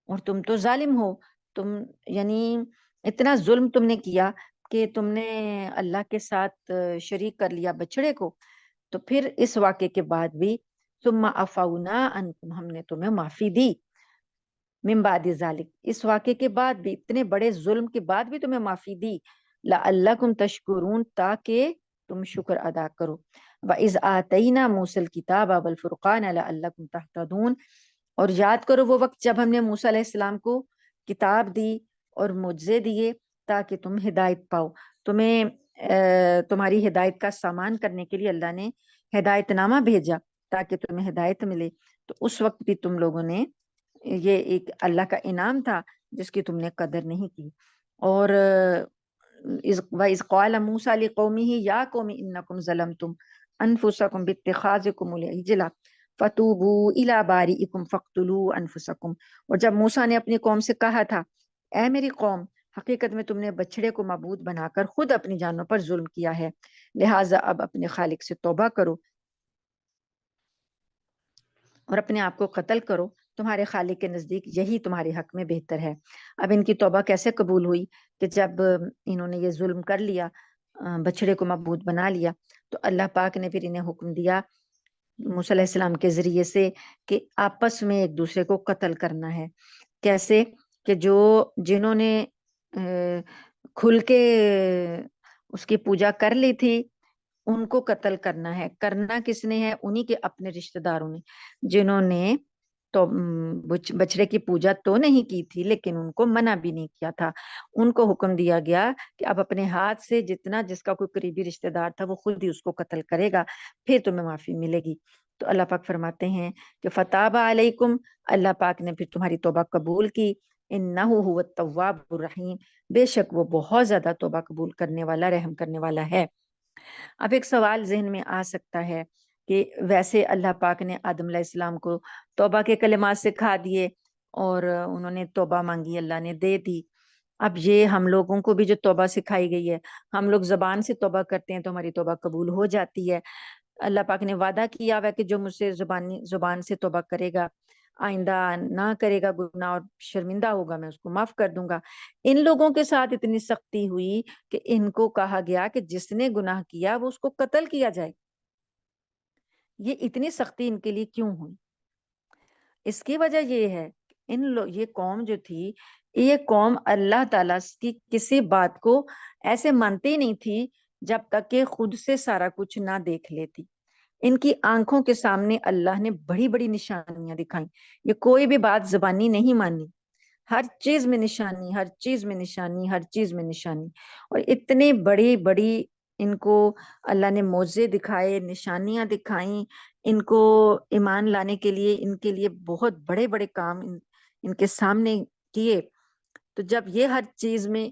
اور تم تو ظالم ہو، تم یعنی اتنا ظلم تم نے کیا کہ تم نے اللہ کے ساتھ شریک کر لیا بچڑے کو۔ تو پھر اس واقعے کے بعد بھی ثم عفونا عنکم، ہم نے تمہیں معافی دی، من بعد ذالک، اس واقعے کے بعد بھی، اتنے بڑے ظلم کے بعد بھی تمہیں معافی دی، لعلکم تشکرون، تاکہ تم شکر ادا کرو۔ وَإِذْ آتَيْنَا مُوسَى الْكِتَابَ وَالْفُرْقَانَ لَعَلَّكُمْ تَهْتَدُونَ، اور یاد کرو وہ وقت جب ہم نے موسیٰ علیہ السلام کو کتاب دی اور معجزے دیے تاکہ تم ہدایت پاؤ۔ تمہیں تمہاری ہدایت کا سامان کرنے کے لیے اللہ نے ہدایت نامہ بھیجا تاکہ تمہیں ہدایت ملے۔ تو اس وقت بھی تم لوگوں نے، یہ ایک اللہ کا انعام تھا جس کی تم نے قدر نہیں کی۔ اور وَإِذْ قَالَ مُوسَىٰ لِقَوْمِهِ يَا قَوْمِ إِنَّكُمْ ظَلَمْتُمْ أَنفُسَكُمْ بِاتِّخَاذِكُمُ الْعِجْلَ فَتُوبُوا إِلَىٰ بَارِئِكُمْ فَاقْتُلُوا أَنفُسَكُمْ، اور جب موسیٰ نے اپنی قوم سے کہا تھا اے میری قوم، حقیقت میں تم نے بچڑے کو معبود بنا کر خود اپنی جانوں پر ظلم کیا ہے، لہٰذا اب اپنے خالق سے توبہ کرو اور اپنے آپ کو قتل کرو، تمہارے خالق کے نزدیک یہی تمہارے حق میں بہتر ہے۔ اب ان کی توبہ کیسے قبول ہوئی کہ جب انہوں نے یہ ظلم کر لیا، بچڑے کو معبود بنا لیا، تو اللہ پاک نے پھر انہیں حکم دیا موسیٰ علیہ السلام کے ذریعے سے کہ آپس میں ایک دوسرے کو قتل کرنا ہے۔ کیسے کہ جنہوں نے کھل کے اس کی پوجا کر لی تھی ان کو قتل کرنا ہے۔ کرنا کس نے ہے؟ انہی کے اپنے رشتہ داروں نے، جنہوں نے تو بچڑے کی پوجا تو نہیں کی تھی لیکن ان کو منع بھی نہیں کیا تھا۔ ان کو حکم دیا گیا کہ اب اپنے ہاتھ سے جتنا جس کا کوئی قریبی رشتہ دار تھا وہ خود ہی اس کو قتل کرے گا، پھر تمہیں معافی ملے گی۔ تو اللہ پاک فرماتے ہیں کہ فتاب علیکم، اللہ پاک نے پھر تمہاری توبہ قبول کی، انہ هو التواب الرحیم، بے شک وہ بہت زیادہ توبہ قبول کرنے والا، رحم کرنے والا ہے۔ اب ایک سوال ذہن میں آ سکتا ہے کہ ویسے اللہ پاک نے آدم علیہ السلام کو توبہ کے کلمات سکھا دیے اور انہوں نے توبہ مانگی، اللہ نے دے دی۔ اب یہ ہم لوگوں کو بھی جو توبہ سکھائی گئی ہے، ہم لوگ زبان سے توبہ کرتے ہیں تو ہماری توبہ قبول ہو جاتی ہے۔ اللہ پاک نے وعدہ کیا ہوا ہے کہ جو مجھ سے زبان سے توبہ کرے گا، آئندہ نہ کرے گا گناہ اور شرمندہ ہوگا، میں اس کو معاف کر دوں گا۔ ان لوگوں کے ساتھ اتنی سختی ہوئی کہ ان کو کہا گیا کہ جس نے گناہ کیا وہ اس کو قتل کیا جائے۔ یہ اتنی سختی ان کے لیے کیوں ہوئی؟ اس کی وجہ یہ ہے کہ یہ قوم جو تھی، یہ قوم اللہ تعالیٰ کی کسی بات کو ایسے مانتی نہیں تھی جب تک کہ خود سے سارا کچھ نہ دیکھ لیتی۔ ان کی آنکھوں کے سامنے اللہ نے بڑی بڑی نشانیاں دکھائیں، یہ کوئی بھی بات زبانی نہیں مانی، ہر چیز میں نشانی، ہر چیز میں نشانی، ہر چیز میں نشانی۔ اور اتنی بڑی بڑی ان کو اللہ نے معجزے دکھائے، نشانیاں دکھائیں، ان کو ایمان لانے کے لیے ان کے لیے بہت بڑے بڑے کام ان کے سامنے کیے۔ تو جب یہ ہر چیز میں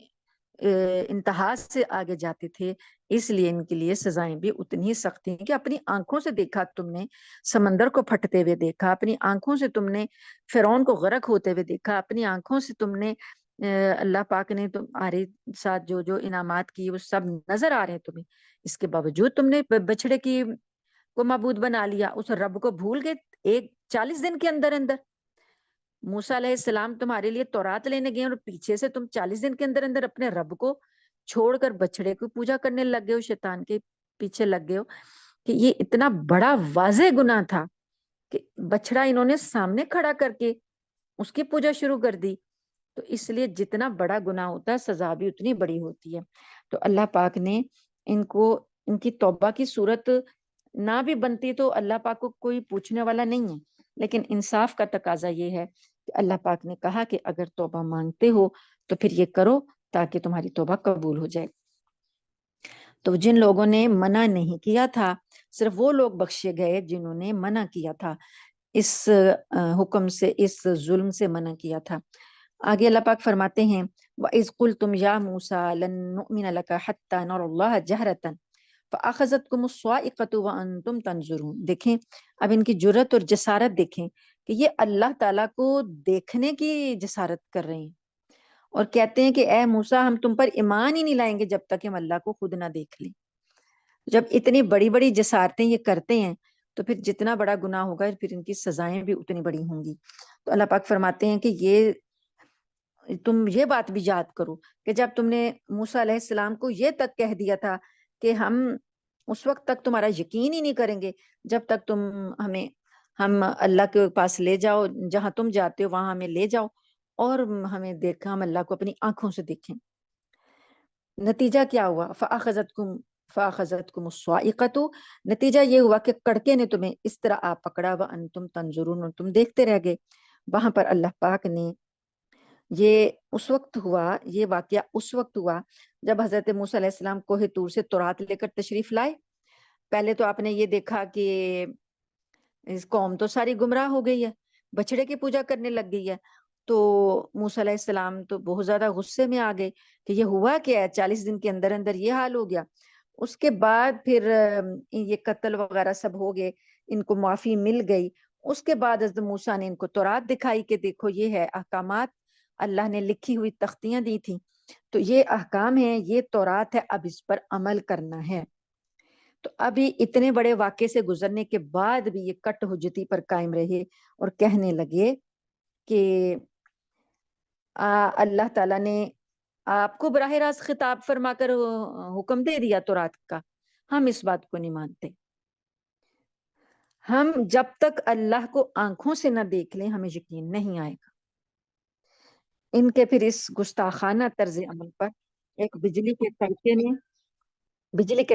انتہا سے آگے جاتے تھے، اس لیے ان کے لیے سزائیں بھی اتنی ہی سخت ہیں کہ اپنی آنکھوں سے دیکھا تم نے، سمندر کو پھٹتے ہوئے دیکھا، اپنی آنکھوں سے تم نے فرعون کو غرق ہوتے ہوئے دیکھا، اپنی آنکھوں سے تم نے اللہ پاک نے تمہارے ساتھ جو جو انعامات کی وہ سب نظر آ رہے ہیں تمہیں، اس کے باوجود تم نے بچڑے کی کو معبود بنا لیا، اس رب کو بھول گئے 40 دن کے اندر اندر۔ موسیٰ علیہ السلام تمہارے لیے تورات لینے گئے اور پیچھے سے تم 40 دن کے اندر اندر اپنے رب کو چھوڑ کر بچڑے کو پوجا کرنے لگ گئے ہو، شیطان کے پیچھے لگ گئے ہو۔ کہ یہ اتنا بڑا واضح گناہ تھا کہ بچڑا انہوں نے سامنے کھڑا کر کے اس کی پوجا شروع کر دی۔ تو اس لیے جتنا بڑا گناہ ہوتا ہے سزا بھی اتنی بڑی ہوتی ہے۔ تو اللہ پاک نے ان کو ان کی توبہ کی صورت نہ بھی بنتی تو اللہ پاک کو کوئی پوچھنے والا نہیں ہے، لیکن انصاف کا تقاضا یہ ہے کہ اللہ پاک نے کہا کہ اگر توبہ مانگتے ہو تو پھر یہ کرو تاکہ تمہاری توبہ قبول ہو جائے۔ تو جن لوگوں نے منع نہیں کیا تھا، صرف وہ لوگ بخشے گئے جنہوں نے منع کیا تھا، اس حکم سے، اس ظلم سے منع کیا تھا۔ آگے اللہ پاک فرماتے ہیں وَإِذْ قُلْتُمْ يَا مُوسَىٰ لَن نُؤْمِنَ لَكَ حَتَّىٰ نَرَى اللَّهَ جَهْرَةً فَأَخَذَتْكُمُ الصَّاعِقَةُ وَأَنْتُمْ تَنظُرُونَ۔ دیکھیں اب ان کی جرأت اور جسارت دیکھیں کہ یہ اللہ تعالیٰ کو دیکھنے کی جسارت کر رہے ہیں اور کہتے ہیں کہ اے موسیٰ ہم تم پر ایمان ہی نہیں لائیں گے جب تک ہم اللہ کو خود نہ دیکھ لیں۔ جب اتنی بڑی بڑی جسارتیں یہ کرتے ہیں تو پھر جتنا بڑا گناہ ہوگا پھر ان کی سزائیں بھی اتنی بڑی ہوں گی۔ تو اللہ پاک فرماتے ہیں کہ تم یہ بات بھی یاد کرو کہ جب تم نے موسیٰ علیہ السلام کو یہ تک کہہ دیا تھا کہ ہم اس وقت تک تمہارا یقین ہی نہیں کریں گے جب تک تم ہم اللہ کے پاس لے جاؤ، جہاں تم جاتے ہو وہاں ہمیں لے جاؤ اور ہمیں دیکھا، ہم اللہ کو اپنی آنکھوں سے دیکھیں۔ نتیجہ کیا ہوا؟ فَأَخَذَتْكُمُ الصَّاعِقَةُ، نتیجہ یہ ہوا کہ کڑکے نے تمہیں اس طرح آپ پکڑا، وَأَنْتُمْ تَنْظُرُونَ، اور تم دیکھتے رہ گئے۔ وہاں پر اللہ پاک نے یہ واقعہ اس وقت ہوا جب حضرت موسیٰ علیہ السلام کوہ طور سے تورات لے کر تشریف لائے۔ پہلے تو آپ نے یہ دیکھا کہ اس قوم تو ساری گمراہ ہو گئی ہے، بچڑے کی پوجا کرنے لگ گئی ہے۔ تو موسیٰ علیہ السلام تو بہت زیادہ غصے میں آ گئے کہ یہ ہوا کیا ہے، 40 دن کے اندر اندر یہ حال ہو گیا۔ اس کے بعد پھر یہ قتل وغیرہ سب ہو گئے، ان کو معافی مل گئی۔ اس کے بعد حضرت موسیٰ نے ان کو تورات دکھائی کہ دیکھو یہ ہے احکامات، اللہ نے لکھی ہوئی تختیاں دی تھی، تو یہ احکام ہیں، یہ تورات ہے، اب اس پر عمل کرنا ہے۔ تو ابھی اتنے بڑے واقعے سے گزرنے کے بعد بھی یہ کٹ حجتی پر قائم رہے اور کہنے لگے کہ اللہ تعالیٰ نے آپ کو براہ راست خطاب فرما کر حکم دے دیا تورات کا، ہم اس بات کو نہیں مانتے، ہم جب تک اللہ کو آنکھوں سے نہ دیکھ لیں ہمیں یقین نہیں آئے گا۔ ان کے پھر اس گستاخانہ طرز عمل پر ایک بجلی کے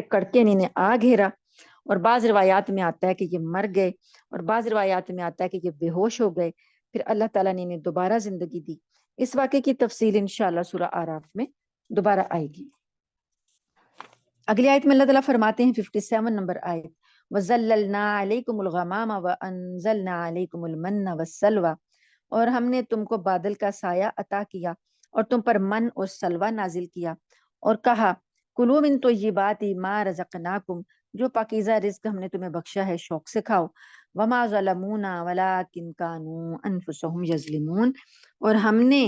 کڑکے نے انہیں آ گھیرا، اور بعض روایات میں آتا ہے کہ یہ مر گئے اور بعض روایات میں آتا ہے کہ یہ بے ہوش ہو گئے۔ پھر اللہ تعالیٰ نے انہیں دوبارہ زندگی دی۔ اس واقعے کی تفصیل انشاءاللہ سورہ اعراف میں دوبارہ آئے گی۔ اگلی آیت میں اللہ تعالیٰ فرماتے ہیں 57 نمبر آیت وَظَلَّلْنَا عَلَيْكُمُ الْغَمَامَ وَأَنزَلْنَا عَلَيْكُمُ الْمَنَّ وَالسَّلْوَىٰ، اور ہم نے تم کو بادل کا سایہ عطا کیا اور تم پر من اور سلوہ نازل کیا، اور کہا کلوا من طیبات ما رزقناکم، جو پاکیزہ رزق ہم نے تمہیں بخشا ہے شوق سے کھاؤ، وما ظلمونا ولکن کانوا انفسهم یظلمون، اور ہم نے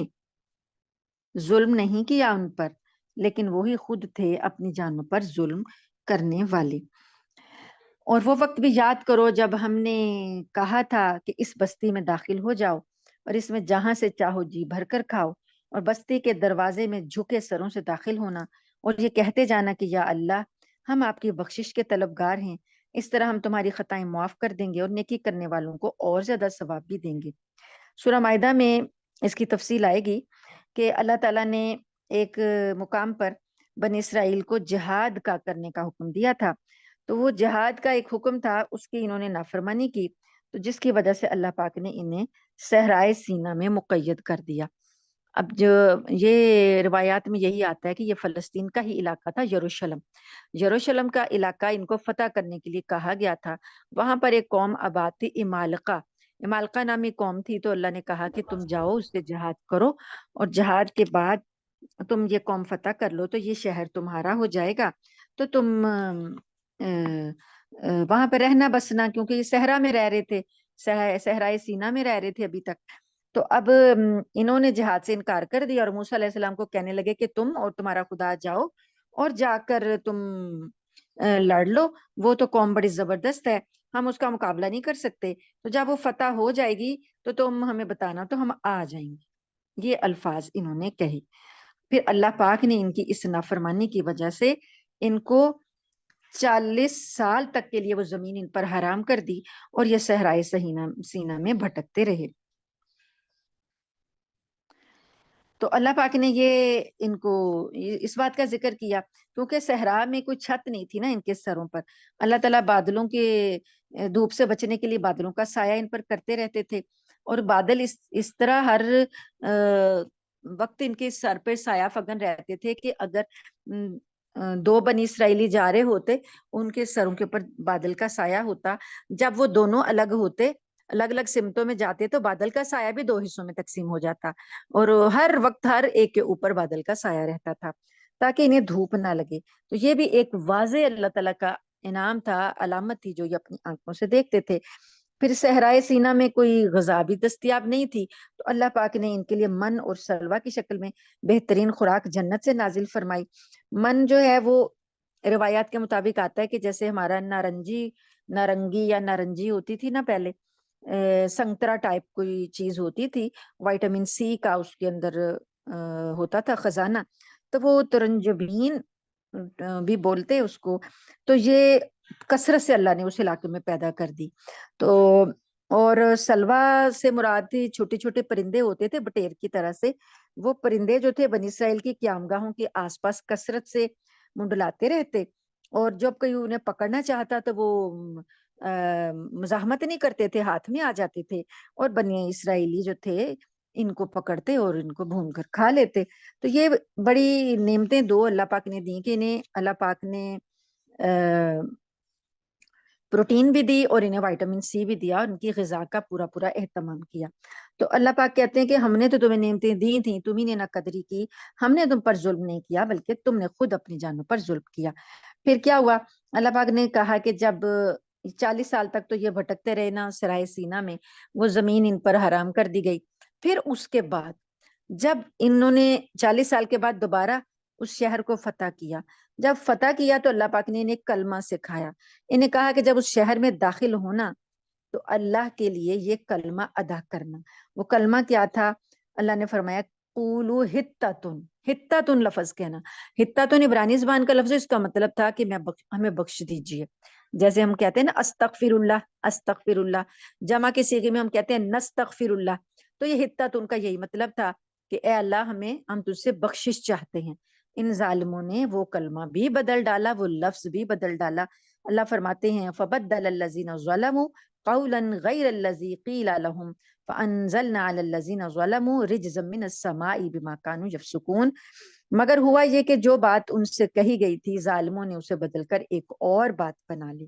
ظلم نہیں کیا ان پر لیکن وہی خود تھے اپنی جانوں پر ظلم کرنے والے۔ اور وہ وقت بھی یاد کرو جب ہم نے کہا تھا کہ اس بستی میں داخل ہو جاؤ اور اس میں جہاں سے چاہو جی بھر کر کھاؤ، اور بستی کے دروازے میں جھکے سروں سے داخل ہونا اور یہ کہتے جانا کہ یا اللہ ہم آپ کی بخشش کے طلبگار ہیں، اس طرح ہم تمہاری خطائیں معاف کر دیں گے اور نیکی کرنے والوں کو اور زیادہ ثواب بھی دیں گے۔ سورہ مائدہ میں اس کی تفصیل آئے گی کہ اللہ تعالیٰ نے ایک مقام پر بنی اسرائیل کو جہاد کا کرنے کا حکم دیا تھا، تو وہ جہاد کا ایک حکم تھا، اس کی انہوں نے نافرمانی کی، تو جس کی وجہ سے اللہ پاک نے انہیں صحرائے سینا میں مقید کر دیا۔ اب جو یہ روایات میں یہی آتا ہے کہ یہ فلسطین کا ہی علاقہ تھا، یروشلم کا علاقہ ان کو فتح کرنے کے لیے کہا گیا تھا۔ وہاں پر ایک قوم آباد تھی، امالقہ نامی قوم تھی، تو اللہ نے کہا کہ تم جاؤ اس سے جہاد کرو اور جہاد کے بعد تم یہ قوم فتح کر لو تو یہ شہر تمہارا ہو جائے گا، تو تم وہاں پہ رہنا بسنا، کیونکہ یہ صحرا میں رہ رہے تھے، صحرائے سینا میں رہ رہے تھے ابھی تک۔ تو اب انہوں نے جہاد سے انکار کر دیا اور موسیٰ علیہ السلام کو کہنے لگے کہ تم اور تمہارا خدا جاؤ اور جا کر تم لڑ لو، وہ تو قوم بڑی زبردست ہے، ہم اس کا مقابلہ نہیں کر سکتے، تو جب وہ فتح ہو جائے گی تو تم ہمیں بتانا تو ہم آ جائیں گے۔ یہ الفاظ انہوں نے کہی۔ پھر اللہ پاک نے ان کی اس نافرمانی کی وجہ سے ان کو 40 سال تک کے لیے وہ زمین ان پر حرام کر دی اور یہ صحرائے سینا میں بھٹکتے رہے۔ تو اللہ پاک نے یہ ان کو اس بات کا ذکر کیا کیونکہ صحرا میں کوئی چھت نہیں تھی نا ان کے سروں پر، اللہ تعالیٰ بادلوں کے دھوپ سے بچنے کے لیے بادلوں کا سایہ ان پر کرتے رہتے تھے، اور بادل اس طرح ہر وقت ان کے سر پہ سایہ فگن رہتے تھے کہ اگر دو بنی اسرائیلی جا رہے ہوتے ان کے سروں کے اوپر بادل کا سایہ ہوتا، جب وہ دونوں الگ ہوتے الگ الگ سمتوں میں جاتے تو بادل کا سایہ بھی 2 حصوں میں تقسیم ہو جاتا، اور ہر وقت ہر ایک کے اوپر بادل کا سایہ رہتا تھا تاکہ انہیں دھوپ نہ لگے۔ تو یہ بھی ایک واضح اللہ تعالیٰ کا انعام تھا، علامت تھی جو یہ اپنی آنکھوں سے دیکھتے تھے۔ پھر صحرائے سینا میں کوئی غذا بھی دستیاب نہیں تھی، تو اللہ پاک نے ان کے لیے من اور سلوہ کی شکل میں بہترین خوراک جنت سے نازل فرمائی۔ من جو ہے وہ روایات کے مطابق آتا ہے کہ جیسے ہمارا نارنگی یا نارنجی ہوتی تھی نا پہلے، سنگترا ٹائپ کوئی چیز ہوتی تھی، وائٹامن سی کا اس کے اندر ہوتا تھا خزانہ، تو وہ ترنجبین بھی بولتے اس کو، تو یہ کثرت سے اللہ نے اس علاقے میں پیدا کر دی۔ تو اور سلوا سے مراد تھی چھوٹے چھوٹے پرندے ہوتے تھے بٹیر کی طرح سے، وہ پرندے جو تھے بنی اسرائیل کی قیامگاہوں کے آس پاس کثرت سے منڈلاتے رہتے، اور جب کوئی انہیں پکڑنا چاہتا تو وہ مزاحمت نہیں کرتے تھے، ہاتھ میں آ جاتے تھے، اور بنی اسرائیلی جو تھے ان کو پکڑتے اور ان کو بھون کر کھا لیتے۔ تو یہ بڑی نعمتیں دو اللہ پاک نے دی کہ انہیں اللہ پاک نے پروٹین بھی دی اور انہیں وائٹامن سی بھی دیا، اور ان کی غذا کا پورا پورا اہتمام کیا۔ تو اللہ پاک کہتے ہیں کہ ہم نے تو تمہیں نعمتیں دی تھیں، تمہیں نے نہ قدری کی، ہم نے تم پر ظلم نہیں کیا بلکہ تم نے خود اپنی جانوں پر ظلم کیا۔ پھر کیا ہوا؟ اللہ پاک نے کہا کہ جب 40 سال تک تو یہ بھٹکتے رہے نا سرائے سینا میں، وہ زمین ان پر حرام کر دی گئی۔ پھر اس کے بعد جب انہوں نے 40 سال کے بعد دوبارہ اس شہر کو فتح کیا، جب فتح کیا تو اللہ پاک نے انہیں کلمہ سکھایا، انہیں کہا کہ جب اس شہر میں داخل ہونا تو اللہ کے لیے یہ کلمہ ادا کرنا۔ وہ کلمہ کیا تھا؟ اللہ نے فرمایا قولوا حطۃ، حطۃ لفظ کہنا، حطۃ عبرانی زبان کا لفظ، اس کا مطلب تھا کہ ہمیں بخش دیجئے، جیسے ہم کہتے ہیں نا استغفر اللہ، استغفر اللہ، جمع کے صیغے میں ہم کہتے ہیں نستغفر اللہ، تو یہ حطۃ ان کا یہی مطلب تھا کہ اے اللہ ہم تجھ سے بخشش چاہتے ہیں۔ ان ظالموں نے وہ کلمہ بھی بدل ڈالا، وہ لفظ بھی بدل ڈالا۔ اللہ فرماتے ہیں فبدل الذین ظلموا قولا غیر الذی قیل لهم فانزلنا علی الذین ظلموا رجزا من السماء بما كانوا یفسقون۔ مگر ہوا یہ کہ جو بات ان سے کہی گئی تھی ظالموں نے اسے بدل کر ایک اور بات بنا لی۔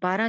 12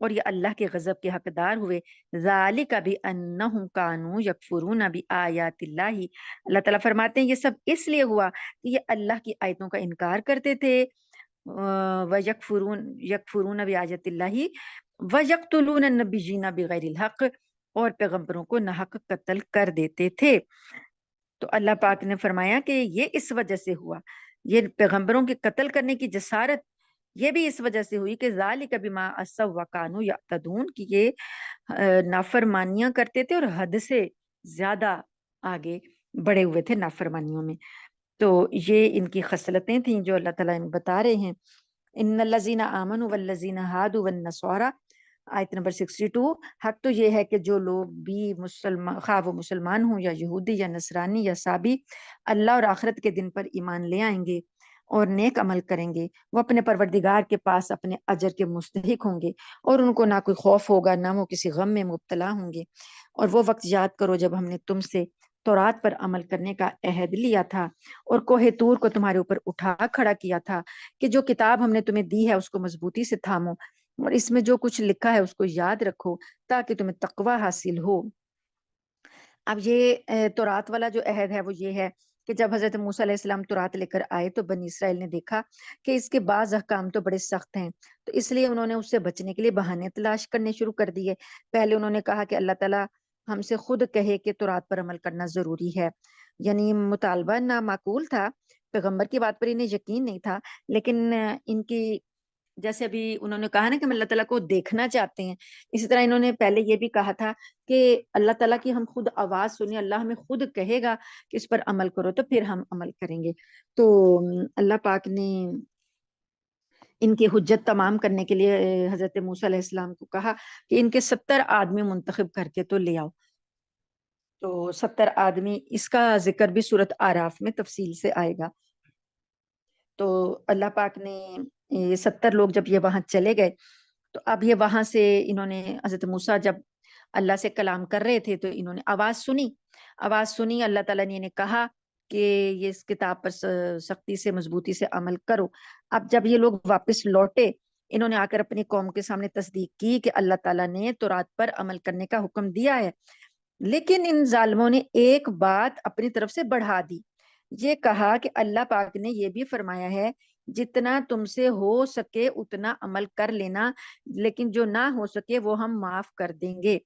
اور یہ اللہ کے غضب کے حقدار ہوئے. ذالک بانہم کانوا یکفرون بآیات اللہ. اللہ تعالیٰ فرماتے ہیں یہ سب اس لیے ہوا کہ یہ اللہ کی آیتوں کا انکار کرتے تھے. یکفرون بآیات اللہ ویقتلون النبیین بغیر الحق. اور پیغمبروں کو ناحق قتل کر دیتے تھے. تو اللہ پاک نے فرمایا کہ یہ اس وجہ سے ہوا، یہ پیغمبروں کے قتل کرنے کی جسارت یہ بھی اس وجہ سے ہوئی کہ ذالک بما عصوا وکانوا یعتدون، کہ یہ نافرمانیاں کرتے تھے اور حد سے زیادہ آگے بڑھے ہوئے تھے نافرمانیوں میں. تو یہ ان کی خصلتیں تھیں جو اللہ تعالیٰ بتا رہے ہیں. ان الذین آمنوا والذین ہادوا والنصارى، آیت نمبر 62. حق تو یہ ہے کہ جو لوگ بھی مسلمان، خواہ وہ مسلمان ہوں یا یہودی یا نصرانی یا سابی، اللہ اور آخرت کے دن پر ایمان لے آئیں گے اور نیک عمل کریں گے، وہ اپنے پروردگار کے پاس اپنے اجر کے مستحق ہوں گے، اور ان کو نہ کوئی خوف ہوگا نہ وہ کسی غم میں مبتلا ہوں گے. اور وہ وقت یاد کرو جب ہم نے تم سے تورات پر عمل کرنے کا عہد لیا تھا اور کوہ طور کو تمہارے اوپر اٹھا کھڑا کیا تھا کہ جو کتاب ہم نے تمہیں دی ہے اس کو مضبوطی سے تھامو اور اس میں جو کچھ لکھا ہے اس کو یاد رکھو تاکہ تمہیں تقوی حاصل ہو. اب یہ تورات والا جو عہد ہے وہ یہ ہے کہ جب حضرت موسیٰ علیہ السلام تورات لے کر آئے تو بنی اسرائیل نے دیکھا کہ اس کے بعض احکام تو بڑے سخت ہیں، تو اس لیے انہوں نے اس سے بچنے کے لیے بہانے تلاش کرنے شروع کر دیے. پہلے انہوں نے کہا کہ اللہ تعالیٰ ہم سے خود کہے کہ تورات پر عمل کرنا ضروری ہے، یعنی مطالبہ نامعقول تھا، پیغمبر کی بات پر انہیں یقین نہیں تھا. لیکن ان کی جیسے ابھی انہوں نے کہا نا کہ ہم اللہ تعالیٰ کو دیکھنا چاہتے ہیں، اسی طرح انہوں نے پہلے یہ بھی کہا تھا کہ اللہ تعالیٰ کی ہم خود آواز سنیں، اللہ ہمیں خود کہے گا کہ اس پر عمل کرو تو پھر ہم عمل کریں گے. تو اللہ پاک نے ان کی حجت تمام کرنے کے لیے حضرت موسیٰ علیہ السلام کو کہا کہ ان کے 70 آدمی منتخب کر کے تو لے آؤ. تو 70 آدمی، اس کا ذکر بھی سورۃ اعراف میں تفصیل سے آئے گا. تو اللہ پاک نے یہ 70 لوگ جب یہ وہاں چلے گئے تو اب یہ وہاں سے انہوں نے حضرت موسیٰ جب اللہ سے کلام کر رہے تھے تو انہوں نے آواز سنی. اللہ تعالیٰ نے انہیں کہا کہ یہ اس کتاب پر سختی سے مضبوطی سے عمل کرو. اب جب یہ لوگ واپس لوٹے انہوں نے آ کر اپنی قوم کے سامنے تصدیق کی کہ اللہ تعالیٰ نے تورات پر عمل کرنے کا حکم دیا ہے، لیکن ان ظالموں نے ایک بات اپنی طرف سے بڑھا دی. یہ کہا کہ اللہ پاک نے یہ بھی فرمایا ہے جتنا تم سے ہو سکے اتنا عمل کر لینا، لیکن جو نہ ہو سکے وہ ہم معاف کر دیں گے.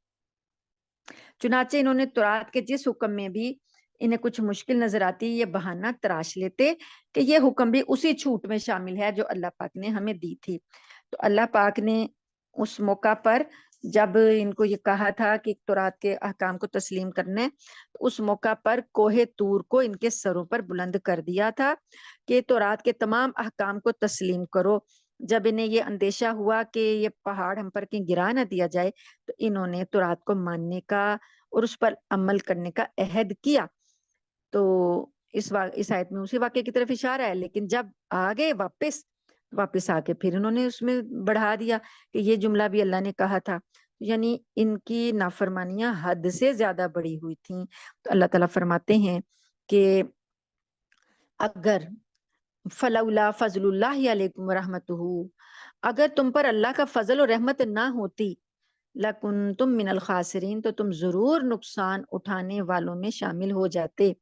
چنانچہ انہوں نے تورات کے جس حکم میں بھی انہیں کچھ مشکل نظر آتی یہ بہانہ تراش لیتے کہ یہ حکم بھی اسی چھوٹ میں شامل ہے جو اللہ پاک نے ہمیں دی تھی. تو اللہ پاک نے اس موقع پر جب ان کو یہ کہا تھا کہ تورات کے احکام کو تسلیم کرنے، تو اس موقع پر کوہ طور کو ان کے سروں پر بلند کر دیا تھا کہ تورات کے تمام احکام کو تسلیم کرو. جب انہیں یہ اندیشہ ہوا کہ یہ پہاڑ ہم پر کہیں گرا نہ دیا جائے تو انہوں نے تورات کو ماننے کا اور اس پر عمل کرنے کا عہد کیا. تو اس آیت میں اسی واقعے کی طرف اشارہ ہے، لیکن جب آگے واپس آ کے پھر انہوں نے اس میں بڑھا دیا کہ یہ جملہ بھی اللہ نے کہا تھا، یعنی ان کی نافرمانیاں حد سے زیادہ بڑی ہوئی تھیں. تو اللہ تعالیٰ فرماتے ہیں کہ اگر فلولا فضل اللہ علیکم ورحمتہ، اگر تم پر اللہ کا فضل اور رحمت نہ ہوتی، لکنتم من الخاسرین، تو تم ضرور نقصان اٹھانے والوں میں شامل ہو جاتے.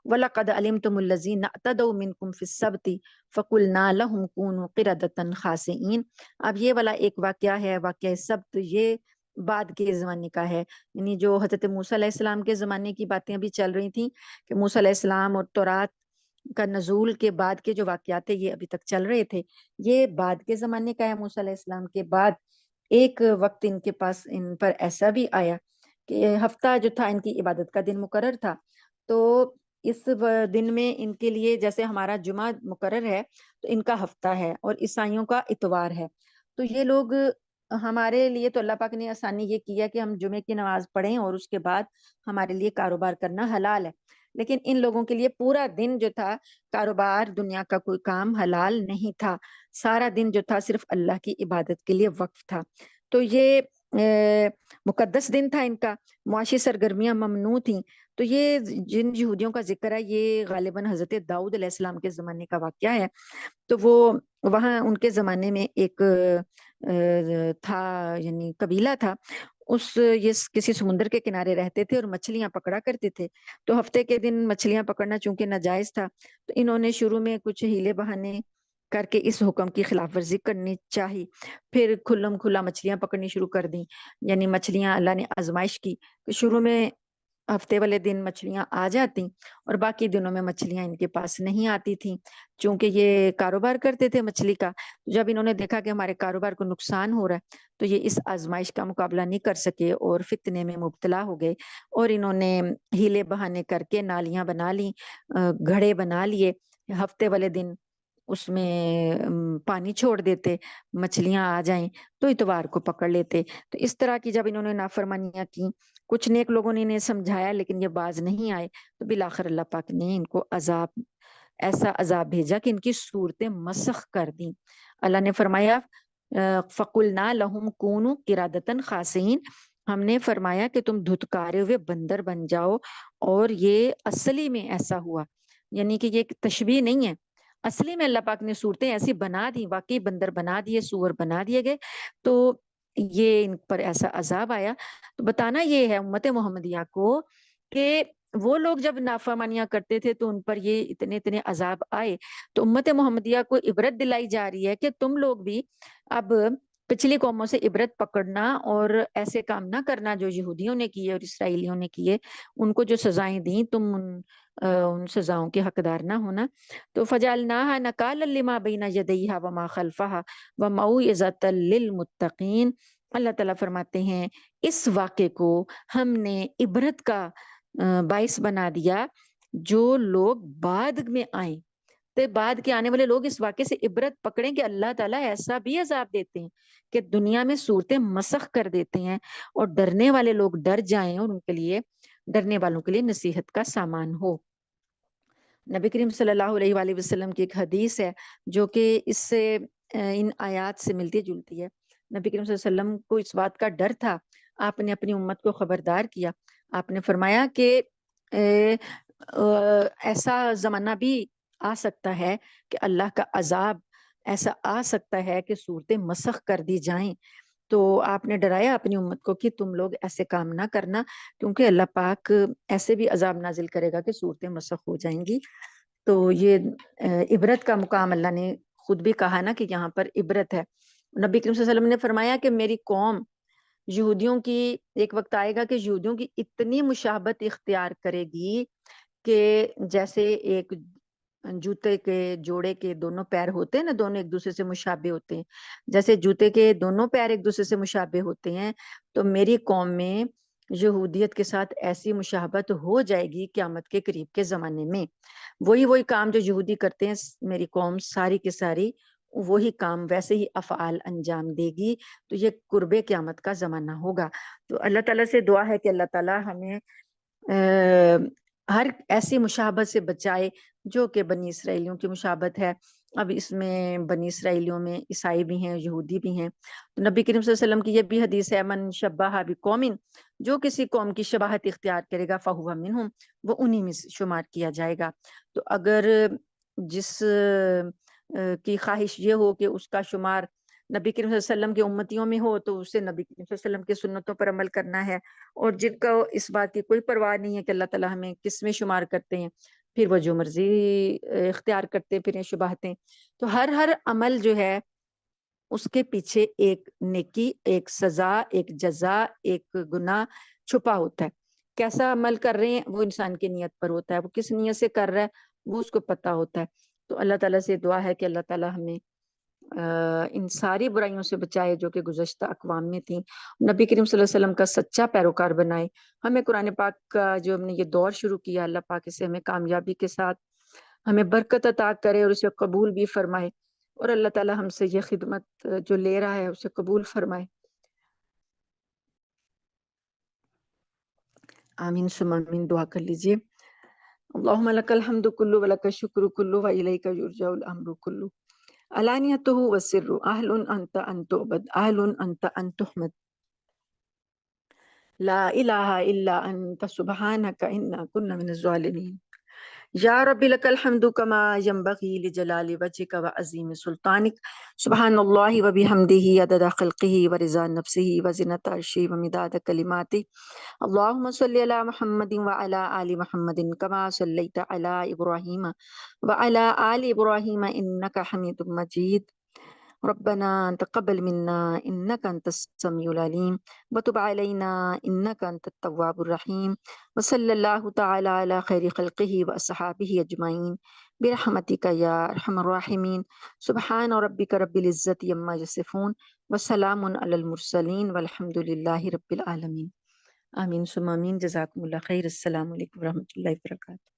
وَلَقَدْ عَلِمْتُمُ الَّذِينَ اعْتَدَوْا مِنْكُمْ فِي السَّبْتِ فَقُلْنَا لَهُمْ كُونُوا قِرَدَةً خَاسِئِينَ. اب یہ والا ایک واقعہ ہے، واقعہ سبت، یہ بعد کے زمانے کا ہے، یعنی جو حضرت موسیٰ علیہ السلام کے زمانے کی باتیں ابھی چل رہی تھیں کہ موسیٰ علیہ السلام اور تورات کا نزول کے بعد کے جو واقعات تھے یہ ابھی تک چل رہے تھے. یہ بعد کے زمانے کا ہے. موسیٰ علیہ السلام کے بعد ایک وقت ان کے پاس ان پر ایسا بھی آیا کہ ہفتہ جو تھا ان کی عبادت کا دن مقرر تھا، تو اس دن میں ان کے لیے جیسے ہمارا جمعہ مقرر ہے تو ان کا ہفتہ ہے اور عیسائیوں کا اتوار ہے. تو یہ لوگ، ہمارے لیے تو اللہ پاک نے آسانی یہ کیا کہ ہم جمعے کی نماز پڑھیں اور اس کے بعد ہمارے لیے کاروبار کرنا حلال ہے، لیکن ان لوگوں کے لیے پورا دن جو تھا کاروبار دنیا کا کوئی کام حلال نہیں تھا. سارا دن جو تھا صرف اللہ کی عبادت کے لیے وقف تھا. تو یہ مقدس دن تھا، ان کا معاشی سرگرمیاں ممنوع تھیں. تو یہ جن یہودیوں کا ذکر ہے یہ غالباً حضرت داؤد علیہ السلام کے زمانے کا واقعہ ہے. تو وہ وہاں ان کے زمانے میں ایک تھا، یعنی قبیلہ تھا، یہ کسی سمندر کے کنارے رہتے تھے اور مچھلیاں پکڑا کرتے تھے. تو ہفتے کے دن مچھلیاں پکڑنا چونکہ ناجائز تھا، تو انہوں نے شروع میں کچھ ہیلے بہانے کر کے اس حکم کی خلاف ورزی کرنی چاہی. پھر کھلم کھلا مچھلیاں پکڑنی شروع کر دیں. یعنی مچھلیاں اللہ نے آزمائش کی کہ شروع میں ہفتے والے دن مچھلیاں آ جاتی اور باقی دنوں میں مچھلیاں ان کے پاس نہیں آتی تھیں. چونکہ یہ کاروبار کرتے تھے مچھلی کا، جب انہوں نے دیکھا کہ ہمارے کاروبار کو نقصان ہو رہا ہے تو یہ اس آزمائش کا مقابلہ نہیں کر سکے اور فتنے میں مبتلا ہو گئے، اور انہوں نے ہیلے بہانے کر کے نالیاں بنا لی، گھڑے بنا لیے. ہفتے والے دن اس میں پانی چھوڑ دیتے، مچھلیاں آ جائیں تو اتوار کو پکڑ لیتے. تو اس طرح کی جب انہوں نے نافرمانیاں کی، کچھ نیک لوگوں نے انہیں سمجھایا لیکن یہ باز نہیں آئے، تو بالآخر اللہ پاک نے ان کو ایسا عذاب بھیجا کہ ان کی صورتیں مسخ کر دیں. اللہ نے فرمایا فَقُلْنَا لَهُمْ كُونُوا قِرَادَةً خَاسِئِينَ، ہم نے فرمایا کہ تم دھتکارے ہوئے بندر بن جاؤ. اور یہ اصلی میں ایسا ہوا، یعنی کہ یہ ایک تشبیہ نہیں ہے، اصلی میں اللہ پاک نے صورتیں ایسی بنا دی، واقعی بندر بنا دیے، سور بنا دیے گئے، تو یہ ان پر ایسا عذاب آیا. تو بتانا یہ ہے امت محمدیہ کو کہ وہ لوگ جب نافرمانیاں کرتے تھے تو ان پر یہ اتنے اتنے عذاب آئے. تو امت محمدیہ کو عبرت دلائی جا رہی ہے کہ تم لوگ بھی اب پچھلی قوموں سے عبرت پکڑنا اور ایسے کام نہ کرنا جو یہودیوں نے کیے اور اسرائیلیوں نے کیے. ان کو جو سزائیں دیں تم ان سزاؤں کے حقدار نہ ہونا. تو فجعلناها نکالا لما بین یدیہا وما خلفہا وموعظۃ للمتقین. اللہ تعالیٰ فرماتے ہیں اس واقعے کو ہم نے عبرت کا باعث بنا دیا جو لوگ بعد میں آئیں. تو بعد کے آنے والے لوگ اس واقعے سے عبرت پکڑیں کہ اللہ تعالیٰ ایسا بھی عذاب دیتے ہیں کہ دنیا میں صورتیں مسخ کر دیتے ہیں، اور ڈرنے والے لوگ ڈر جائیں اور ان کے لیے، ڈرنے والوں کے لیے نصیحت کا سامان ہو. نبی کریم صلی اللہ علیہ وآلہ وسلم کی ایک حدیث ہے جو کہ اس سے ان آیات سے ملتی جلتی ہے. نبی کریم صلی اللہ علیہ وسلم کو اس بات کا ڈر تھا، آپ نے اپنی امت کو خبردار کیا. آپ نے فرمایا کہ ایسا زمانہ بھی آ سکتا ہے کہ اللہ کا عذاب ایسا آ سکتا ہے کہ صورتیں مسخ کر دی جائیں. تو آپ نے ڈرایا اپنی امت کو کہ تم لوگ ایسے کام نہ کرنا، کیونکہ اللہ پاک ایسے بھی عذاب نازل کرے گا کہ صورتیں مسخ ہو جائیں گی. تو یہ عبرت کا مقام اللہ نے خود بھی کہا نا کہ یہاں پر عبرت ہے. نبی کریم صلی اللہ علیہ وسلم نے فرمایا کہ میری قوم یہودیوں کی، ایک وقت آئے گا کہ یہودیوں کی اتنی مشابہت اختیار کرے گی کہ جیسے ایک جوتے کے جوڑے کے دونوں پیر ہوتے ہیں نا، دونوں ایک دوسرے سے مشابہ ہوتے ہیں، جیسے جوتے کے دونوں پیر ایک دوسرے سے مشابہ ہوتے ہیں، تو میری قوم میں یہودیت کے ساتھ ایسی مشابہت ہو جائے گی قیامت کے قریب کے زمانے میں. وہی کام جو یہودی کرتے ہیں میری قوم ساری کی ساری وہی کام ویسے ہی افعال انجام دے گی. تو یہ قرب قیامت کا زمانہ ہوگا. تو اللہ تعالیٰ سے دعا ہے کہ اللہ تعالیٰ ہمیں ہر ایسی مشابہت سے بچائے جو کہ بنی اسرائیلیوں کی مشابہت ہے. اب اس میں بنی اسرائیلیوں میں عیسائی بھی ہیں، یہودی بھی ہیں. تو نبی کریم صلی اللہ علیہ وسلم کی یہ بھی حدیث ہے من شبہ بقوم، جو کسی قوم کی شباہت اختیار کرے گا فہو منہم، وہ انہی میں شمار کیا جائے گا. تو اگر جس کی خواہش یہ ہو کہ اس کا شمار نبی کریم صلی اللہ علیہ وسلم کے امتیوں میں ہو تو اسے نبی کریم صلی اللہ علیہ وسلم کے سنتوں پر عمل کرنا ہے، اور جن کو اس بات کی کوئی پرواہ نہیں ہے کہ اللہ تعالیٰ ہمیں کس میں شمار کرتے ہیں، پھر وہ جو مرضی اختیار کرتے پھر شباہتیں. تو ہر عمل جو ہے اس کے پیچھے ایک نیکی، ایک سزا، ایک جزا، ایک گناہ چھپا ہوتا ہے. کیسا عمل کر رہے ہیں وہ انسان کی نیت پر ہوتا ہے، وہ کس نیت سے کر رہا ہے وہ اس کو پتا ہوتا ہے. تو اللہ تعالیٰ سے دعا ہے کہ اللہ تعالیٰ ہمیں ان ساری برائیوں سے بچائے جو کہ گزشتہ اقوام میں تھیں، نبی کریم صلی اللہ علیہ وسلم کا سچا پیروکار بنائے. ہمیں قرآن پاک کا جو ہم نے یہ دور شروع کیا، اللہ پاک اسے ہمیں کامیابی کے ساتھ ہمیں برکت عطا کرے اور اسے قبول بھی فرمائے، اور اللہ تعالیٰ ہم سے یہ خدمت جو لے رہا ہے اسے قبول فرمائے. آمین ثم آمین. دعا کر لیجئے. اللہم لک الحمد کلو ولک الشکر کلو والیک یرجع الامر کلو علانیتہ وسر اہل انت ان تعبد اہل انت ان تحمد لا الہ الا انت سبحانک انا کنا من الظالمین. یا رب لک الحمد کما ینبغی لجلال وجهک وعظیم سلطانک سبحان اللہ وبحمدہ عدد خلقہ ورضا نفسہ وزنۃ عرشہ ومداد کلماتہ اللہم صلی علی محمد وعلی آل محمد کما صلیت علی ابراہیم وعلی آل ابراہیم انک حمید مجید ربنا تقبل منا انك انت السميع العليم وتب علينا انك انت التواب الرحيم وصلى الله تعالى على خير خلقه واصحابه اجمعين برحمتك يا ارحم الراحمين سبحان ربك رب العزة عما يصفون وسلام على المرسلين والحمد لله رب العالمين آمین ثم آمین. جزاکم اللہ خیر. السلام علیکم ورحمۃ اللہ وبرکاتہ.